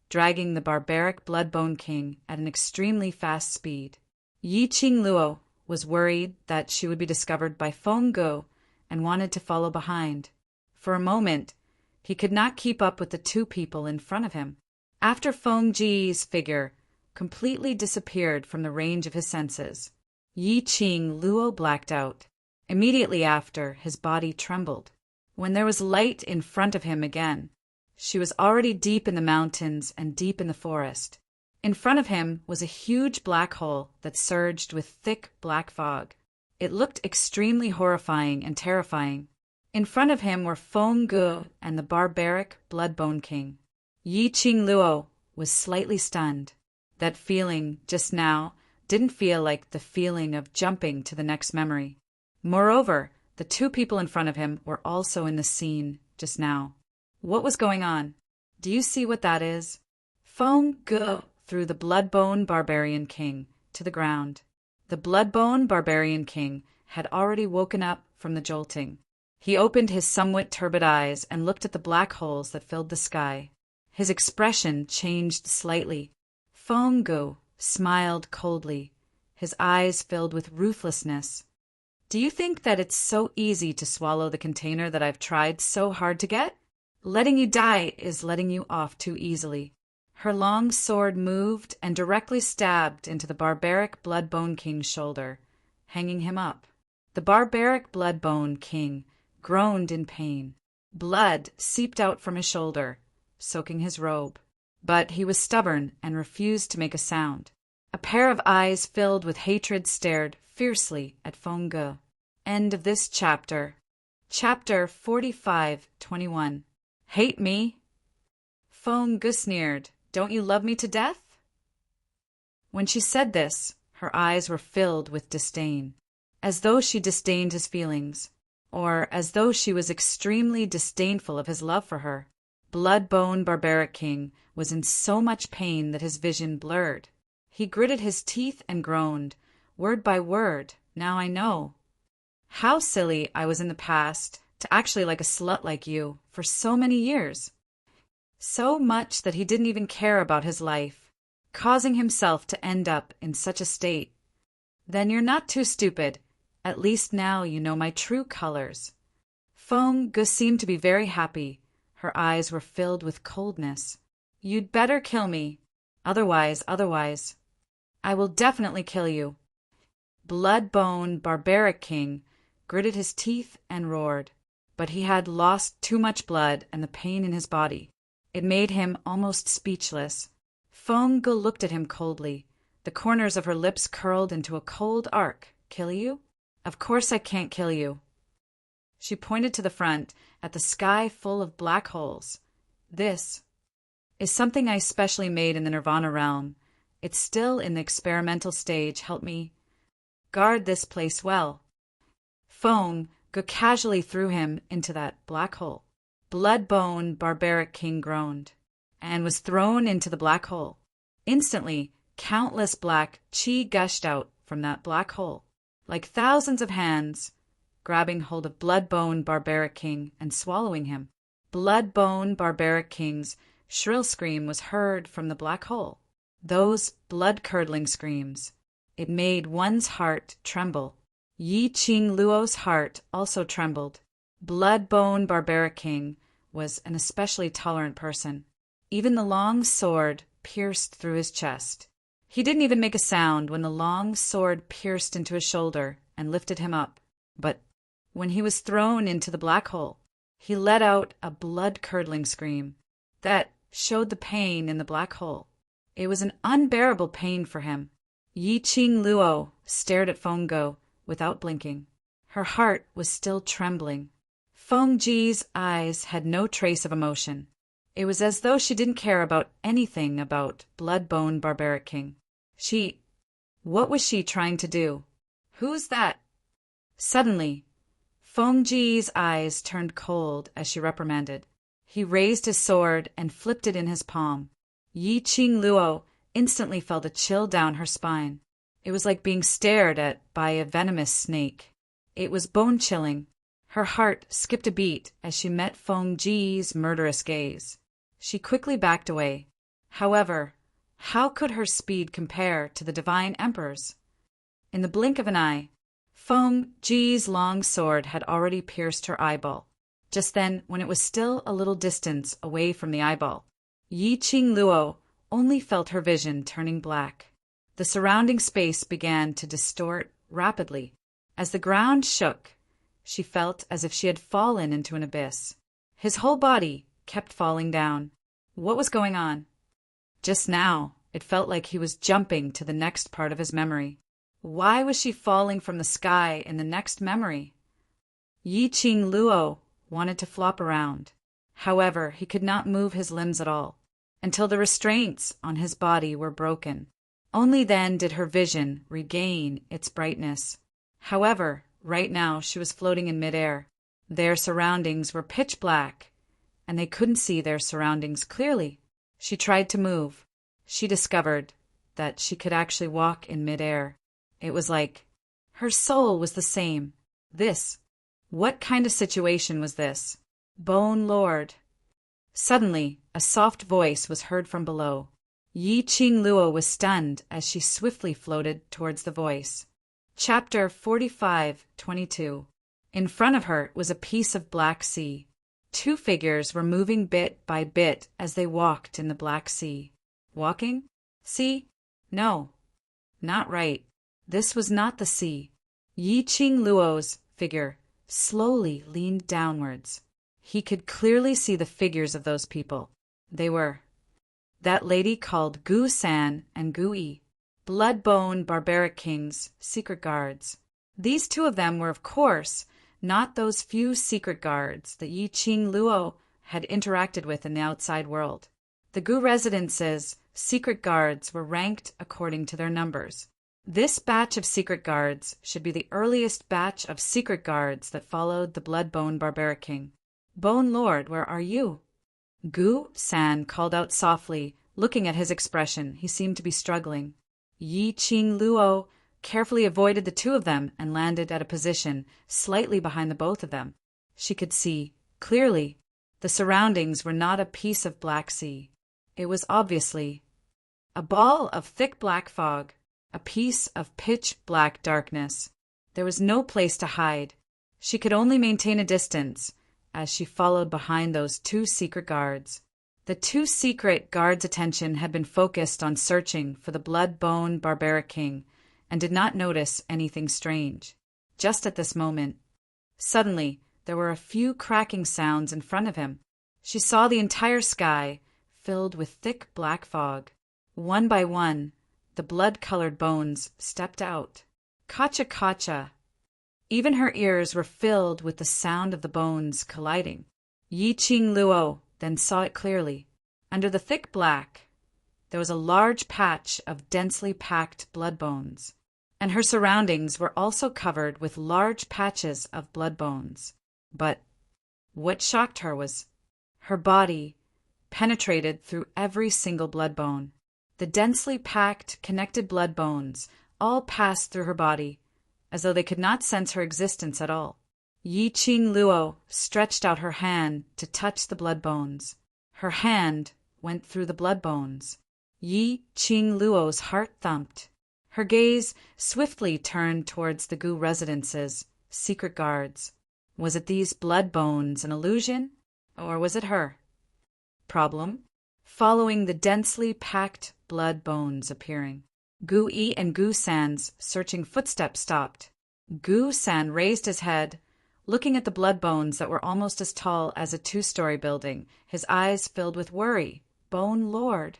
dragging the barbaric blood-bone king at an extremely fast speed. Yi Qingluo was worried that she would be discovered by Feng Gu and wanted to follow behind. For a moment, he could not keep up with the two people in front of him. After Feng Ji's figure completely disappeared from the range of his senses, Yi Qingluo blacked out. Immediately after, his body trembled. When there was light in front of him again, she was already deep in the mountains and deep in the forest. In front of him was a huge black hole that surged with thick black fog. It looked extremely horrifying and terrifying. In front of him were Feng Gu and the barbaric blood-bone king. Yi Qingluo was slightly stunned. That feeling just now didn't feel like the feeling of jumping to the next memory. Moreover, the two people in front of him were also in the scene just now. What was going on? Do you see what that is? Feng Gu threw the blood-bone barbarian king to the ground. The blood-bone barbarian king had already woken up from the jolting. He opened his somewhat turbid eyes and looked at the black holes that filled the sky. His expression changed slightly. Feng Gu smiled coldly, his eyes filled with ruthlessness. Do you think that it's so easy to swallow the container that I've tried so hard to get? Letting you die is letting you off too easily. Her long sword moved and directly stabbed into the barbaric blood-bone king's shoulder, hanging him up. The barbaric blood-bone king groaned in pain. Blood seeped out from his shoulder, soaking his robe. But he was stubborn and refused to make a sound. A pair of eyes filled with hatred stared fiercely at Feng Gu. End of this chapter. Chapter 45:21. Hate me? Feng Gu sneered. Don't you love me to death? When she said this, her eyes were filled with disdain, as though she disdained his feelings, or as though she was extremely disdainful of his love for her. Blood-bone barbaric king was in so much pain that his vision blurred. He gritted his teeth and groaned, word by word. Now I know. How silly I was in the past to actually like a slut like you for so many years. So much that he didn't even care about his life, causing himself to end up in such a state. Then you're not too stupid. At least now you know my true colors. Feng Gu seemed to be very happy. Her eyes were filled with coldness. You'd better kill me. Otherwise, I will definitely kill you. Blood-bone barbaric king gritted his teeth and roared. But he had lost too much blood and the pain in his body. It made him almost speechless. Feng Gu looked at him coldly. The corners of her lips curled into a cold arc. Kill you? Of course I can't kill you. She pointed to the front, at the sky full of black holes. This is something I specially made in the Nirvana realm. It's still in the experimental stage. Help me guard this place well. Fong Gu casually threw him into that black hole. Bloodbone Barbaric King groaned and was thrown into the black hole. Instantly, countless black chi gushed out from that black hole, like thousands of hands grabbing hold of Bloodbone Barbaric King and swallowing him. Bloodbone Barbaric King's shrill scream was heard from the black hole. Those blood-curdling screams. It made one's heart tremble. Yi Qing Luo's heart also trembled. Bloodbone Barbaric King was an especially tolerant person. Even the long sword pierced through his chest. He didn't even make a sound when the long sword pierced into his shoulder and lifted him up. But when he was thrown into the black hole, he let out a blood-curdling scream that showed the pain in the black hole. It was an unbearable pain for him. Yi Qing Luo stared at Feng Gu without blinking. Her heart was still trembling. Feng Ji's eyes had no trace of emotion. It was as though she didn't care about anything about Bloodbone Barbaric King. What was she trying to do? Who's that? Suddenly, Feng Ji's eyes turned cold as she reprimanded. He raised his sword and flipped it in his palm. Yi Qing Luo instantly felt a chill down her spine. It was like being stared at by a venomous snake. It was bone-chilling. Her heart skipped a beat as she met Feng Ji's murderous gaze. She quickly backed away. However, how could her speed compare to the Divine Emperor's? In the blink of an eye, Feng Ji's long sword had already pierced her eyeball. Just then, when it was still a little distance away from the eyeball, Yi Qing Luo only felt her vision turning black. The surrounding space began to distort rapidly. As the ground shook, she felt as if she had fallen into an abyss. His whole body kept falling down. What was going on? Just now, it felt like he was jumping to the next part of his memory. Why was she falling from the sky in the next memory? Yi Qing Luo wanted to flop around. However, he could not move his limbs at all, until the restraints on his body were broken. Only then did her vision regain its brightness. However, right now she was floating in midair. Their surroundings were pitch black, and they couldn't see their surroundings clearly. She tried to move. She discovered that she could actually walk in midair. It was like her soul was the same. What kind of situation was this? Bone Lord. Suddenly, a soft voice was heard from below. Yi Qing Luo was stunned as she swiftly floated towards the voice. Chapter 45:22. In front of her was a piece of black sea. Two figures were moving bit by bit as they walked in the black sea. Walking? Sea? No. Not right. This was not the sea. Yi Qing Luo's figure slowly leaned downwards. He could clearly see the figures of those people. They were that lady called Gu San and Gu Yi, Bloodbone Barbaric King's secret guards. These two of them were, of course, not those few secret guards that Yi Qing Luo had interacted with in the outside world. The Gu residence's secret guards were ranked according to their numbers. This batch of secret guards should be the earliest batch of secret guards that followed the Bloodbone Barbaric King. Bone Lord, where are you? Gu San called out softly, looking at his expression. He seemed to be struggling. Yi Qing Luo carefully avoided the two of them and landed at a position slightly behind the both of them. She could see clearly the surroundings were not a piece of black sea. It was obviously a ball of thick black fog, a piece of pitch-black darkness. There was no place to hide. She could only maintain a distance as she followed behind those two secret guards. The two secret guards' attention had been focused on searching for the Bloodbone Barbaric King and did not notice anything strange. Just at this moment, suddenly, there were a few cracking sounds in front of him. She saw the entire sky filled with thick black fog. One by one, the blood-colored bones stepped out. Kacha-kacha. Even her ears were filled with the sound of the bones colliding. Yi Qing Luo then saw it clearly. Under the thick black, there was a large patch of densely packed blood bones, and her surroundings were also covered with large patches of blood bones. But what shocked her was her body penetrated through every single blood bone. The densely packed, connected blood bones all passed through her body, as though they could not sense her existence at all. Yi Qing Luo stretched out her hand to touch the blood bones. Her hand went through the blood bones. Yi Qing Luo's heart thumped. Her gaze swiftly turned towards the Gu residence's secret guards. Was it these blood bones an illusion, or was it her? Problem: following the densely packed blood bones appearing, Gu Yi and Gu San's searching footsteps stopped. Gu San raised his head, looking at the blood bones that were almost as tall as a 2-story building, his eyes filled with worry. Bone Lord,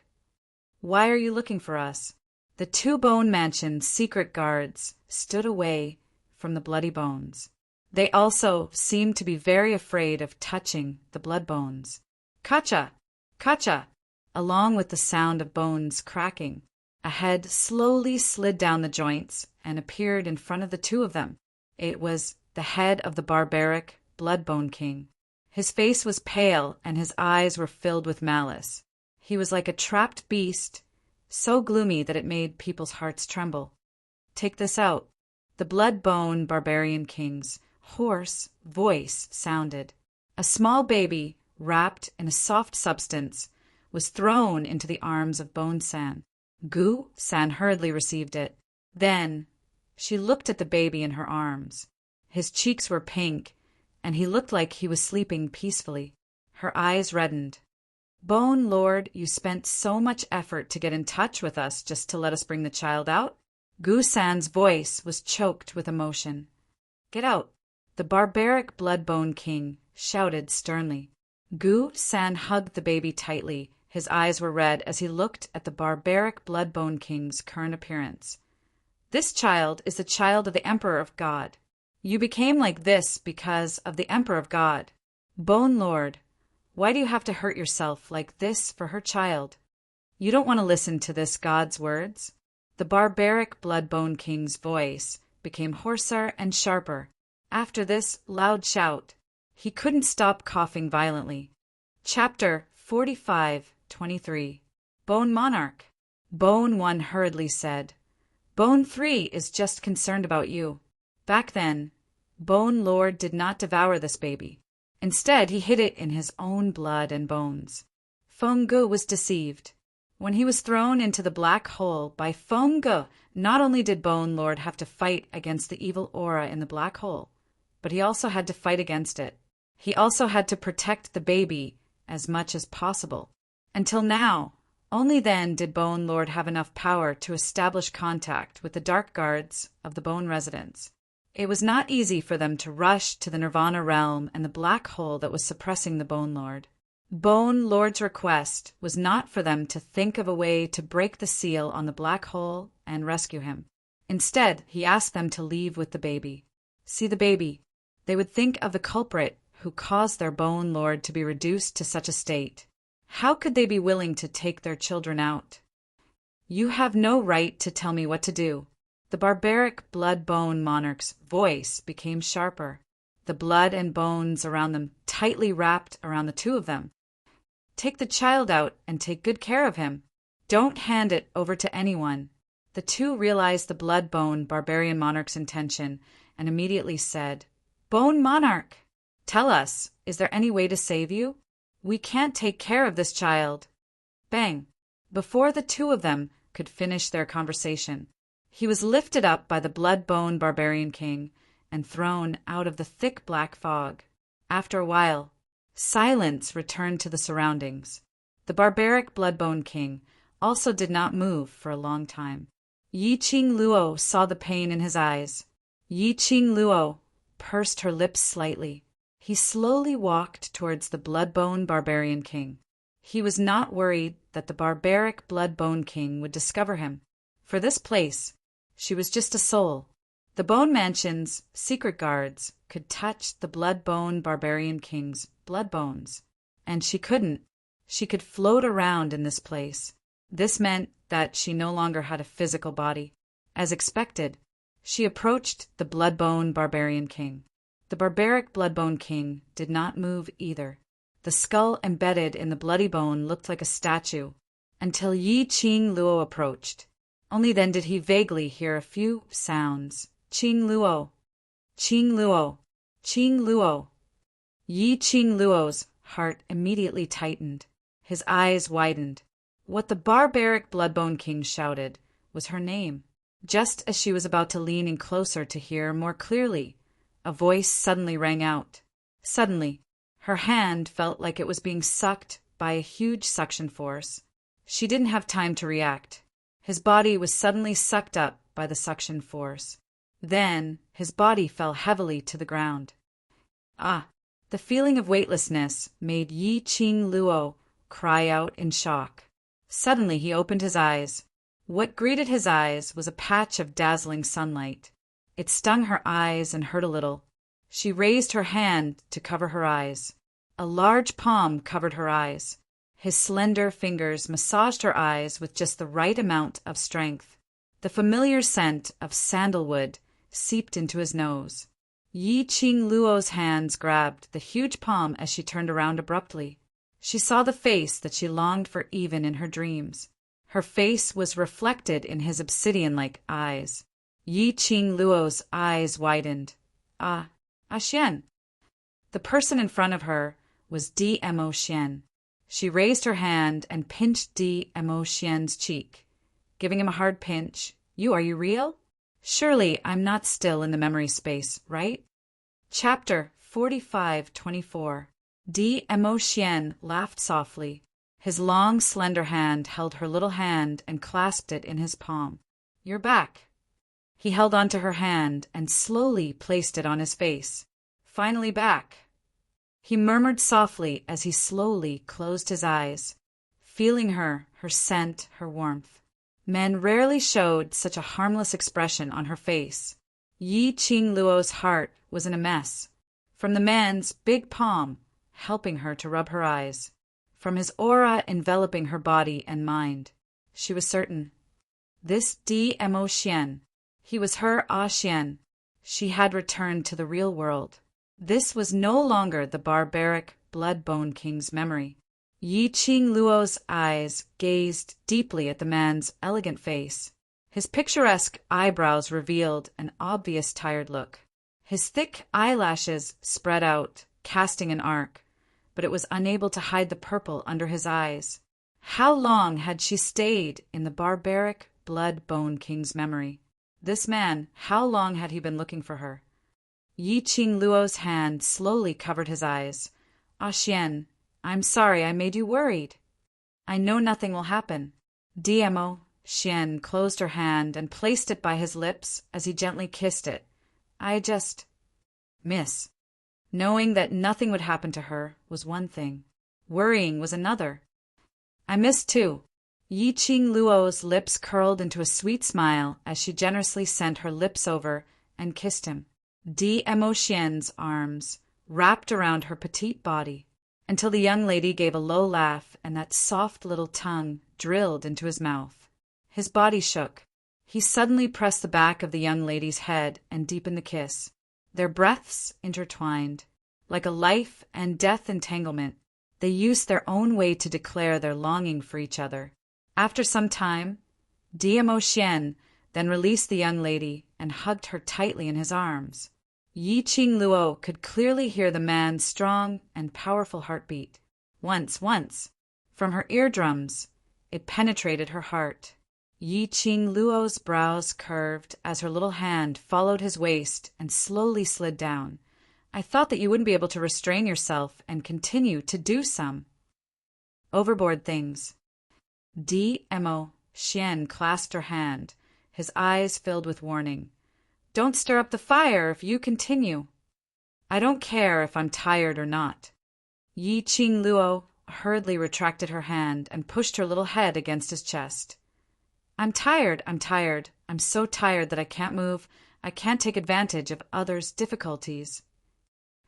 why are you looking for us? The 2 Bone Mansion's secret guards stood away from the bloody bones. They also seemed to be very afraid of touching the blood bones. Kacha! Kacha! Along with the sound of bones cracking, a head slowly slid down the joints and appeared in front of the 2 of them. It was the head of the barbaric Bloodbone King. His face was pale and his eyes were filled with malice. He was like a trapped beast, so gloomy that it made people's hearts tremble. Take this out. The Bloodbone Barbarian King's hoarse voice sounded. A small baby, wrapped in a soft substance, was thrown into the arms of Bone San. Gu San hurriedly received it. Then she looked at the baby in her arms. His cheeks were pink, and he looked like he was sleeping peacefully. Her eyes reddened. Bone Lord, you spent so much effort to get in touch with us just to let us bring the child out? Gu San's voice was choked with emotion. Get out! The barbaric Bloodbone King shouted sternly. Gu San hugged the baby tightly. His eyes were red as he looked at the barbaric Bloodbone King's current appearance. This child is the child of the Emperor of God. You became like this because of the Emperor of God. Bone Lord, why do you have to hurt yourself like this for her child? You don't want to listen to this God's words? The barbaric Bloodbone King's voice became hoarser and sharper. After this loud shout, he couldn't stop coughing violently. Chapter 45:23. Bone Monarch. Bone 1 hurriedly said, Bone 3 is just concerned about you. Back then, Bone Lord did not devour this baby. Instead, he hid it in his own blood and bones. Feng Gu was deceived. When he was thrown into the black hole by Feng Gu, not only did Bone Lord have to fight against the evil aura in the black hole, but he also had to fight against it. He also had to protect the baby as much as possible. Until now, only then did Bone Lord have enough power to establish contact with the dark guards of the Bone Residence. It was not easy for them to rush to the Nirvana realm and the black hole that was suppressing the Bone Lord. Bone Lord's request was not for them to think of a way to break the seal on the black hole and rescue him. Instead, he asked them to leave with the baby. See the baby. They would think of the culprit who caused their Bone Lord to be reduced to such a state. How could they be willing to take their children out? You have no right to tell me what to do. The barbaric Bloodbone Monarch's voice became sharper. The blood and bones around them tightly wrapped around the 2 of them. Take the child out and take good care of him. Don't hand it over to anyone. The 2 realized the Bloodbone Barbarian Monarch's intention and immediately said, Bone Monarch, tell us, is there any way to save you? We can't take care of this child. Bang! Before the 2 of them could finish their conversation, he was lifted up by the Bloodbone Barbarian King and thrown out of the thick black fog. After a while, silence returned to the surroundings. The barbaric Bloodbone King also did not move for a long time. Yi Qing Luo saw the pain in his eyes. Yi Qing Luo pursed her lips slightly. He slowly walked towards the Bloodbone Barbarian King. He was not worried that the barbaric Bloodbone King would discover him. For this place, she was just a soul. The Bone Mansion's secret guards could touch the Bloodbone Barbarian King's blood bones, and she couldn't. She could float around in this place. This meant that she no longer had a physical body. As expected, she approached the Bloodbone Barbarian King. The barbaric Bloodbone King did not move either. The skull embedded in the bloody bone looked like a statue, until Yi Qing Luo approached. Only then did he vaguely hear a few sounds. Qing Luo, Qing Luo, Qing Luo. Yi Qing Luo's heart immediately tightened. His eyes widened. What the barbaric Bloodbone King shouted was her name. Just as she was about to lean in closer to hear more clearly, a voice suddenly rang out. Suddenly, her hand felt like it was being sucked by a huge suction force. She didn't have time to react. His body was suddenly sucked up by the suction force. Then, his body fell heavily to the ground. Ah! The feeling of weightlessness made Yi Qing Luo cry out in shock. Suddenly he opened his eyes. What greeted his eyes was a patch of dazzling sunlight. It stung her eyes and hurt a little. She raised her hand to cover her eyes. A large palm covered her eyes. His slender fingers massaged her eyes with just the right amount of strength. The familiar scent of sandalwood seeped into his nose. Yi Qing Luo's hands grabbed the huge palm as she turned around abruptly. She saw the face that she longed for even in her dreams. Her face was reflected in his obsidian-like eyes. Yi Qing Luo's eyes widened. Xian. The person in front of her was Dmo Xian. She raised her hand and pinched Dmo Xian's cheek, giving him a hard pinch. Are you real? Surely I'm not still in the memory space, right? Chapter 45-24. Dmo Xian laughed softly. His long, slender hand held her little hand and clasped it in his palm. You're back. He held onto her hand and slowly placed it on his face. Finally back. He murmured softly as he slowly closed his eyes, feeling her scent, her warmth. Men rarely showed such a harmless expression on her face. Yi Qing Luo's heart was in a mess. From the man's big palm, helping her to rub her eyes. From his aura enveloping her body and mind. She was certain. This Dmo Xian, he was her Xian. She had returned to the real world. This was no longer the barbaric Bloodbone King's memory. Yi Qing Luo's eyes gazed deeply at the man's elegant face. His picturesque eyebrows revealed an obvious tired look. His thick eyelashes spread out, casting an arc, but it was unable to hide the purple under his eyes. How long had she stayed in the barbaric Bloodbone King's memory? This man, how long had he been looking for her? Yi Qing Luo's hand slowly covered his eyes. Xian, I'm sorry I made you worried. I know nothing will happen. Dmo Xian closed her hand and placed it by his lips as he gently kissed it. Miss. Knowing that nothing would happen to her was one thing. Worrying was another. I missed too. Yi Qing Luo's lips curled into a sweet smile as she generously sent her lips over and kissed him. Dmo Xian's arms wrapped around her petite body until the young lady gave a low laugh and that soft little tongue drilled into his mouth. His body shook. He suddenly pressed the back of the young lady's head and deepened the kiss. Their breaths intertwined. Like a life and death entanglement, they used their own way to declare their longing for each other. After some time, Dmo Xian then released the young lady and hugged her tightly in his arms. Yi Qing Luo could clearly hear the man's strong and powerful heartbeat. Once, from her eardrums, it penetrated her heart. Yi Qing Luo's brows curved as her little hand followed his waist and slowly slid down. I thought that you wouldn't be able to restrain yourself and continue to do some overboard things. Dmo Xian clasped her hand, his eyes filled with warning. Don't stir up the fire if you continue. I don't care if I'm tired or not. Yi Qing Luo hurriedly retracted her hand and pushed her little head against his chest. I'm tired. I'm so tired that I can't move. I can't take advantage of others' difficulties.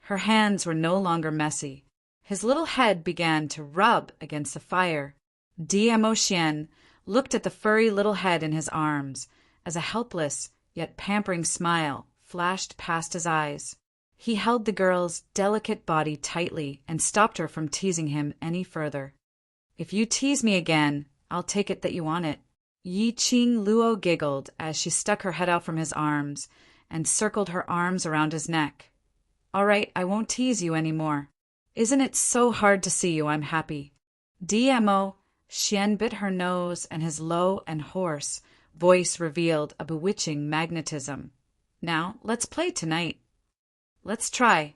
Her hands were no longer messy. His little head began to rub against the fire. Dmo Xian looked at the furry little head in his arms as a helpless yet pampering smile flashed past his eyes. He held the girl's delicate body tightly and stopped her from teasing him any further. "If you tease me again, I'll take it that you want it." Yi Qing Luo giggled as she stuck her head out from his arms and circled her arms around his neck. "All right, I won't tease you any more. Isn't it so hard to see you I'm happy?" Dmo Xian bit her nose, and his low and hoarse voice revealed a bewitching magnetism. "Now, let's play tonight." "Let's try."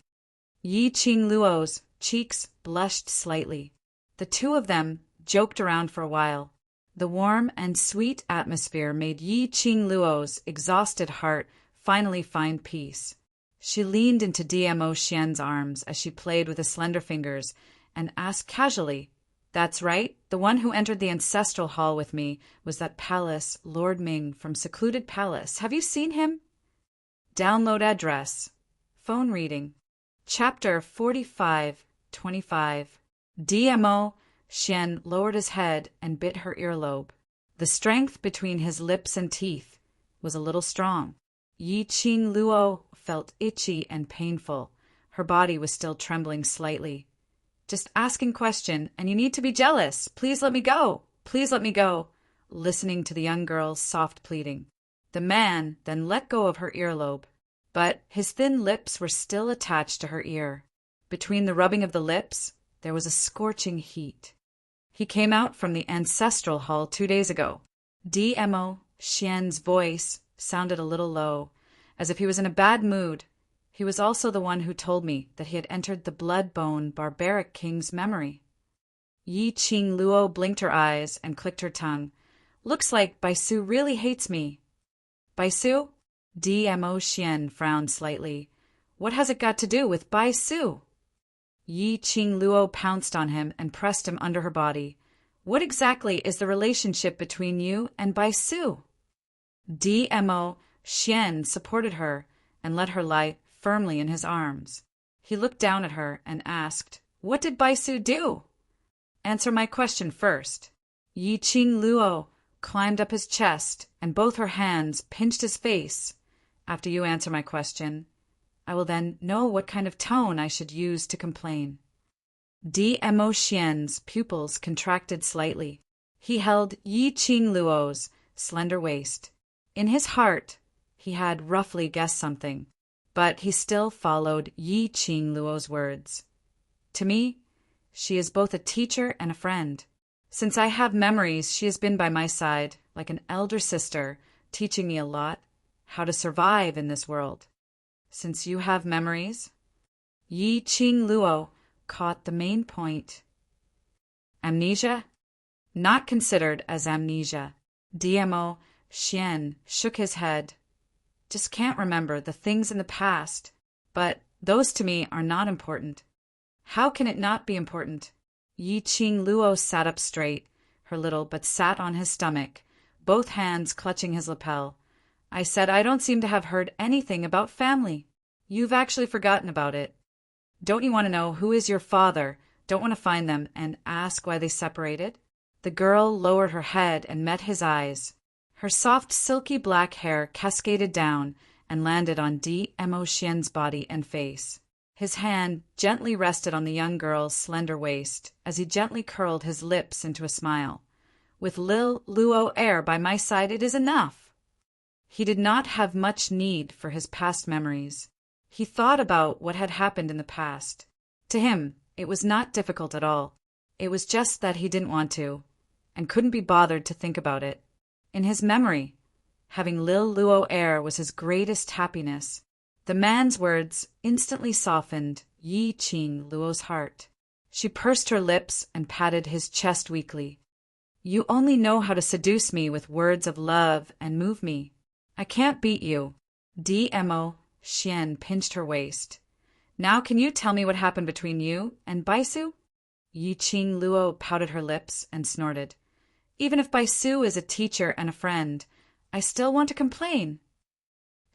Yi Qing Luo's cheeks blushed slightly. The two of them joked around for a while. The warm and sweet atmosphere made Yi Qing Luo's exhausted heart finally find peace. She leaned into Dmo Xian's arms as she played with his slender fingers and asked casually, "That's right, the one who entered the ancestral hall with me was that palace Lord Ming from Secluded Palace. Have you seen him?" Download address. Phone reading. Chapter 45-25. Dmo Xian lowered his head and bit her earlobe. The strength between his lips and teeth was a little strong. Yi Qing Luo felt itchy and painful. Her body was still trembling slightly. "Just asking question, and you need to be jealous. Please let me go. Please let me go," listening to the young girl's soft pleading. The man then let go of her earlobe, but his thin lips were still attached to her ear. Between the rubbing of the lips, there was a scorching heat. "He came out from the ancestral hall 2 days ago." Dmo Xian's voice sounded a little low, as if he was in a bad mood. He was also the one who told me that he had entered the blood-bone barbaric king's memory. Yi Qing Luo blinked her eyes and clicked her tongue. "Looks like Baisu really hates me." "Baisu?" Dmo Xian frowned slightly. "What has it got to do with Baisu?" Yi Qing Luo pounced on him and pressed him under her body. "What exactly is the relationship between you and Baisu?" Dmo Xian supported her and let her lie firmly in his arms. He looked down at her and asked, "What did Baisu do?" "Answer my question first." Yi Qing Luo climbed up his chest and both her hands pinched his face. "After you answer my question, I will then know what kind of tone I should use to complain." Dmo Xian's pupils contracted slightly. He held Yi Qing Luo's slender waist. In his heart, he had roughly guessed something, but he still followed Yi Qing Luo's words. "To me, she is both a teacher and a friend. Since I have memories, she has been by my side, like an elder sister, teaching me a lot, how to survive in this world." "Since you have memories?" Yi Qing Luo caught the main point. "Amnesia?" "Not considered as amnesia." Dmo Xian shook his head. "Just can't remember the things in the past. But those to me are not important." "How can it not be important?" Yi Qing Luo sat up straight, her little but sat on his stomach, both hands clutching his lapel. "I said I don't seem to have heard anything about family." "You've actually forgotten about it. Don't you want to know who is your father, don't want to find them, and ask why they separated?" The girl lowered her head and met his eyes. Her soft, silky black hair cascaded down and landed on Dmo Xian's body and face. His hand gently rested on the young girl's slender waist as he gently curled his lips into a smile. "With Lil Luo Air by my side, it is enough." He did not have much need for his past memories. He thought about what had happened in the past. To him, it was not difficult at all. It was just that he didn't want to, and couldn't be bothered to think about it. In his memory, having Lil Luo Air was his greatest happiness. The man's words instantly softened Yi Qing Luo's heart. She pursed her lips and patted his chest weakly. "You only know how to seduce me with words of love and move me. I can't beat you." Dmo Xian pinched her waist. "Now can you tell me what happened between you and Baisu?" Yi Qing Luo pouted her lips and snorted. "Even if Baisu is a teacher and a friend, I still want to complain."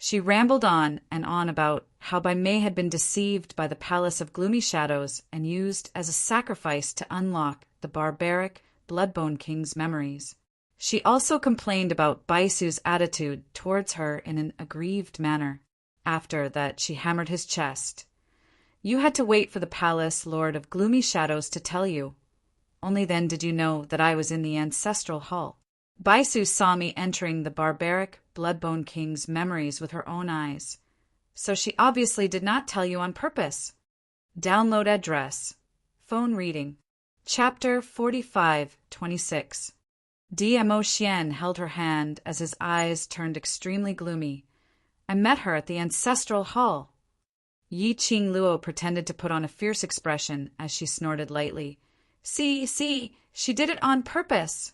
She rambled on and on about how Bai Mei had been deceived by the Palace of Gloomy Shadows and used as a sacrifice to unlock the barbaric Bloodbone King's memories. She also complained about Baisu's attitude towards her in an aggrieved manner. After that, she hammered his chest. You had to wait for the Palace Lord of Gloomy Shadows to tell you. Only then did you know that I was in the ancestral hall. Baisu saw me entering the barbaric Bloodbone King's memories with her own eyes, so she obviously did not tell you on purpose. Download address. Phone reading. Chapter 45-26. DMO Xian held her hand as his eyes turned extremely gloomy. I met her at the ancestral hall. Yi Qing Luo pretended to put on a fierce expression as she snorted lightly. See, she did it on purpose.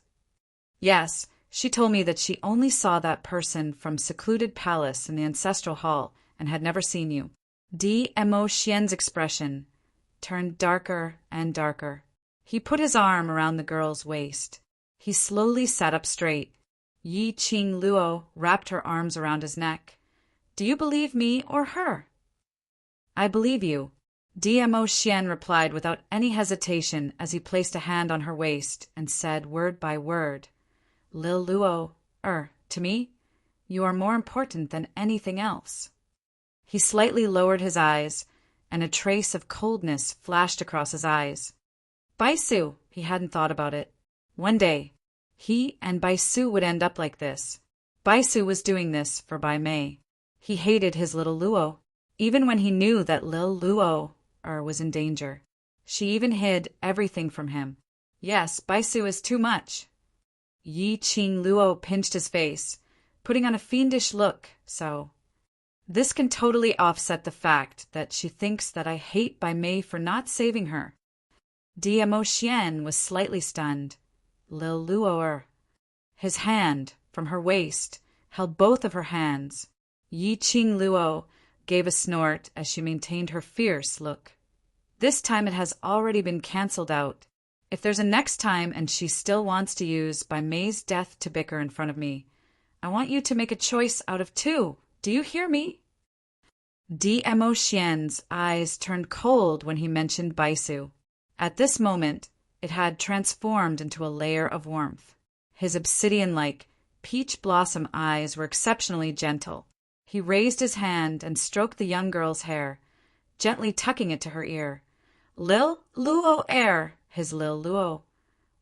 Yes, she told me that she only saw that person from secluded palace in the ancestral hall and had never seen you. DMO Xian's expression turned darker and darker. He put his arm around the girl's waist. He slowly sat up straight. Yi Qing Luo wrapped her arms around his neck. Do you believe me or her? I believe you. DMO Xian replied without any hesitation as he placed a hand on her waist and said word by word, Lil Luo, to me, you are more important than anything else. He slightly lowered his eyes, and a trace of coldness flashed across his eyes. Baisu, he hadn't thought about it. One day, he and Baisu would end up like this. Baisu was doing this for Bai Mei. He hated his little Luo, even when he knew that Lil Luo was in danger. She even hid everything from him. Yes, Baisu is too much. Yi Qing Luo pinched his face, putting on a fiendish look, so. This can totally offset the fact that she thinks that I hate Bai Mei for not saving her. DMO Xian was slightly stunned. Lil Luo. His hand, from her waist, held both of her hands. Yi Qing Luo gave a snort as she maintained her fierce look. This time it has already been cancelled out. If there's a next time and she still wants to use Bai Mei's death to bicker in front of me, I want you to make a choice out of two. Do you hear me? DMO Xian's eyes turned cold when he mentioned Baisu. At this moment, it had transformed into a layer of warmth. His obsidian-like, peach blossom eyes were exceptionally gentle. He raised his hand and stroked the young girl's hair, gently tucking it to her ear. Lil Luo his Lil Luo,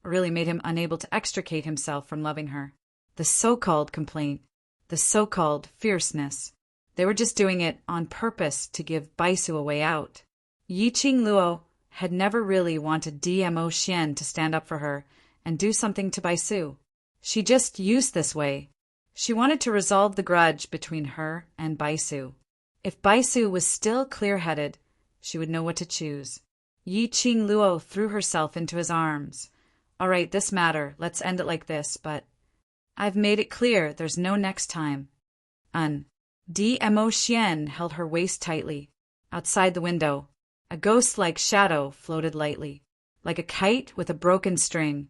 really made him unable to extricate himself from loving her. The so-called complaint, the so-called fierceness. They were just doing it on purpose to give Baisu a way out. Yi Qing Luo had never really wanted DMO Xian to stand up for her and do something to Baisu. She just used this way. She wanted to resolve the grudge between her and Baisu. If Baisu was still clear-headed, she would know what to choose. Yi Qing Luo threw herself into his arms. All right, this matter, let's end it like this, but I've made it clear there's no next time. DMO Xian held her waist tightly. Outside the window, a ghost-like shadow floated lightly. Like a kite with a broken string,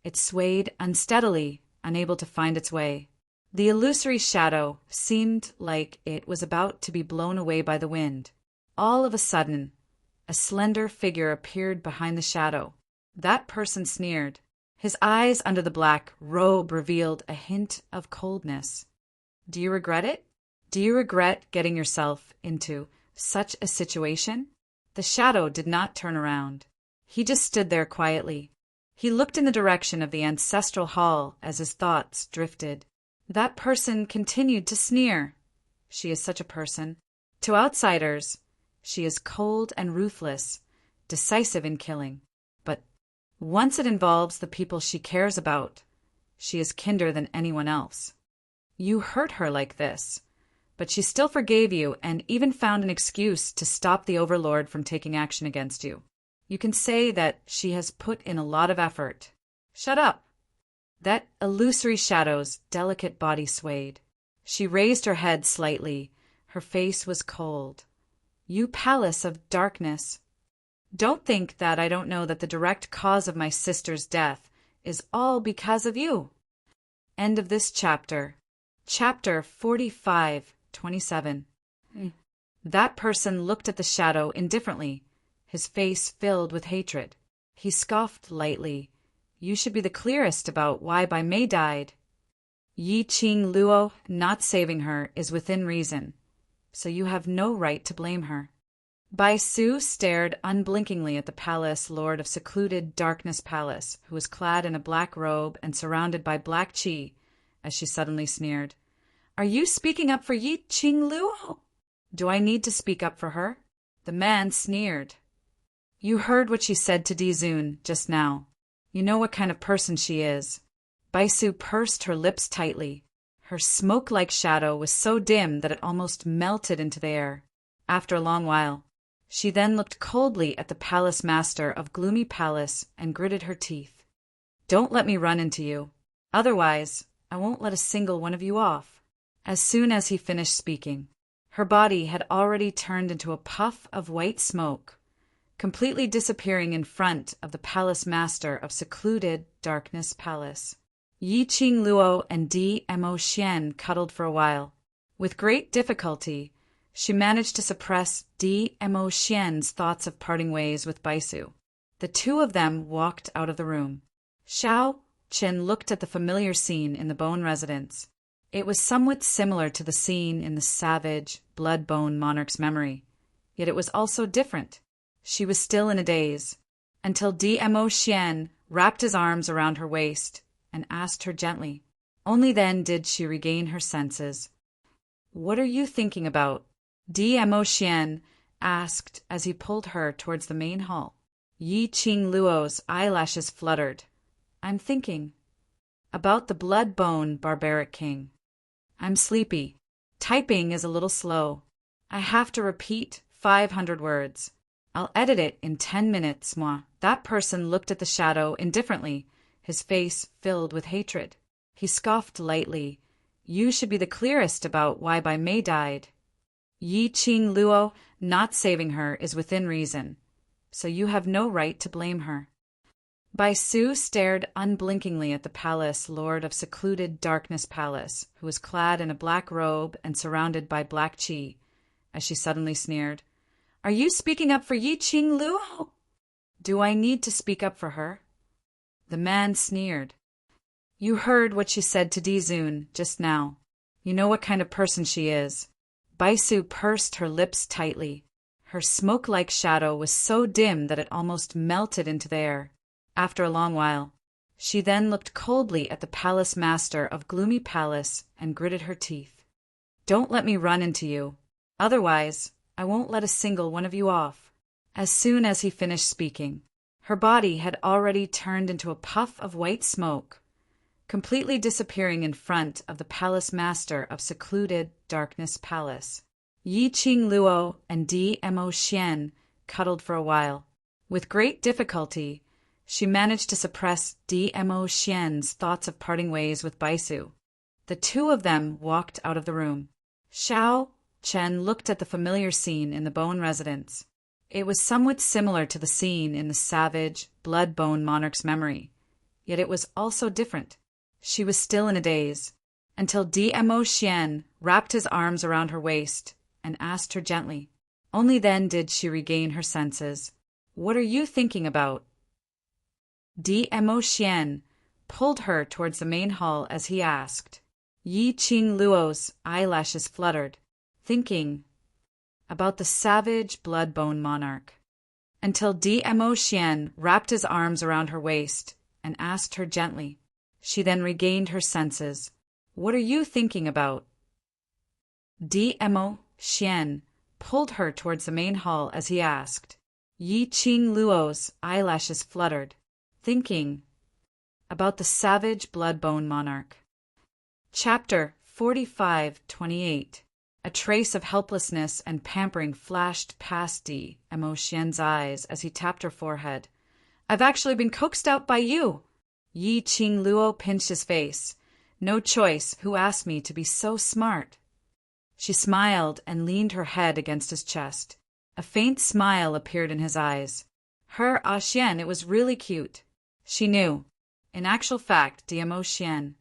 it swayed unsteadily, unable to find its way. The illusory shadow seemed like it was about to be blown away by the wind. All of a sudden, a slender figure appeared behind the shadow. That person sneered. His eyes under the black robe revealed a hint of coldness. Do you regret it? Do you regret getting yourself into such a situation? The shadow did not turn around. He just stood there quietly. He looked in the direction of the ancestral hall as his thoughts drifted. That person continued to sneer. She is such a person. To outsiders, she is cold and ruthless, decisive in killing. But once it involves the people she cares about, she is kinder than anyone else. You hurt her like this, but she still forgave you and even found an excuse to stop the Overlord from taking action against you. You can say that she has put in a lot of effort. Shut up. That illusory shadow's delicate body swayed. She raised her head slightly. Her face was cold. You palace of darkness. Don't think that I don't know that the direct cause of my sister's death is all because of you. End of this chapter. Chapter 45 27. That person looked at the shadow indifferently, his face filled with hatred. He scoffed lightly. You should be the clearest about why Bai Mei died. Yi Qing Luo not saving her is within reason, so you have no right to blame her. Bai Su stared unblinkingly at the palace lord of secluded Darkness Palace, who was clad in a black robe and surrounded by black qi, as she suddenly sneered. Are you speaking up for Yi Qing Luo? Do I need to speak up for her? The man sneered. You heard what she said to Di Zun just now. You know what kind of person she is. Bai Su pursed her lips tightly. Her smoke-like shadow was so dim that it almost melted into the air. After a long while, she then looked coldly at the palace master of Gloomy Palace and gritted her teeth. Don't let me run into you. Otherwise, I won't let a single one of you off. As soon as he finished speaking, her body had already turned into a puff of white smoke, completely disappearing in front of the palace master of secluded Darkness Palace. Yi Qing Luo and Di Mo Xian cuddled for a while. With great difficulty, she managed to suppress Di Mo Xian's thoughts of parting ways with Bai Su. The two of them walked out of the room. Xiao Chen looked at the familiar scene in the Bone residence. It was somewhat similar to the scene in the savage, blood-bone monarch's memory, yet it was also different. She was still in a daze, until Di Mo Xian wrapped his arms around her waist and asked her gently. Only then did she regain her senses. What are you thinking about? Di Mo Xian asked as he pulled her towards the main hall. Yi Qing Luo's eyelashes fluttered. I'm thinking about the blood-bone barbaric king. I'm sleepy. Typing is a little slow. I have to repeat 500 words. I'll edit it in 10 minutes, moi. That person looked at the shadow indifferently, his face filled with hatred. He scoffed lightly. You should be the clearest about why Bai Mei died. Yi Qing Luo not saving her is within reason, so you have no right to blame her. Bai Su stared unblinkingly at the palace lord of secluded Darkness Palace, who was clad in a black robe and surrounded by black qi, as she suddenly sneered. Are you speaking up for Yi Qing Luo? Do I need to speak up for her? The man sneered. You heard what she said to Di Zun just now. You know what kind of person she is. Bai Su pursed her lips tightly. Her smoke-like shadow was so dim that it almost melted into the air. After a long while, she then looked coldly at the palace master of Gloomy Palace and gritted her teeth. Don't let me run into you. Otherwise, I won't let a single one of you off. As soon as he finished speaking, her body had already turned into a puff of white smoke, completely disappearing in front of the palace master of secluded Darkness Palace. Yi Qing Luo and Di Mo Xian cuddled for a while. With great difficulty, she managed to suppress Di Mo Xian's thoughts of parting ways with Bai Su. The two of them walked out of the room. Xiao Chen looked at the familiar scene in the Bone residence. It was somewhat similar to the scene in the savage, blood-bone monarch's memory, yet it was also different. She was still in a daze, until Di Mo Xian wrapped his arms around her waist and asked her gently. Only then did she regain her senses. What are you thinking about? Di Mo Xian pulled her towards the main hall as he asked. Yi Qing Luo's eyelashes fluttered, thinking about the savage blood-bone monarch, until Di Mo Xian wrapped his arms around her waist and asked her gently. She then regained her senses. What are you thinking about? Di Mo Xian pulled her towards the main hall as he asked. Yi Qing Luo's eyelashes fluttered, thinking about the savage blood-bone monarch. Chapter 45:28. A trace of helplessness and pampering flashed past Di Mo Xian's eyes as he tapped her forehead. I've actually been coaxed out by you. Yi Qing Luo pinched his face. No choice. Who asked me to be so smart? She smiled and leaned her head against his chest. A faint smile appeared in his eyes. Her Xian, it was really cute. She knew. In actual fact, Di Mo Xian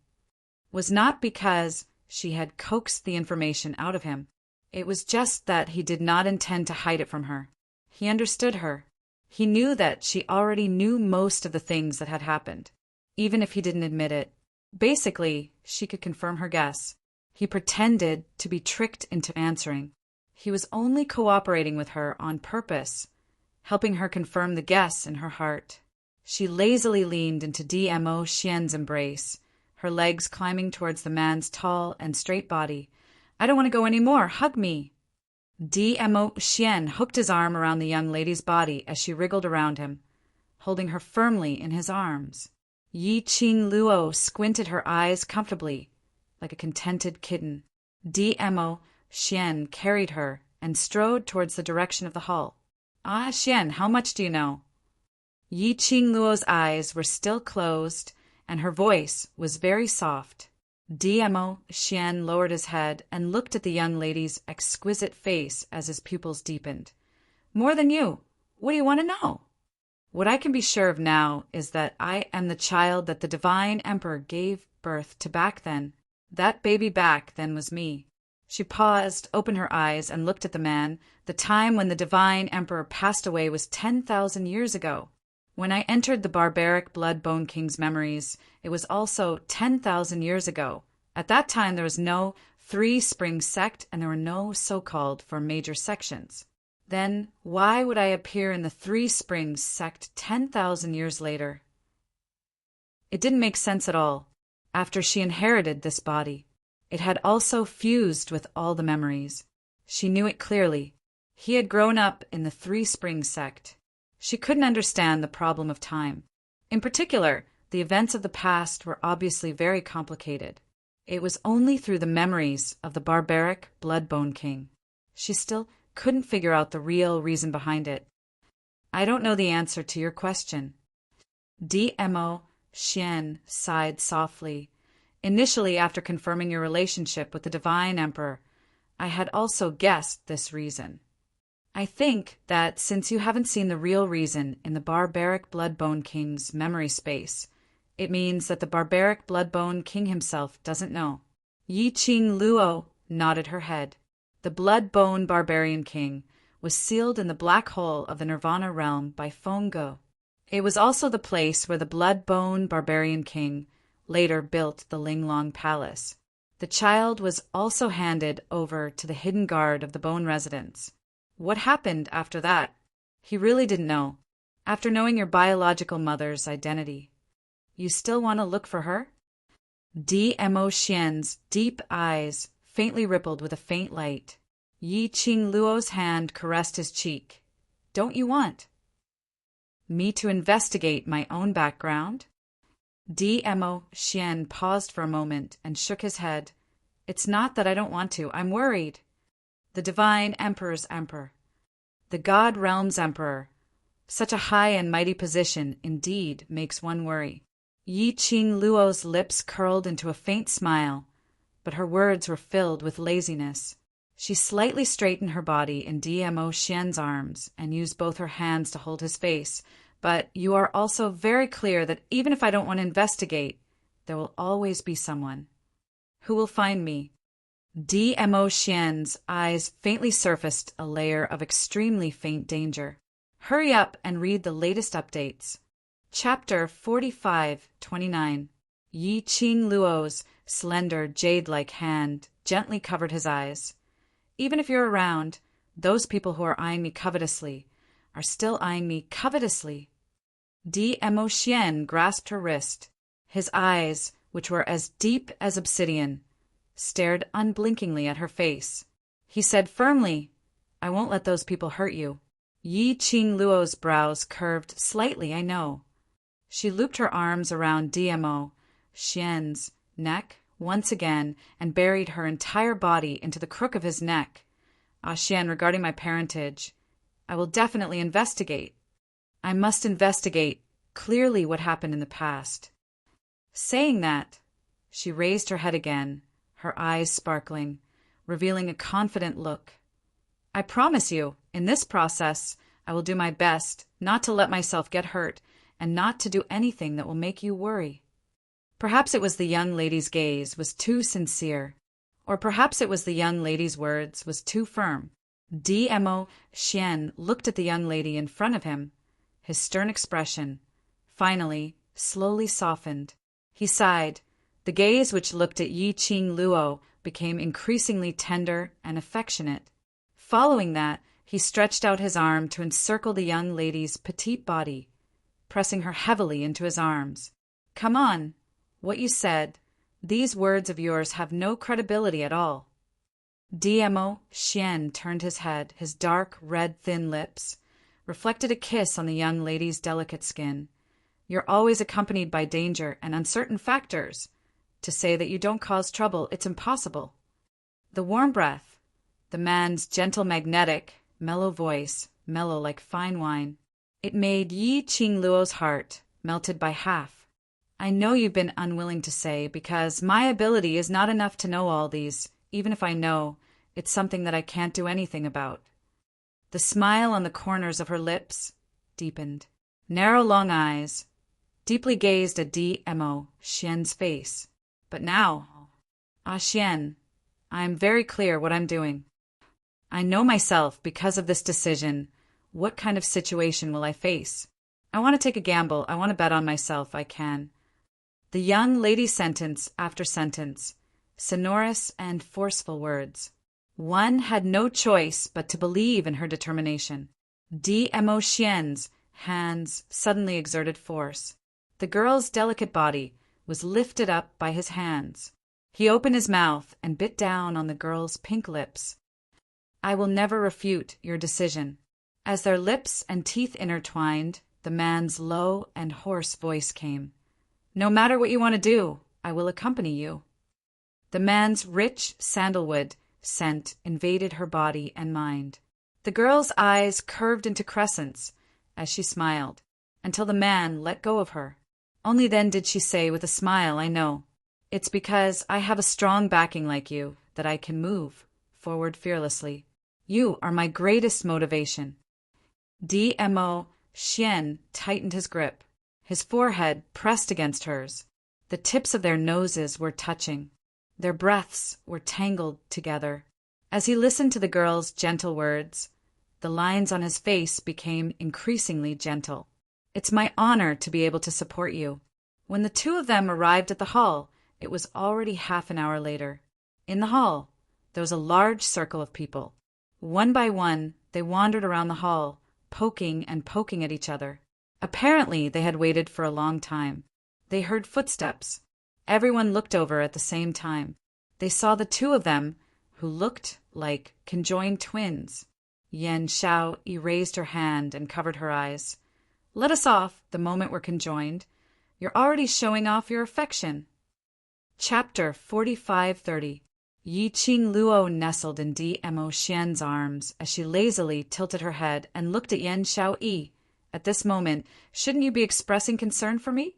was not because She had coaxed the information out of him. It was just that he did not intend to hide it from her. He understood her. He knew that she already knew most of the things that had happened, even if he didn't admit it. Basically, she could confirm her guess. He pretended to be tricked into answering. He was only cooperating with her on purpose, helping her confirm the guess in her heart. She lazily leaned into Dmo Xian's embrace, her legs climbing towards the man's tall and straight body. "I don't want to go any more. Hug me." Dmo Xian hooked his arm around the young lady's body as she wriggled around him, holding her firmly in his arms. Yi Qing Luo squinted her eyes comfortably, like a contented kitten. Dmo Xian carried her and strode towards the direction of the hall. "Ah, Xian, how much do you know?" Yi Qing Luo's eyes were still closed, and her voice was very soft. Dmo Xian lowered his head and looked at the young lady's exquisite face as his pupils deepened. "More than you. What do you want to know?" "What I can be sure of now is that I am the child that the divine emperor gave birth to back then. That baby back then was me." She paused, opened her eyes, and looked at the man. "The time when the divine emperor passed away was 10,000 years ago. When I entered the barbaric Blood-Bone King's memories, it was also 10,000 years ago. At that time there was no Three Springs sect, and there were no so-called four major sections. Then why would I appear in the Three Springs sect 10,000 years later?" It didn't make sense at all. After she inherited this body, it had also fused with all the memories. She knew it clearly. He had grown up in the Three Springs sect. She couldn't understand the problem of time. In particular, the events of the past were obviously very complicated. It was only through the memories of the barbaric Blood-Bone King. She still couldn't figure out the real reason behind it. "I don't know the answer to your question." Dmo Xian sighed softly. "Initially, after confirming your relationship with the Divine Emperor, I had also guessed this reason. I think that since you haven't seen the real reason in the barbaric Blood-Bone King's memory space, it means that the barbaric Blood-Bone King himself doesn't know." Yi Qing Luo nodded her head. The Blood-Bone Barbarian King was sealed in the black hole of the Nirvana realm by Fengge. It was also the place where the Blood-Bone Barbarian King later built the Linglong Palace. The child was also handed over to the hidden guard of the Bone Residence. What happened after that? He really didn't know. After knowing your biological mother's identity, you still want to look for her? Dmo Xian's deep eyes faintly rippled with a faint light. Yi Qing Luo's hand caressed his cheek. "Don't you want me to investigate my own background?" Dmo Xian paused for a moment and shook his head. "It's not that I don't want to. I'm worried. The Divine Emperor's Emperor, the God Realm's Emperor. Such a high and mighty position indeed makes one worry." Yi Qing Luo's lips curled into a faint smile, but her words were filled with laziness. She slightly straightened her body in Dmo Xian's arms and used both her hands to hold his face. "But you are also very clear that even if I don't want to investigate, there will always be someone. Who will find me?" Dmo Xian's eyes faintly surfaced a layer of extremely faint danger. "Hurry up and read the latest updates." Chapter 45-29. Yi Qing Luo's slender, jade-like hand gently covered his eyes. "Even if you're around, those people who are eyeing me covetously are still eyeing me covetously." Dmo Xian grasped her wrist. His eyes, which were as deep as obsidian, stared unblinkingly at her face. He said firmly, "I won't let those people hurt you." Yi Qing Luo's brows curved slightly, "I know." She looped her arms around Dmo Xian's neck once again and buried her entire body into the crook of his neck. "Ah, Xian, regarding my parentage, I will definitely investigate. I must investigate clearly what happened in the past." Saying that, she raised her head again, her eyes sparkling, revealing a confident look. "I promise you, in this process, I will do my best not to let myself get hurt and not to do anything that will make you worry." Perhaps it was the young lady's gaze was too sincere. Or perhaps it was the young lady's words was too firm. Dmo Xian looked at the young lady in front of him. His stern expression, finally, slowly softened. He sighed. The gaze which looked at Yi Qing Luo became increasingly tender and affectionate. Following that, he stretched out his arm to encircle the young lady's petite body, pressing her heavily into his arms. Come on. What you said, these words of yours have no credibility at all. Dmo Xian turned his head. His dark, red, thin lips reflected a kiss on the young lady's delicate skin. You're always accompanied by danger and uncertain factors. To say that you don't cause trouble, it's impossible. The warm breath, the man's gentle, magnetic, mellow voice, mellow like fine wine. It made Yi Qing Luo's heart melted by half. I know you've been unwilling to say, because my ability is not enough to know all these, even if I know, it's something that I can't do anything about. The smile on the corners of her lips deepened. Narrow, long eyes deeply gazed at Dmo Xian's face. But now, Xian, I am very clear what I'm doing. I know myself because of this decision. What kind of situation will I face? I want to take a gamble. I want to bet on myself. I can. The young lady sentence after sentence, sonorous and forceful words. One had no choice but to believe in her determination. Dmo Xian's hands suddenly exerted force. The girl's delicate body was lifted up by his hands. He opened his mouth and bit down on the girl's pink lips. I will never refute your decision. As their lips and teeth intertwined, the man's low and hoarse voice came. No matter what you want to do, I will accompany you. The man's rich sandalwood scent invaded her body and mind. The girl's eyes curved into crescents as she smiled, until the man let go of her. Only then did she say with a smile, I know. It's because I have a strong backing like you that I can move forward fearlessly. You are my greatest motivation. Dmo Xian tightened his grip. His forehead pressed against hers. The tips of their noses were touching. Their breaths were tangled together. As he listened to the girl's gentle words, the lines on his face became increasingly gentle. It's my honor to be able to support you. When the two of them arrived at the hall, it was already half an hour later. In the hall, there was a large circle of people. One by one, they wandered around the hall, poking and poking at each other. Apparently, they had waited for a long time. They heard footsteps. Everyone looked over at the same time. They saw the two of them, who looked like conjoined twins. Yan Xiao erased her hand and covered her eyes. Let us off the moment we're conjoined. You're already showing off your affection. Chapter 4530. Yi Qing Luo nestled in Dmo Xian's arms as she lazily tilted her head and looked at Yan Xiao Yi. At this moment, shouldn't you be expressing concern for me?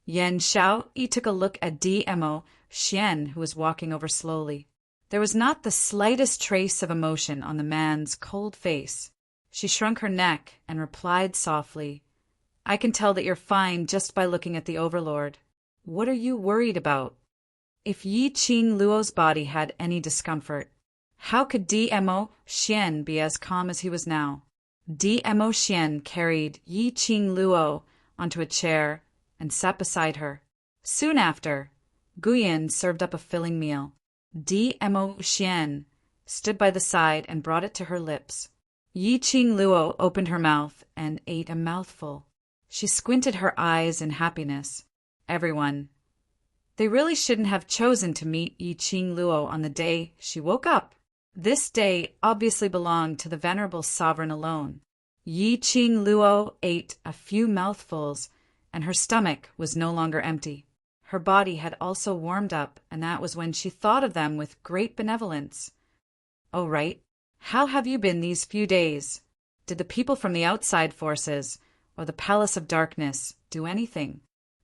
Yan Xiao Yi took a look at Dmo Xian, who was walking over slowly. There was not the slightest trace of emotion on the man's cold face. She shrunk her neck and replied softly, I can tell that you're fine just by looking at the Overlord. What are you worried about? If Yi Qing Luo's body had any discomfort, how could Dmo Xian be as calm as he was now? Dmo Xian carried Yi Qing Luo onto a chair and sat beside her. Soon after, Guyan served up a filling meal. Dmo Xian stood by the side and brought it to her lips. Yi Qing Luo opened her mouth and ate a mouthful. She squinted her eyes in happiness. Everyone. They really shouldn't have chosen to meet Yi Qing Luo on the day she woke up. This day obviously belonged to the venerable sovereign alone. Yi Qing Luo ate a few mouthfuls, and her stomach was no longer empty. Her body had also warmed up, and that was when she thought of them with great benevolence. Oh, right. How have you been these few days? Did the people from the outside forces, or the Palace of Darkness, do anything?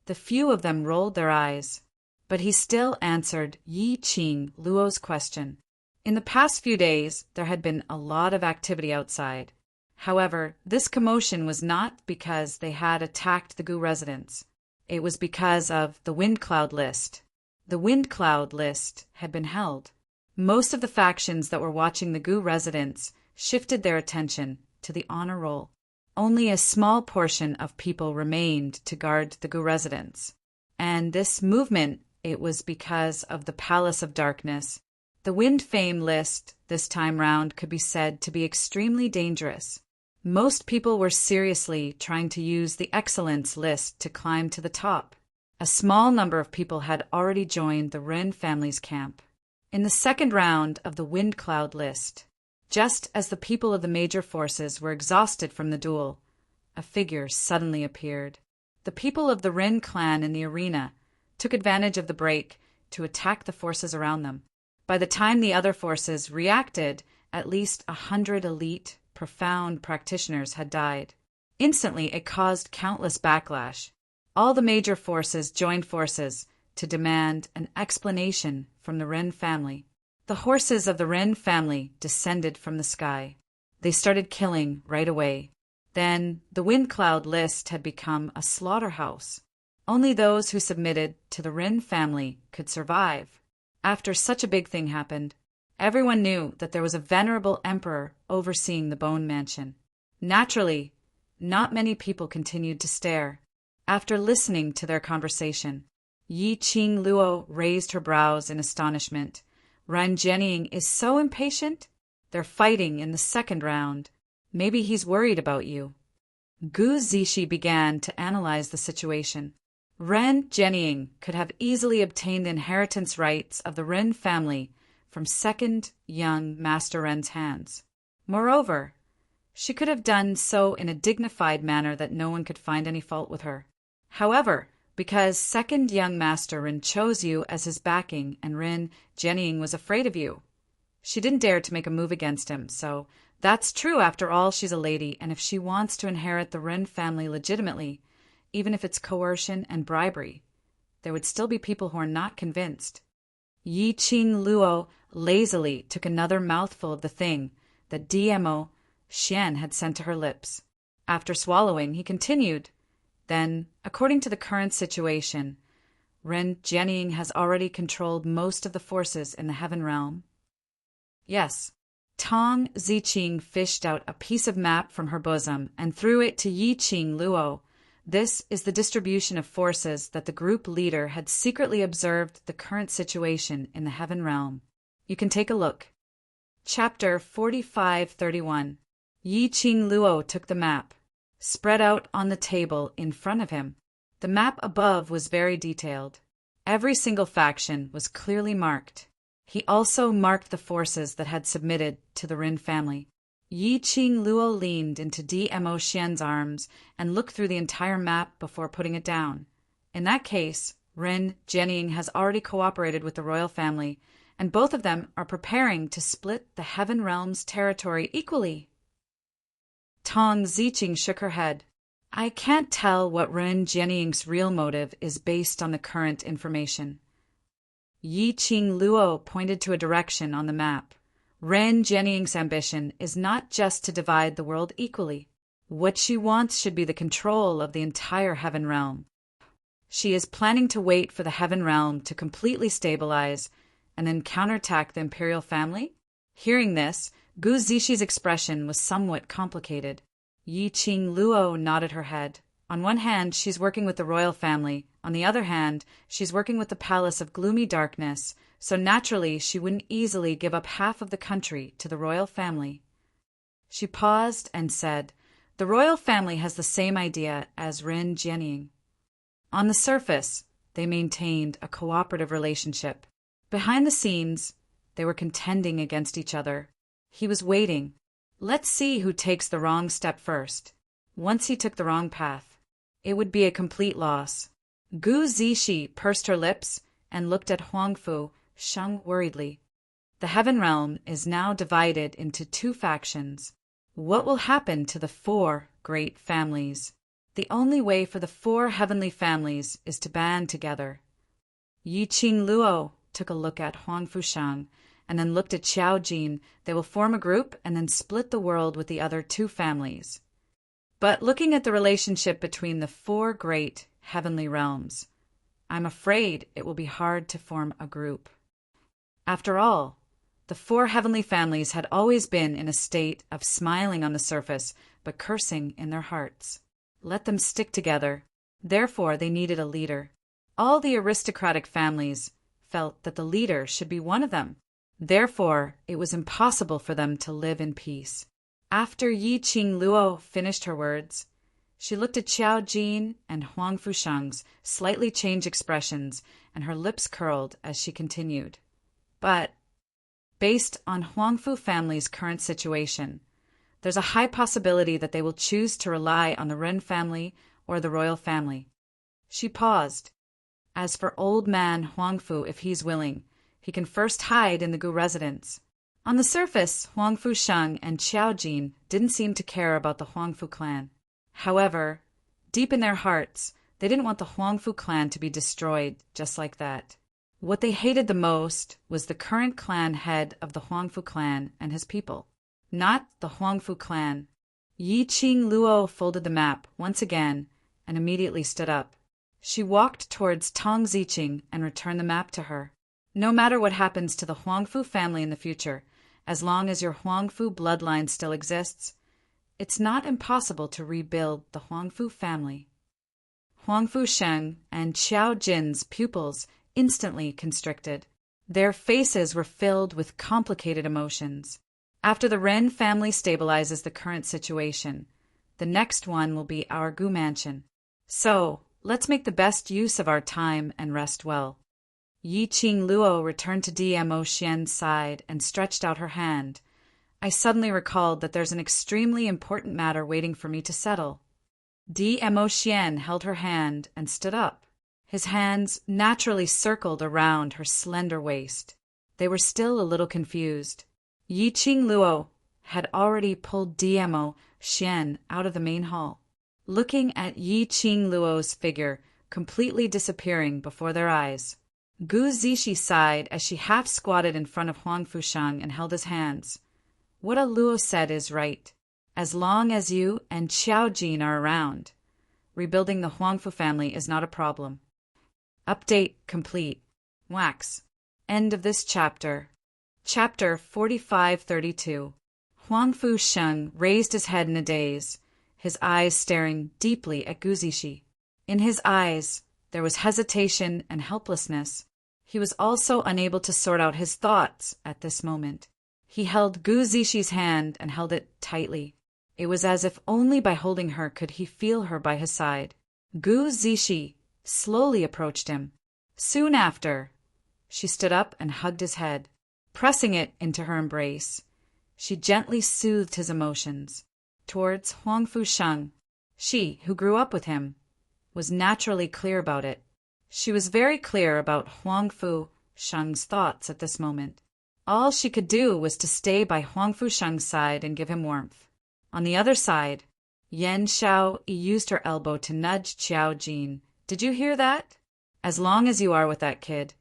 The few of them rolled their eyes. But he still answered Yi Qing Luo's question. In the past few days, there had been a lot of activity outside. However, this commotion was not because they had attacked the Gu residence. It was because of the wind cloud list. The wind cloud list had been held. Most of the factions that were watching the Gu residents shifted their attention to the honor roll. Only a small portion of people remained to guard the Gu residents. And this movement, it was because of the Palace of Darkness. The Wind Fame list this time round could be said to be extremely dangerous. Most people were seriously trying to use the Excellence list to climb to the top. A small number of people had already joined the Ren family's camp. In the second round of the Wind Cloud list, just as the people of the major forces were exhausted from the duel, a figure suddenly appeared. The people of the Ren clan in the arena took advantage of the break to attack the forces around them. By the time the other forces reacted, at least 100 elite, profound practitioners had died. Instantly, it caused countless backlash. All the major forces joined forces to demand an explanation from the Ren family. The horses of the Ren family descended from the sky. They started killing right away. Then the Wind Cloud list had become a slaughterhouse. Only those who submitted to the Ren family could survive. After such a big thing happened, everyone knew that there was a venerable emperor overseeing the Bone Mansion. Naturally, not many people continued to stare. After listening to their conversation, Yi Qing Luo raised her brows in astonishment. Ren Jianying is so impatient. They're fighting in the second round. Maybe he's worried about you. Gu Zishi began to analyze the situation. Ren Jianying could have easily obtained the inheritance rights of the Ren family from second young Master Ren's hands. Moreover, she could have done so in a dignified manner that no one could find any fault with her. However, because second young Master Ren chose you as his backing and Ren Jianying was afraid of you, she didn't dare to make a move against him, so that's true. After all, she's a lady, and if she wants to inherit the Ren family legitimately, even if it's coercion and bribery, there would still be people who are not convinced. Yi Qing Luo lazily took another mouthful of the thing that DMO Xian had sent to her lips. After swallowing, he continued, then, according to the current situation, Ren Jianying has already controlled most of the forces in the Heaven Realm. Yes. Tong Ziqing fished out a piece of map from her bosom and threw it to Yi Qing Luo. This is the distribution of forces that the group leader had secretly observed the current situation in the Heaven Realm. You can take a look. Chapter 4531. Yi Qing Luo took the map, spread out on the table in front of him. The map above was very detailed. Every single faction was clearly marked. He also marked the forces that had submitted to the Ren family. Yi Qing Luo leaned into DMO Xian's arms and looked through the entire map before putting it down. In that case, Ren Jianying has already cooperated with the royal family, and both of them are preparing to split the Heaven Realm's territory equally. Tong Ziqing shook her head. I can't tell what Ren Jianying's real motive is based on the current information. Yi Qing Luo pointed to a direction on the map. Ren Jianying's ambition is not just to divide the world equally. What she wants should be the control of the entire Heaven Realm. She is planning to wait for the Heaven Realm to completely stabilize and then counterattack the imperial family. Hearing this, Gu Zishi's expression was somewhat complicated. Yi Qing Luo nodded her head. On one hand, she's working with the royal family. On the other hand, she's working with the Palace of Gloomy Darkness, so naturally she wouldn't easily give up half of the country to the royal family. She paused and said, the royal family has the same idea as Ren Jianying. On the surface, they maintained a cooperative relationship. Behind the scenes, they were contending against each other. He was waiting. Let's see who takes the wrong step first. Once he took the wrong path, it would be a complete loss. Gu Zishi pursed her lips and looked at Huangfu Sheng worriedly. The Heaven Realm is now divided into two factions. What will happen to the four great families? The only way for the four heavenly families is to band together. Yi Qing Luo took a look at Huangfu Sheng and then looked at Xiao Jin. They will form a group and then split the world with the other two families. But looking at the relationship between the four great heavenly realms, I'm afraid it will be hard to form a group. After all, The four heavenly families had always been in a state of smiling on the surface, but cursing in their hearts. Let them stick together. Therefore, they needed a leader. All the aristocratic families felt that the leader should be one of them. Therefore, it was impossible for them to live in peace. After Yi Qing Luo finished her words, she looked at Qiao Jin and Huang Fusheng's slightly changed expressions, and her lips curled as she continued. But, based on Huang Fu family's current situation, there's a high possibility that they will choose to rely on the Ren family or the royal family. She paused. As for old man Huang Fu, if he's willing, he can first hide in the Gu residence. On the surface, Huang Fusheng and Qiao Jin didn't seem to care about the Huang Fu clan. However, deep in their hearts, they didn't want the Huang Fu clan to be destroyed just like that. What they hated the most was the current clan head of the Huang Fu clan and his people, not the Huang Fu clan. Yi Qing Luo folded the map once again and immediately stood up. She walked towards Tong Ziqing and returned the map to her. No matter what happens to the Huang Fu family in the future, as long as your Huang Fu bloodline still exists, it's not impossible to rebuild the Huang Fu family. Huang Fusheng and Qiao Jin's pupils instantly constricted. Their faces were filled with complicated emotions. After the Ren family stabilizes the current situation, the next one will be our Gu mansion. So, let's make the best use of our time and rest well. Yi Qing Luo returned to Dmo Xian's side and stretched out her hand. I suddenly recalled that there's an extremely important matter waiting for me to settle. Dmo Xian held her hand and stood up. His hands naturally circled around her slender waist. They were still a little confused. Yi Qing Luo had already pulled Dmo Xian out of the main hall. Looking at Yi Qing Luo's figure completely disappearing before their eyes, Gu Zishi sighed as she half squatted in front of Huang Fusheng and held his hands. What Luo said is right. As long as you and Qiao Jin are around, rebuilding the Huang Fu family is not a problem. Update complete. Wax. End of this chapter. Chapter 4532. Huang Fusheng raised his head in a daze, his eyes staring deeply at Gu Zishi. In his eyes, there was hesitation and helplessness. He was also unable to sort out his thoughts at this moment. He held Gu Zishi's hand and held it tightly. It was as if only by holding her could he feel her by his side. Gu Zishi slowly approached him. Soon after, she stood up and hugged his head. Pressing it into her embrace, she gently soothed his emotions. Towards Huang Fusheng, she, who grew up with him, was naturally clear about it. She was very clear about Huang Fusheng's thoughts at this moment. All she could do was to stay by Huang Fusheng's side and give him warmth. On the other side, Yan Xiao used her elbow to nudge Qiao Jin. Did you hear that? As long as you are with that kid,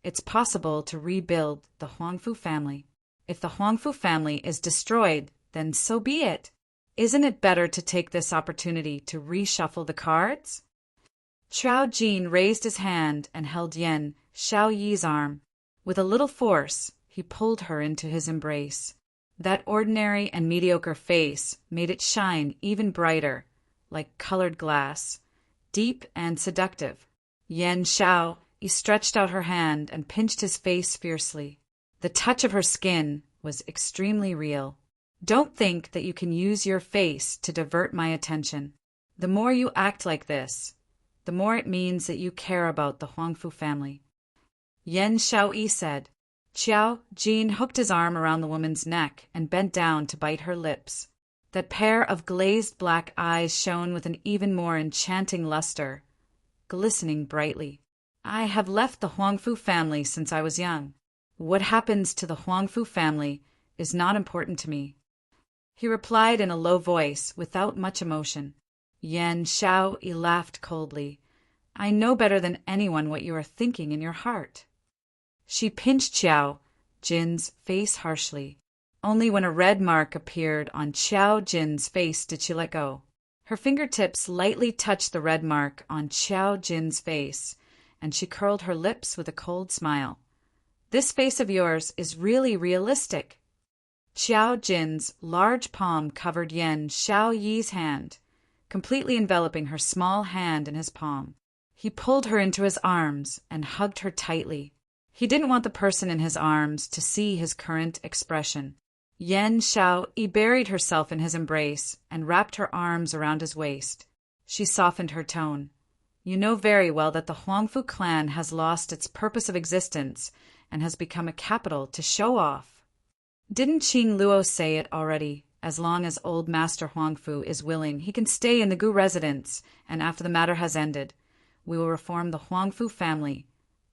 it's possible to rebuild the Huang Fu family. If the Huang Fu family is destroyed, then so be it. Isn't it better to take this opportunity to reshuffle the cards? Qiao Jin raised his hand and held Yan Xiaoyi's arm. With a little force, he pulled her into his embrace. That ordinary and mediocre face made it shine even brighter, like colored glass, deep and seductive. Yan Xiao stretched out her hand and pinched his face fiercely. The touch of her skin was extremely real. Don't think that you can use your face to divert my attention. The more you act like this, the more it means that you care about the Huang Fu family. Yan Xiaoyi said. Qiao Jin hooked his arm around the woman's neck and bent down to bite her lips. That pair of glazed black eyes shone with an even more enchanting luster, glistening brightly. I have left the Huang Fu family since I was young. What happens to the Huang Fu family is not important to me. He replied in a low voice, without much emotion. Yan Xiao laughed coldly. I know better than anyone what you are thinking in your heart. She pinched Qiao Jin's face harshly. Only when a red mark appeared on Qiao Jin's face did she let go. Her fingertips lightly touched the red mark on Qiao Jin's face, and she curled her lips with a cold smile. This face of yours is really realistic. Xiao Jin's large palm covered Yan Xiaoyi's hand, completely enveloping her small hand in his palm. He pulled her into his arms and hugged her tightly. He didn't want the person in his arms to see his current expression. Yan Xiaoyi buried herself in his embrace and wrapped her arms around his waist. She softened her tone. You know very well that the Huangfu clan has lost its purpose of existence and has become a capital to show off. Didn't Qing Luo say it already? As long as old Master Huangfu is willing, he can stay in the Gu residence, and after the matter has ended, we will reform the Huangfu family,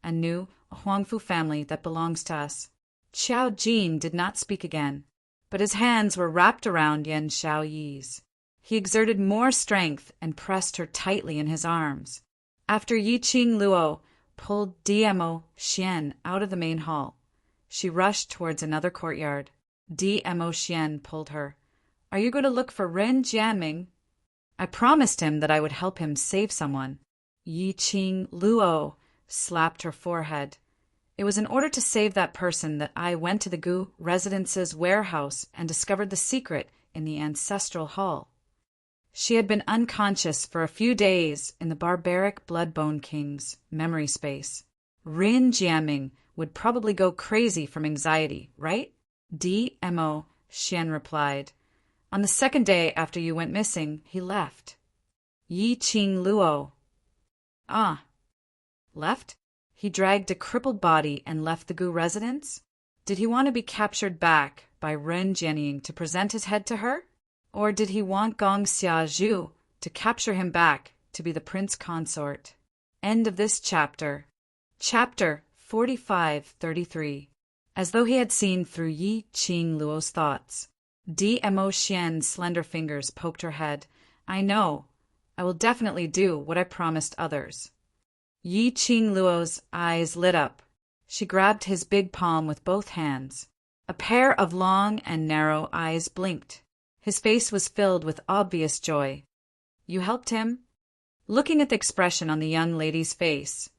a new Huangfu family that belongs to us. Xiao Jin did not speak again, but his hands were wrapped around Yan Xiaoyi's. He exerted more strength and pressed her tightly in his arms. After Yi Qing Luo pulled Dmo Xian out of the main hall, she rushed towards another courtyard. Dmo Xian pulled her. Are you going to look for Ren Jianming? I promised him that I would help him save someone. Yi Qing Luo slapped her forehead. It was in order to save that person that I went to the Gu residence's warehouse and discovered the secret in the ancestral hall. She had been unconscious for a few days in the barbaric Bloodbone King's memory space. Rin Jianming would probably go crazy from anxiety, right? Dmo Xian replied. On the second day after you went missing, he left. Yi Qing Luo. Ah. Left? He dragged a crippled body and left the Gu residence? Did he want to be captured back by Ren Jianming to present his head to her? Or did he want Gong Xiazhu to capture him back to be the prince consort? End of this chapter. Chapter 45-33. As though he had seen through Yi Qing Luo's thoughts, Dmo Xian's slender fingers poked her head. I know. I will definitely do what I promised others. Yi Qing Luo's eyes lit up. She grabbed his big palm with both hands. A pair of long and narrow eyes blinked. His face was filled with obvious joy. You helped him? Looking at the expression on the young lady's face,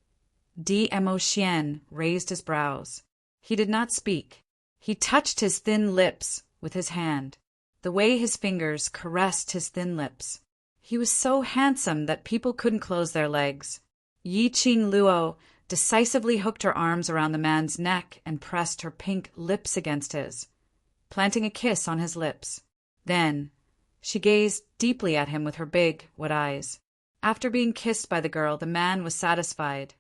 Dmo Xian raised his brows. He did not speak. He touched his thin lips with his hand, the way his fingers caressed his thin lips. He was so handsome that people couldn't close their legs. Yi Qing Luo decisively hooked her arms around the man's neck and pressed her pink lips against his, planting a kiss on his lips. Then, she gazed deeply at him with her big, wet eyes. After being kissed by the girl, the man was satisfied.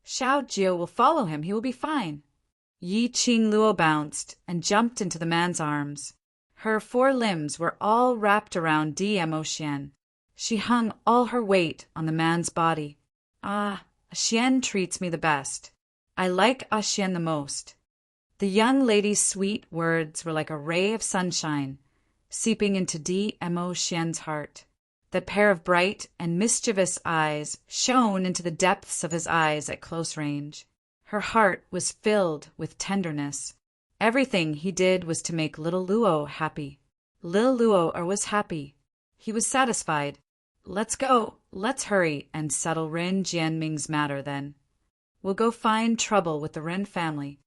Xiao Jiu will follow him. He will be fine. Yi Qing Luo bounced and jumped into the man's arms. Her 4 limbs were all wrapped around Dmo Xian. She hung all her weight on the man's body. Ah, Xian treats me the best. I like Xian the most. The young lady's sweet words were like a ray of sunshine, seeping into Dmo Xian's heart. That pair of bright and mischievous eyes shone into the depths of his eyes at close range. Her heart was filled with tenderness. Everything he did was to make little Luo happy. Little Luo was happy. He was satisfied. Let's go. Let's hurry and settle Ren Jianming's matter then. We'll go find trouble with the Ren family.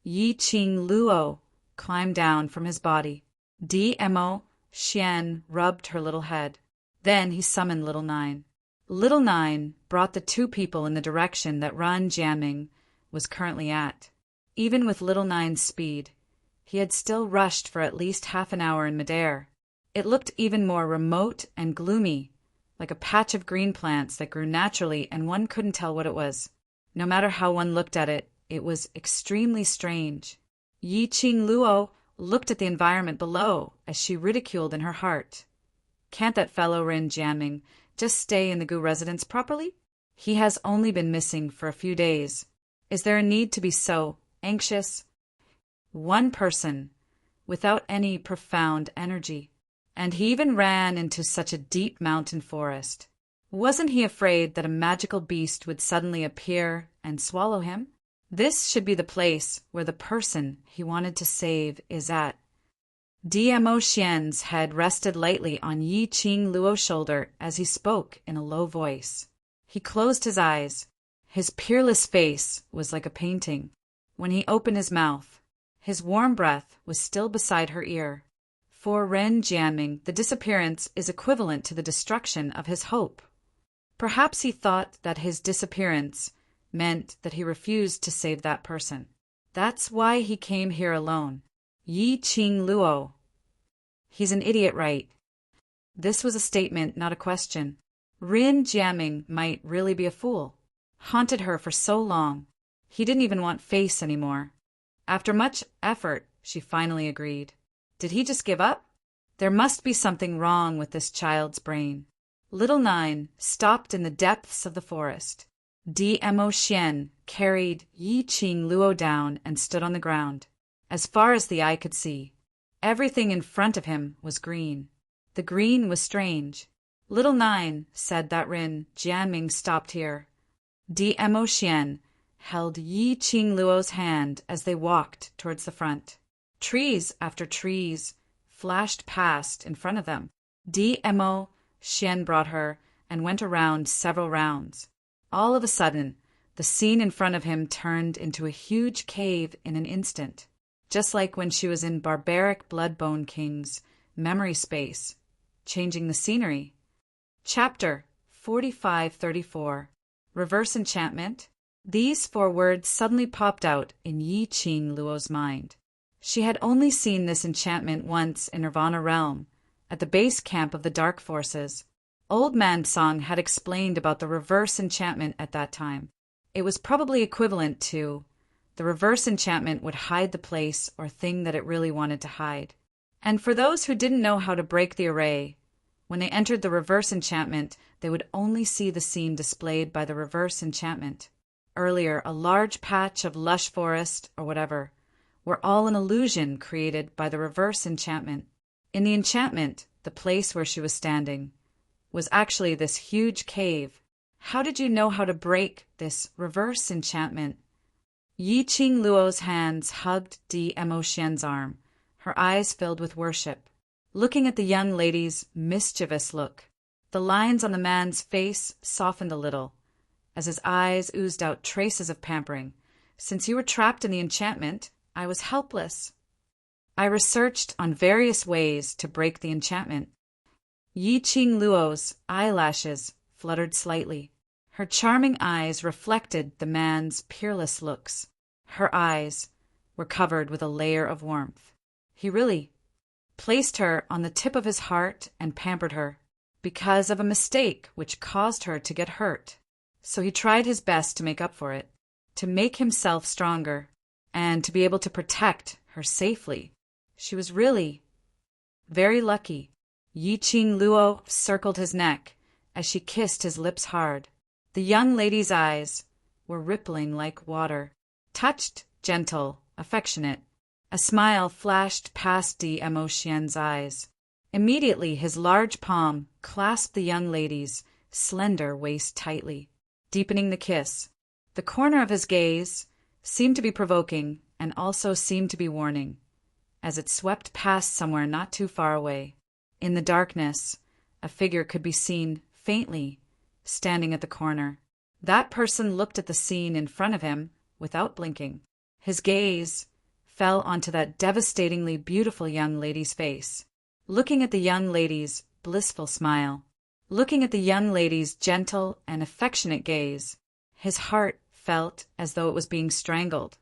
Yi Qing Luo climbed down from his body. Dmo Xian rubbed her little head. Then he summoned Little Nine. Little Nine brought the 2 people in the direction that Ren Jianming was currently at. Even with Little Nine's speed, he had still rushed for at least half an hour in midair. It looked even more remote and gloomy, like a patch of green plants that grew naturally and one couldn't tell what it was. No matter how one looked at it, it was extremely strange. Yi Qing Luo looked at the environment below as she ridiculed in her heart. Can't that fellow Ren Jianming just stay in the Gu residence properly? He has only been missing for a few days. Is there a need to be so anxious? One person, without any profound energy. And he even ran into such a deep mountain forest. Wasn't he afraid that a magical beast would suddenly appear and swallow him? This should be the place where the person he wanted to save is at. Dmo Xian's head rested lightly on Yi Qing Luo's shoulder as he spoke in a low voice. He closed his eyes. His peerless face was like a painting. when he opened his mouth. His warm breath was still beside her ear. For Ren Jianming, the disappearance is equivalent to the destruction of his hope. Perhaps he thought that his disappearance meant that he refused to save that person. That's why he came here alone. Yi Qing Luo. He's an idiot, right? This was a statement, not a question. Ren Jianming might really be a fool. Haunted her for so long. He didn't even want face anymore. After much effort, she finally agreed. Did he just give up? There must be something wrong with this child's brain. Little Nine stopped in the depths of the forest. Dmo Xian carried Yi Qing Luo down and stood on the ground. As far as the eye could see, everything in front of him was green. The green was strange. Little Nine said that Ren Jianming stopped here. Dmo Xian held Yi Qing Luo's hand as they walked towards the front. Trees after trees flashed past in front of them. Dmo Xian brought her and went around several rounds. All of a sudden, the scene in front of him turned into a huge cave in an instant, just like when she was in barbaric Bloodbone King's memory space, changing the scenery. Chapter 4534. Reverse Enchantment. These 4 words suddenly popped out in Yi Qing Luo's mind. She had only seen this enchantment once in Nirvana Realm, at the base camp of the Dark Forces. Old Man Song had explained about the reverse enchantment at that time. It was probably equivalent to the reverse enchantment would hide the place or thing that it really wanted to hide. And for those who didn't know how to break the array, when they entered the reverse enchantment, they would only see the scene displayed by the reverse enchantment. Earlier, a large patch of lush forest, or whatever, were all an illusion created by the reverse enchantment. In the enchantment, the place where she was standing was actually this huge cave. How did you know how to break this reverse enchantment? Yi Qing Luo's hands hugged Dmo Xian's arm, her eyes filled with worship, looking at the young lady's mischievous look. The lines on the man's face softened a little, as his eyes oozed out traces of pampering. Since you were trapped in the enchantment, I was helpless. I researched on various ways to break the enchantment. Yi Qing Luo's eyelashes fluttered slightly. Her charming eyes reflected the man's peerless looks. Her eyes were covered with a layer of warmth. He really placed her on the tip of his heart and pampered her because of a mistake which caused her to get hurt. So he tried his best to make up for it, to make himself stronger, and to be able to protect her safely. She was really very lucky. Yi Qing Luo circled his neck as she kissed his lips hard. The young lady's eyes were rippling like water, touched, gentle, affectionate. A smile flashed past Dmo Xian's eyes. Immediately his large palm clasped the young lady's slender waist tightly, deepening the kiss. The corner of his gaze seemed to be provoking and also seemed to be warning, as it swept past somewhere not too far away. In the darkness, a figure could be seen faintly, standing at the corner. That person looked at the scene in front of him without blinking. His gaze fell onto that devastatingly beautiful young lady's face, looking at the young lady's blissful smile, looking at the young lady's gentle and affectionate gaze. His heart felt as though it was being strangled,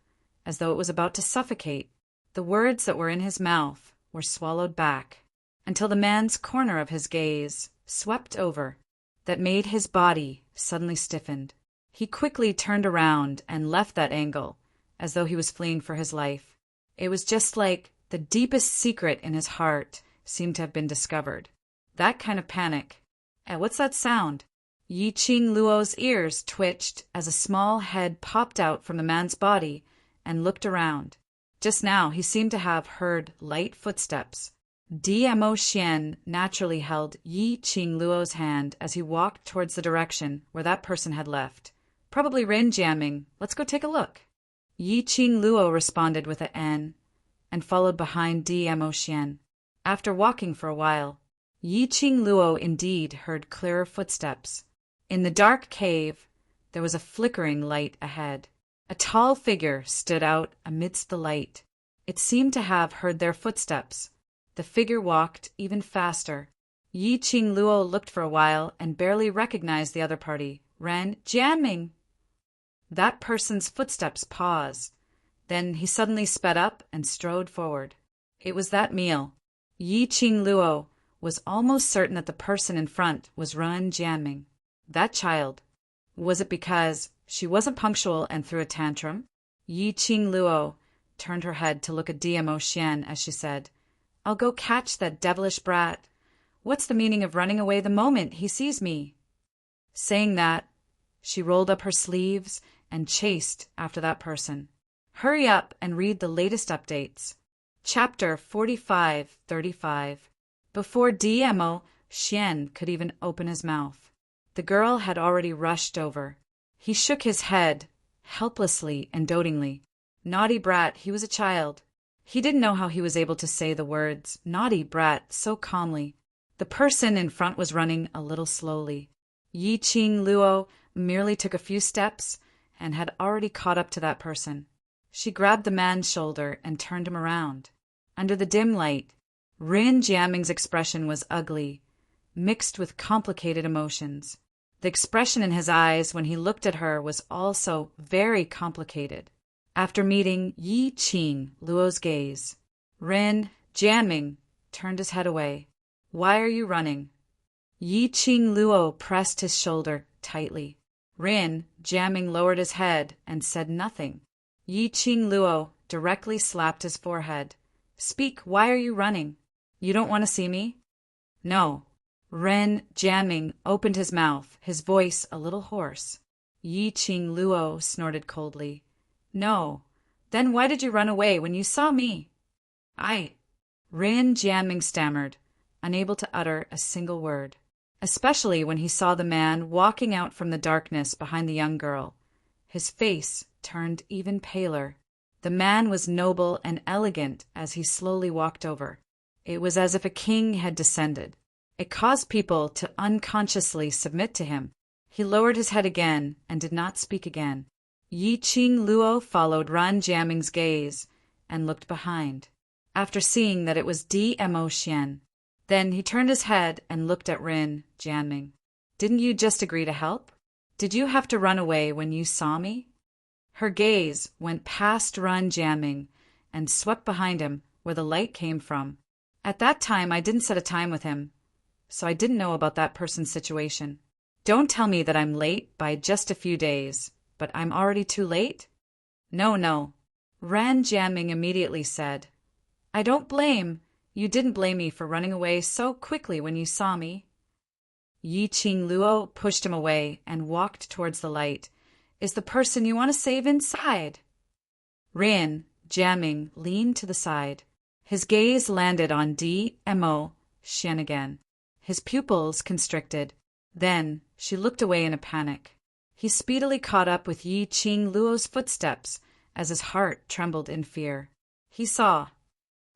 as though it was about to suffocate. The words that were in his mouth were swallowed back, until the man's corner of his gaze swept over, that made his body suddenly stiffened. He quickly turned around and left that angle, as though he was fleeing for his life. It was just like the deepest secret in his heart seemed to have been discovered. That kind of panic. What's that sound? Yi Qing Luo's ears twitched as a small head popped out from the man's body and looked around. Just now he seemed to have heard light footsteps. Dmo Xian naturally held Yi Qing Luo's hand as he walked towards the direction where that person had left. Probably Ren Jianming. Let's go take a look. Yi Qing Luo responded with an N and followed behind Dmo Xian. After walking for a while, Yi Qing Luo indeed heard clearer footsteps. In the dark cave, there was a flickering light ahead. A tall figure stood out amidst the light. It seemed to have heard their footsteps. The figure walked even faster. Yi Qing Luo looked for a while and barely recognized the other party. Ran, Jianming! That person's footsteps paused. Then he suddenly sped up and strode forward. It was that meal. Yi Qing Luo was almost certain that the person in front was Ran Jianming. That child. Was it because she wasn't punctual and threw a tantrum? Yi Qing Luo turned her head to look at DMO Xian as she said, I'll go catch that devilish brat. What's the meaning of running away the moment he sees me? Saying that, she rolled up her sleeves and chased after that person. Hurry up and read the latest updates. Chapter 4535. Before DMO Xian could even open his mouth, the girl had already rushed over. He shook his head, helplessly and dotingly. Naughty brat, he was a child. He didn't know how he was able to say the words, naughty brat, so calmly. The person in front was running a little slowly. Yi Qing Luo merely took a few steps and had already caught up to that person. She grabbed the man's shoulder and turned him around. Under the dim light, Rin Jianming's expression was ugly, mixed with complicated emotions. The expression in his eyes when he looked at her was also very complicated. After meeting Yi Qing Luo's gaze, Rin Jianming turned his head away. Why are you running? Yi Qing Luo pressed his shoulder tightly. Rin Jianming lowered his head and said nothing. Yi Qing Luo directly slapped his forehead. Speak, why are you running? You don't want to see me? No. Ren Jianming opened his mouth, his voice a little hoarse. Yi Qing Luo snorted coldly. No. Then why did you run away when you saw me? Ren Jianming stammered, unable to utter a single word, especially when he saw the man walking out from the darkness behind the young girl. His face turned even paler. The man was noble and elegant as he slowly walked over. It was as if a king had descended. It caused people to unconsciously submit to him. He lowered his head again and did not speak again. Yi Qing Luo followed Ran Jianming's gaze and looked behind, after seeing that it was DMO Xian. Then he turned his head and looked at Rin Jianming. Didn't you just agree to help? Did you have to run away when you saw me? Her gaze went past Ran Jianming and swept behind him where the light came from. At that time, I didn't set a time with him, so I didn't know about that person's situation. Don't tell me that I'm late by just a few days, but I'm already too late? No. Ran Jianming immediately said, I don't blame. You didn't blame me for running away so quickly when you saw me. Yi Qing Luo pushed him away and walked towards the light. Is the person you want to save inside? Rin Jianming leaned to the side. His gaze landed on DMO Xian again. His pupils constricted. Then she looked away in a panic. He speedily caught up with Yi Qing Luo's footsteps as his heart trembled in fear. He saw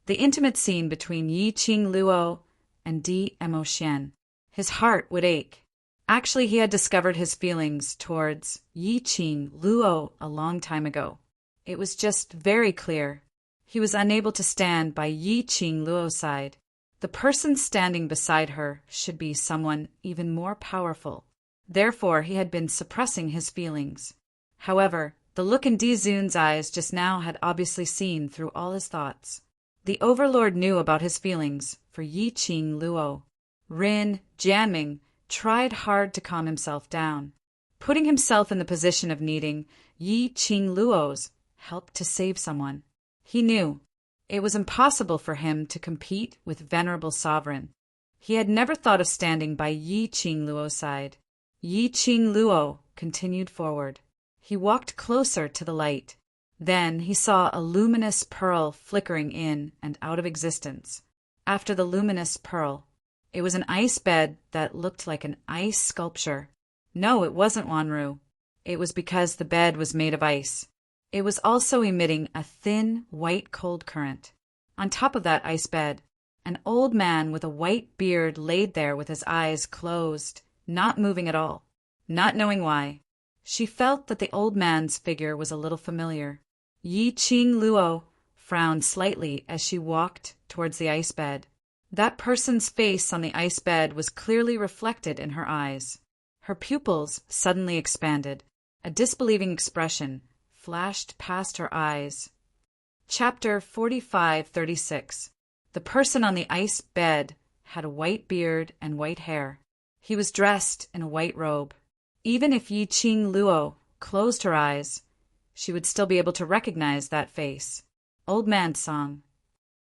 the intimate scene between Yi Qing Luo and DMO Xian. His heart would ache. Actually, he had discovered his feelings towards Yi Qing Luo a long time ago. It was just very clear. He was unable to stand by Yi Qing Luo's side. The person standing beside her should be someone even more powerful. Therefore, he had been suppressing his feelings. However, the look in Di Zun's eyes just now had obviously seen through all his thoughts. The Overlord knew about his feelings for Yi Qing Luo. Rin Jianming tried hard to calm himself down, putting himself in the position of needing Yi Qing Luo's help to save someone. He knew it was impossible for him to compete with Venerable Sovereign. He had never thought of standing by Yi Qing Luo's side. Yi Qing Luo continued forward. He walked closer to the light. Then he saw a luminous pearl flickering in and out of existence. After the luminous pearl, it was an ice bed that looked like an ice sculpture. No, it wasn't Wanru. It was because the bed was made of ice. It was also emitting a thin, white cold current. On top of that ice bed, an old man with a white beard laid there with his eyes closed, not moving at all. Not knowing why, She felt that the old man's figure was a little familiar. Yi Qing Luo frowned slightly as she walked towards the ice bed. That person's face on the ice bed was clearly reflected in her eyes. Her pupils suddenly expanded. A disbelieving expression flashed past her eyes. Chapter 45-36. The person on the ice bed had a white beard and white hair. He was dressed in a white robe. Even if Yi Qing Luo closed her eyes, she would still be able to recognize that face. Old Man Song.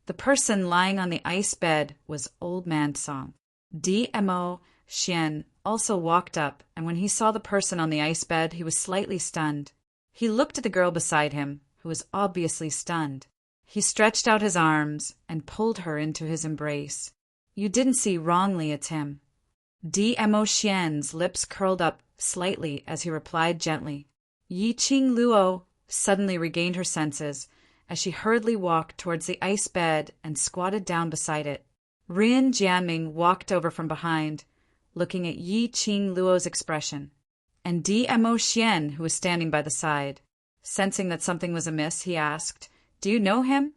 The person lying on the ice bed was Old Man Song. Dmo Xian also walked up, and when he saw the person on the ice bed, he was slightly stunned. He looked at the girl beside him, who was obviously stunned. He stretched out his arms and pulled her into his embrace. You didn't see wrongly, it's him. Dmo Xian's lips curled up slightly as he replied gently. Yi Qing Luo suddenly regained her senses as she hurriedly walked towards the ice bed and squatted down beside it. Rin Jianming walked over from behind, looking at Yi Qing Luo's expression, and Dmo Xian, who was standing by the side. Sensing that something was amiss, he asked, Do you know him?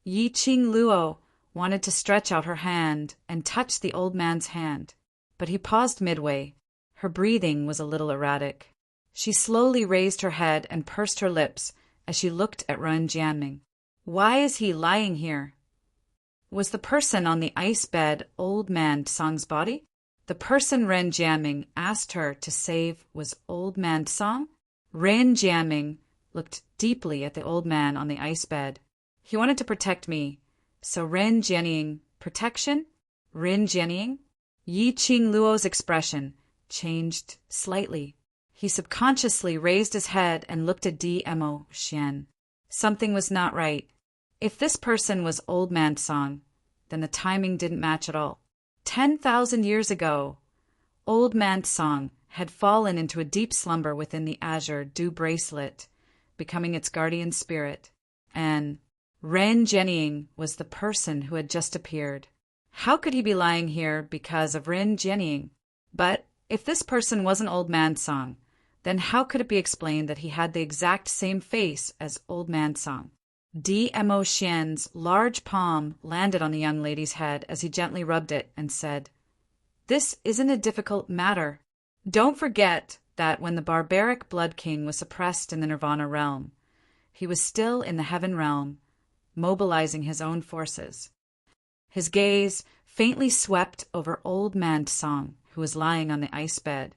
Yi Qing Luo wanted to stretch out her hand and touch the old man's hand, but he paused midway. Her breathing was a little erratic. She slowly raised her head and pursed her lips as she looked at Ren Jianming. Why is he lying here? Was the person on the ice bed Old Man Song's body? The person Ren Jianming asked her to save was Old Man Song? Ren Jianming looked deeply at the old man on the ice bed. He wanted to protect me, so Ren Jianming, protection? Ren Jianming? Yi Qing Luo's expression changed slightly. He subconsciously raised his head and looked at Dmo Xian. Something was not right. If this person was Old Man Song, then the timing didn't match at all. 10,000 years ago, Old Man Song had fallen into a deep slumber within the azure dew bracelet, becoming its guardian spirit, and Ren Jianming was the person who had just appeared. How could he be lying here because of Ren Jianming? But if this person wasn't Old Man Song, then how could it be explained that he had the exact same face as Old Man Song? Dmo Xian's large palm landed on the young lady's head as he gently rubbed it and said, This isn't a difficult matter. Don't forget that when the barbaric Blood King was suppressed in the Nirvana realm, he was still in the Heaven realm, mobilizing his own forces. His gaze faintly swept over Old Man Song, who was lying on the ice bed.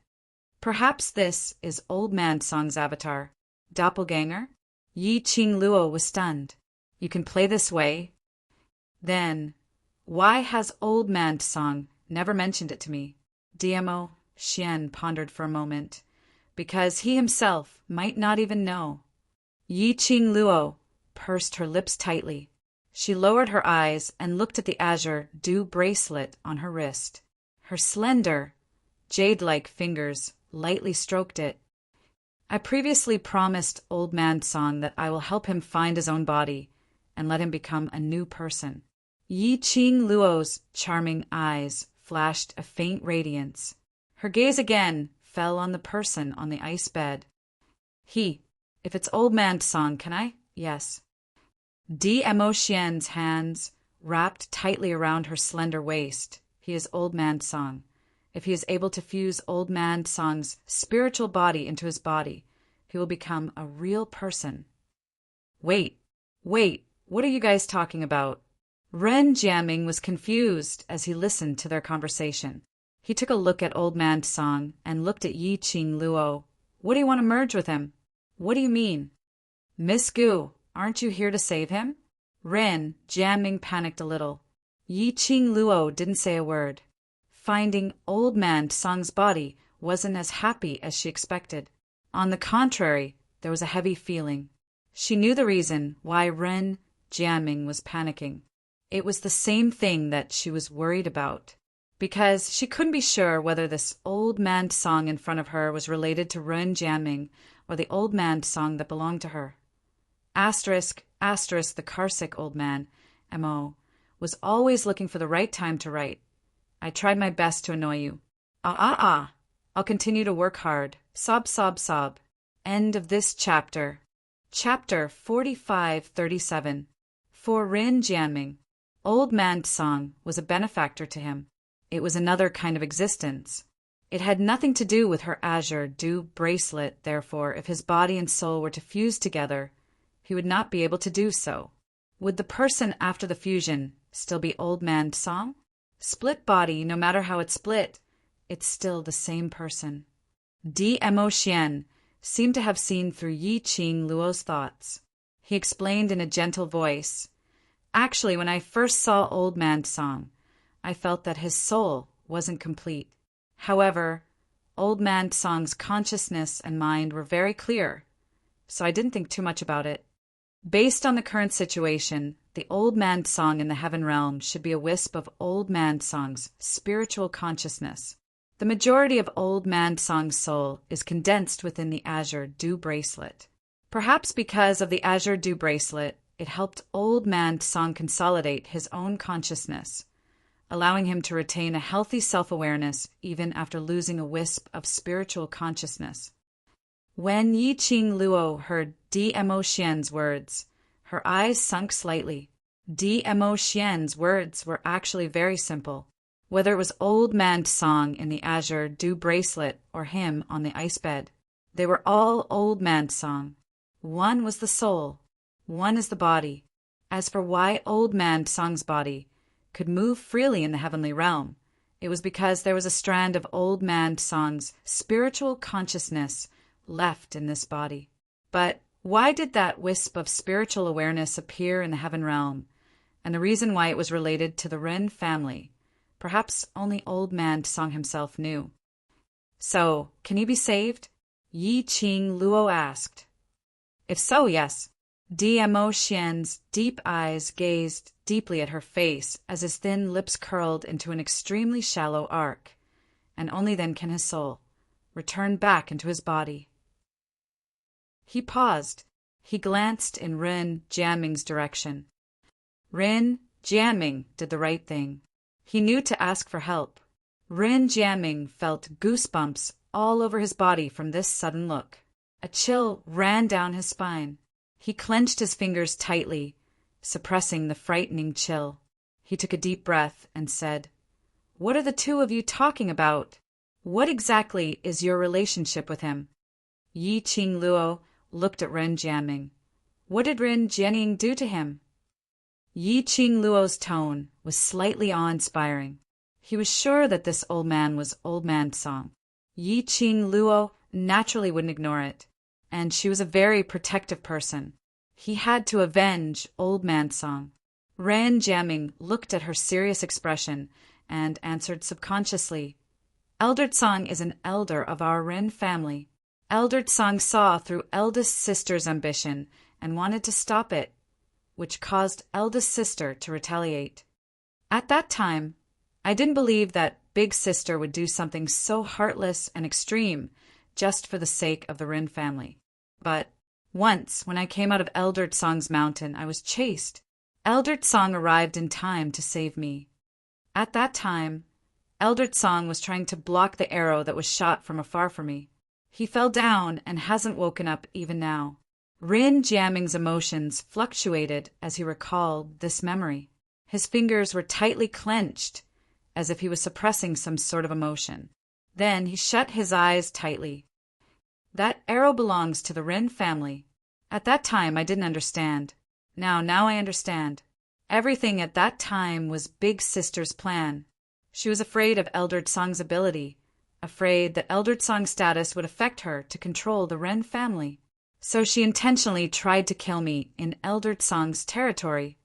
Perhaps this is Old Man Song's avatar. Doppelganger? Yi Qing Luo was stunned. You can play this way? Then, why has Old Man Song never mentioned it to me? Dmo Xian pondered for a moment. Because he himself might not even know. Yi Qing Luo pursed her lips tightly. She lowered her eyes and looked at the azure dew bracelet on her wrist. Her slender, jade-like fingers lightly stroked it. I previously promised Old Man Song that I will help him find his own body and let him become a new person. Yi Qing Luo's charming eyes flashed a faint radiance. Her gaze again fell on the person on the ice bed. If it's Old Man Song, can I? Yes. Dmo Xian's hands wrapped tightly around her slender waist. He is Old Man Song. If he is able to fuse Old Man Song's spiritual body into his body, he will become a real person. Wait, what are you guys talking about? Ren Jianming was confused as he listened to their conversation. He took a look at Old Man Song and looked at Yi Qing Luo. What do you want to merge with him? What do you mean? Miss Gu, aren't you here to save him? Ren Jianming panicked a little. Yi Qing Luo didn't say a word. Finding Old Man Song's body wasn't as happy as she expected. On the contrary, there was a heavy feeling. She knew the reason why Ren Jianming was panicking. It was the same thing that she was worried about, because she couldn't be sure whether this Old Man Song in front of her was related to Ren Jianming or the Old Man Song that belonged to her. Asterisk, the Karsic old man, M.O., was always looking for the right time to write. I tried my best to annoy you. I'll continue to work hard. Sob, sob, sob. End of this chapter. Chapter 4537. For Rin Jianming, Old Man Tsang was a benefactor to him. It was another kind of existence. It had nothing to do with her azure dew bracelet, therefore, if his body and soul were to fuse together, he would not be able to do so. Would the person after the fusion still be Old Man Tsang? Split body, no matter how it's split, it's still the same person. Dmo Xian seemed to have seen through Yi Qing Luo's thoughts. He explained in a gentle voice, "Actually, when I first saw Old Man Tsang, I felt that his soul wasn't complete. However, Old Man Tsang's consciousness and mind were very clear, so I didn't think too much about it. Based on the current situation, the Old Man Tsang in the heaven realm should be a wisp of Old Man Tsang's spiritual consciousness. The majority of Old Man Tsang's soul is condensed within the azure dew bracelet. Perhaps because of the azure dew bracelet, it helped Old Man Tsang consolidate his own consciousness, allowing him to retain a healthy self-awareness even after losing a wisp of spiritual consciousness." When Yi Qing Luo heard Dmo Xian's words, her eyes sunk slightly. Dmo Xian's words were actually very simple. Whether it was Old Man Tsang in the azure dew bracelet or him on the ice bed, they were all Old Man Tsang. One was the soul, one is the body. As for why Old Man Tsang's body could move freely in the heavenly realm, it was because there was a strand of Old Man Tsang's spiritual consciousness left in this body. But why did that wisp of spiritual awareness appear in the heaven realm, and the reason why it was related to the Ren family, perhaps only Old Man Tsang himself knew. "So, can he be saved?" Yi Qing Luo asked. "If so, yes." Dmo Xian's deep eyes gazed deeply at her face as his thin lips curled into an extremely shallow arc, and only then can his soul return back into his body. He paused. He glanced in Rin Jianming's direction. Rin Jianming did the right thing. He knew to ask for help. Rin Jianming felt goosebumps all over his body from this sudden look. A chill ran down his spine. He clenched his fingers tightly, suppressing the frightening chill. He took a deep breath and said, "What are the two of you talking about? What exactly is your relationship with him?" Yi Qing Luo looked at Ren Jianming. "What did Ren Jianming do to him?" Yi Qing Luo's tone was slightly awe-inspiring. He was sure that this old man was Old Man Tsang. Yi Qing Luo naturally wouldn't ignore it, and she was a very protective person. He had to avenge Old Man Tsang. Ren Jianming looked at her serious expression and answered subconsciously, "Elder Tsang is an elder of our Ren family. Elder Tsang saw through eldest sister's ambition and wanted to stop it, which caused eldest sister to retaliate. At that time, I didn't believe that big sister would do something so heartless and extreme just for the sake of the Rin family. But once, when I came out of Elder Tsang's mountain, I was chased. Elder Tsang arrived in time to save me. At that time, Elder Tsang was trying to block the arrow that was shot from afar from me. He fell down and hasn't woken up even now." Rin Jianming's emotions fluctuated as he recalled this memory. His fingers were tightly clenched, as if he was suppressing some sort of emotion. Then he shut his eyes tightly. "That arrow belongs to the Rin family. At that time I didn't understand. Now I understand. Everything at that time was Big Sister's plan. She was afraid of Elder Tsang's ability, afraid that Elder Tsang's status would affect her to control the Ren family. So she intentionally tried to kill me in Elder Tsang's territory.